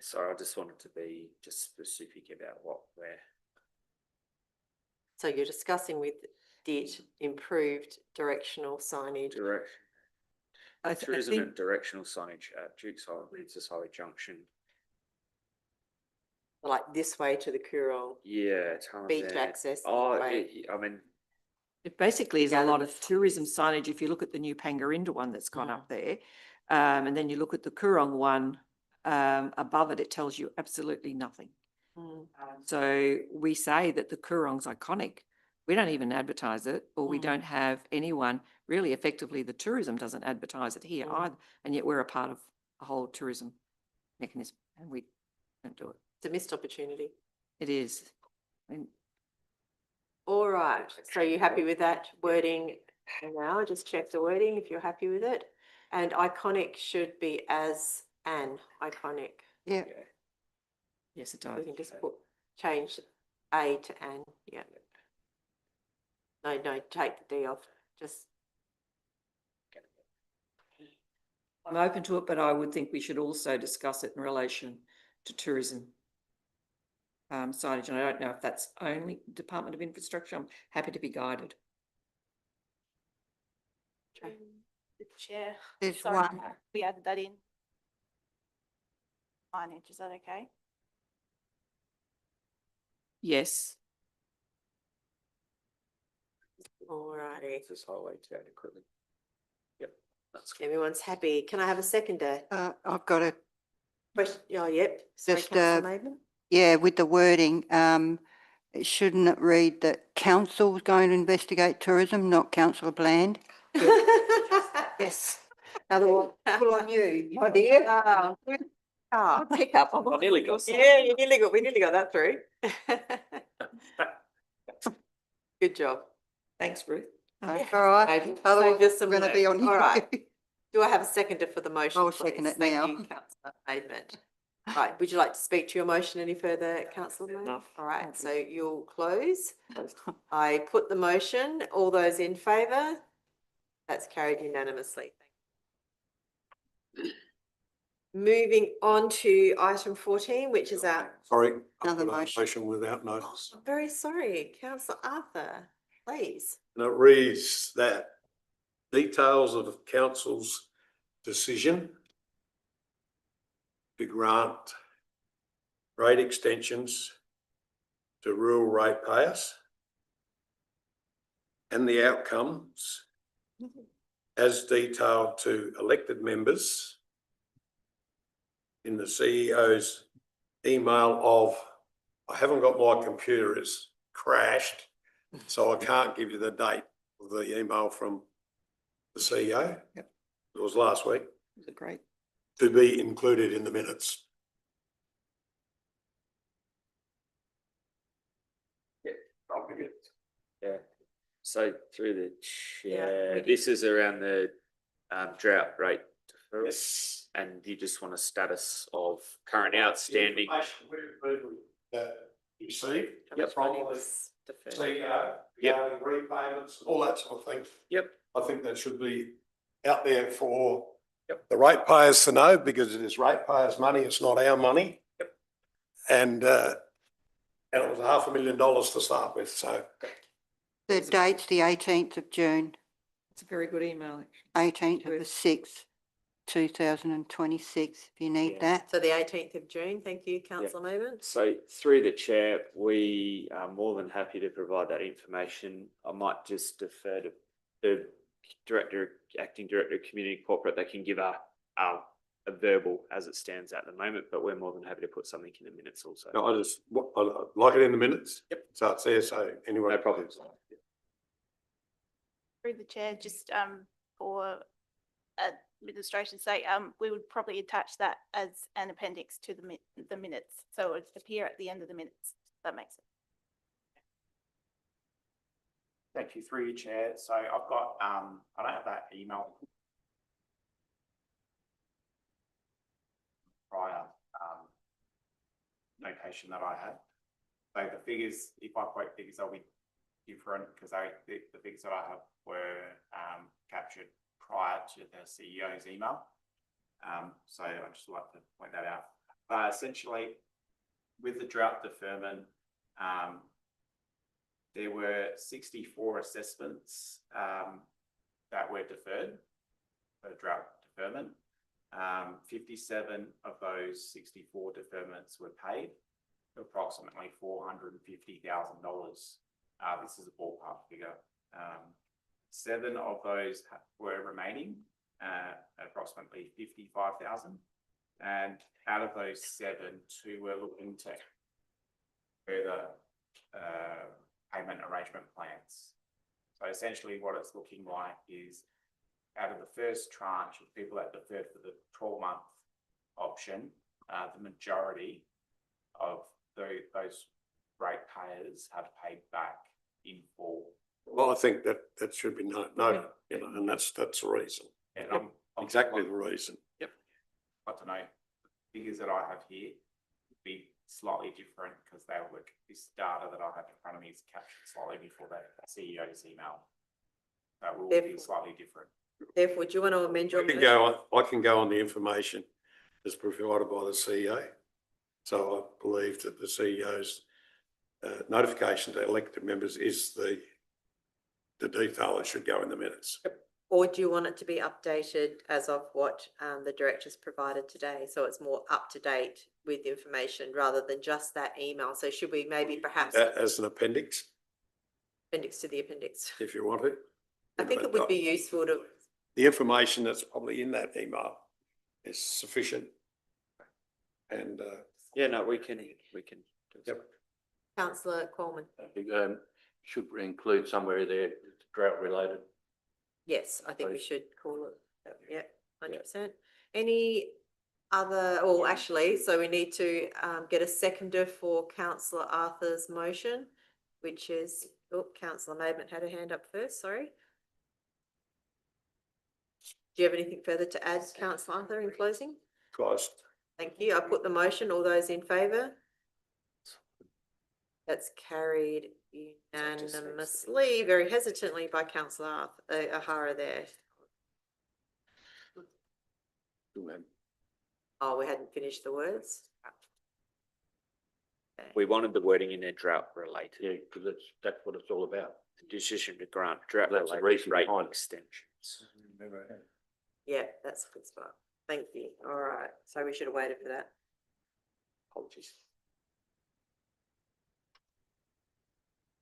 [SPEAKER 6] Sorry, I just wanted to be just specific about what we're.
[SPEAKER 1] So you're discussing with DIT improved directional signage.
[SPEAKER 6] Tourism and directional signage at Dukes Highway, Princess Highway Junction.
[SPEAKER 1] Like this way to the Coorong
[SPEAKER 6] Yeah.
[SPEAKER 1] beach
[SPEAKER 6] Tullamarine.
[SPEAKER 1] access.
[SPEAKER 6] Oh,
[SPEAKER 1] way.
[SPEAKER 6] I mean,
[SPEAKER 5] It basically is
[SPEAKER 1] Yeah,
[SPEAKER 5] a lot of tourism signage. If you look at the new Pangarinda one that's gone up there, and then you look at the Coorong one, above it, it tells you absolutely nothing.
[SPEAKER 1] Mm.
[SPEAKER 5] So we say that the Coorong's iconic. We don't even advertise it, or we don't have anyone, really effectively the tourism doesn't advertise it here either. And yet we're a part of a whole tourism mechanism and we don't do it.
[SPEAKER 1] It's a missed opportunity.
[SPEAKER 5] It is. I mean,
[SPEAKER 1] All right, so you happy with that wording now? Just check the wording if you're happy with it. And iconic should be as an iconic.
[SPEAKER 2] Yeah.
[SPEAKER 5] yes, it
[SPEAKER 1] We
[SPEAKER 5] does.
[SPEAKER 1] can just change A to an, yeah. No, take the D off, just.
[SPEAKER 5] I'm open to it, but I would think we should also discuss it in relation to tourism signage. And I don't know if that's only Department of Infrastructure. I'm happy to be guided.
[SPEAKER 12] Chair.
[SPEAKER 2] There's
[SPEAKER 12] Sorry,
[SPEAKER 2] one.
[SPEAKER 12] we added that in. Signage, is that okay?
[SPEAKER 5] Yes.
[SPEAKER 1] Alrighty,
[SPEAKER 6] This highway to equipment. Yep, that's good.
[SPEAKER 1] everyone's happy. Can I have a seconder?
[SPEAKER 2] I've got a,
[SPEAKER 1] Question, oh, yep. Sorry,
[SPEAKER 2] Just,
[SPEAKER 1] councillor Maitland.
[SPEAKER 2] yeah, with the wording, shouldn't it read that council's going to investigate tourism, not councillor Bland?
[SPEAKER 1] Yes. Another one, pull on you, my dear.
[SPEAKER 5] I'll pick up on
[SPEAKER 6] I nearly got
[SPEAKER 1] Yeah, we nearly got that through. Good job.
[SPEAKER 5] Thanks, Ruth.
[SPEAKER 2] That's all right.
[SPEAKER 1] Saved
[SPEAKER 2] Otherwise,
[SPEAKER 1] us some
[SPEAKER 2] we're going to be
[SPEAKER 1] work.
[SPEAKER 2] on.
[SPEAKER 1] All right. Do I have a seconder for the motion?
[SPEAKER 2] I'll second
[SPEAKER 1] please?
[SPEAKER 2] it
[SPEAKER 1] Thank
[SPEAKER 2] now.
[SPEAKER 1] you, councillor Maidment. Right, would you like to speak to your motion any further, councillor Maidment?
[SPEAKER 6] No.
[SPEAKER 1] All right, so you'll close. I put the motion. All those in favour? That's carried unanimously. Moving on to item 14, which is our,
[SPEAKER 9] Sorry.
[SPEAKER 2] Another
[SPEAKER 9] I've got a
[SPEAKER 2] motion.
[SPEAKER 9] Motion without notice.
[SPEAKER 1] I'm very sorry, councillor Arthur, please.
[SPEAKER 9] And it reads that details of the council's decision to grant rate extensions to rural ratepayers and the outcomes as detailed to elected members in the CEO's email of, I haven't got my computer, it's crashed, so I can't give you the date of the email from the CEO.
[SPEAKER 2] Yep.
[SPEAKER 9] It was last week,
[SPEAKER 2] Is it great?
[SPEAKER 9] to be included in the minutes.
[SPEAKER 6] Yeah, so through the
[SPEAKER 1] Yeah,
[SPEAKER 6] chair,
[SPEAKER 1] we did.
[SPEAKER 6] this is around the drought rate deferral. And you just want a status of current outstanding.
[SPEAKER 9] Received.
[SPEAKER 6] Yep.
[SPEAKER 9] From
[SPEAKER 1] Money
[SPEAKER 9] the
[SPEAKER 1] was deferred.
[SPEAKER 9] CEO,
[SPEAKER 6] Yep.
[SPEAKER 9] regarding repayments, all that sort of thing.
[SPEAKER 6] Yep.
[SPEAKER 9] I think that should be out there for
[SPEAKER 6] Yep.
[SPEAKER 9] the ratepayers to know, because it is ratepayers' money, it's not our money.
[SPEAKER 6] Yep.
[SPEAKER 9] And it was $500,000 to start with, so.
[SPEAKER 2] The date's the 18th of June,
[SPEAKER 5] It's a very good email.
[SPEAKER 2] 18th of the 6th, 2026, if you need
[SPEAKER 6] Yeah.
[SPEAKER 2] that.
[SPEAKER 1] So the 18th of June, thank you, councillor Maidment.
[SPEAKER 6] So through the chair, we are more than happy to provide that information. I might just defer to the acting director of community corporate. They can give a verbal as it stands at the moment, but we're more than happy to put something in the minutes also.
[SPEAKER 9] No, I'd like it in the minutes.
[SPEAKER 6] Yep.
[SPEAKER 9] So it's there, so anyway.
[SPEAKER 6] No problems.
[SPEAKER 12] Through the chair, just for administration's sake, we would probably attach that as an appendix to the minutes, so it would appear at the end of the minutes. If that makes sense.
[SPEAKER 13] Thank you, through your chair. So I've got, I don't have that email. Prior, notation that I had. So the figures, if I quote figures, they'll be different because the figures that I have were, captured prior to the CEO's email. So I'd just like to point that out. Essentially, with the drought deferment, there were 64 assessments that were deferred for drought deferment. 57 of those 64 deferments were paid, approximately $450,000. This is a ballpark figure. 7 of those were remaining, approximately $55,000. And out of those 7, 2 were looking to further payment arrangement plans. So essentially what it's looking like is out of the first tranche of people that deferred for the 12-month option, the majority of those ratepayers have paid back in full.
[SPEAKER 9] Well, I think that should be noted, you know, and that's the reason.
[SPEAKER 13] And I'm
[SPEAKER 9] Exactly the reason.
[SPEAKER 13] Yep. But to know, the figures that I have here would be slightly different because they were, this data that I have in front of me is captured slightly before the CEO's email. That will be slightly different.
[SPEAKER 1] Therefore, do you want to amend your?
[SPEAKER 9] I can go on the information that's provided by the CEO. So I believe that the CEO's notification to elected members is the detail that should go in the minutes.
[SPEAKER 1] Or do you want it to be updated as of what the directors provided today? So it's more up to date with information rather than just that email. So should we maybe perhaps
[SPEAKER 9] As an appendix,
[SPEAKER 1] appendix to the appendix?
[SPEAKER 9] if you want it.
[SPEAKER 1] I think it would be useful to,
[SPEAKER 9] The information that's probably in that email is sufficient. And,
[SPEAKER 6] Yeah, no, we can.
[SPEAKER 9] Yep.
[SPEAKER 1] Councillor Coleman.
[SPEAKER 3] Should we include somewhere there drought related?
[SPEAKER 1] Yes, I think we
[SPEAKER 3] Please.
[SPEAKER 1] should call it, yeah, 100%. Any other, or actually, so we need to get a seconder for councillor Arthur's motion, which is, oh, councillor Maidment had her hand up first, sorry. Do you have anything further to add, councillor Arthur, in closing?
[SPEAKER 9] guys,
[SPEAKER 1] Thank you. I put the motion. All those in favour? That's carried unanimously, very hesitantly by councillor O'Hara there. Oh, we hadn't finished the words. Okay.
[SPEAKER 6] We wanted the wording in there drought related.
[SPEAKER 3] Yeah, because that's what it's all about.
[SPEAKER 6] The decision to grant drought
[SPEAKER 3] That's the
[SPEAKER 6] related
[SPEAKER 3] reason
[SPEAKER 6] rate
[SPEAKER 3] behind it.
[SPEAKER 6] extensions.
[SPEAKER 1] Yeah, that's a good spot. Thank you. All right. So we should have waited for that.
[SPEAKER 6] Apologies.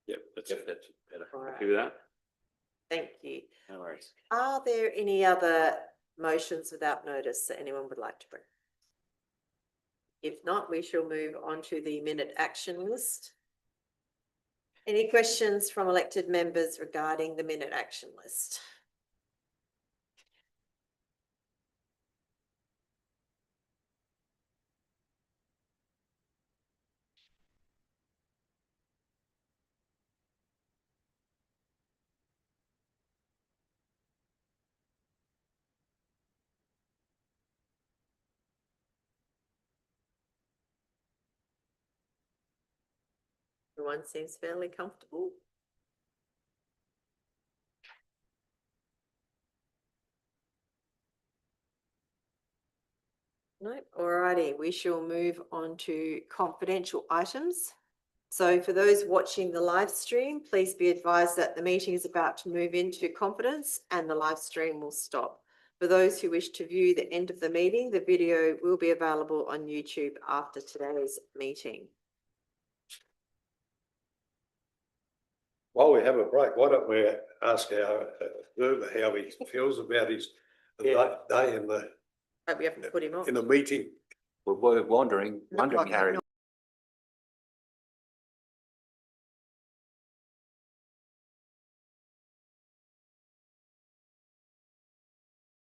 [SPEAKER 9] yep, that's
[SPEAKER 3] If
[SPEAKER 9] it.
[SPEAKER 3] that's better.
[SPEAKER 1] All
[SPEAKER 6] Happy
[SPEAKER 1] right.
[SPEAKER 6] with that?
[SPEAKER 1] Thank you.
[SPEAKER 6] No worries.
[SPEAKER 1] Are there any other motions without notice that anyone would like to bring? If not, we shall move on to the minute action list. Any questions from elected members regarding the minute action list? Everyone seems fairly comfortable. No, alrighty, we shall move on to confidential items. So for those watching the live stream, please be advised that the meeting is about to move into confidence and the live stream will stop. For those who wish to view the end of the meeting, the video will be available on YouTube after today's meeting.
[SPEAKER 9] While we have a break, why don't we ask our observer how he feels about his day
[SPEAKER 1] Hope we haven't put him off.
[SPEAKER 9] in the meeting?
[SPEAKER 3] We're wondering,
[SPEAKER 2] Look like
[SPEAKER 3] Harry.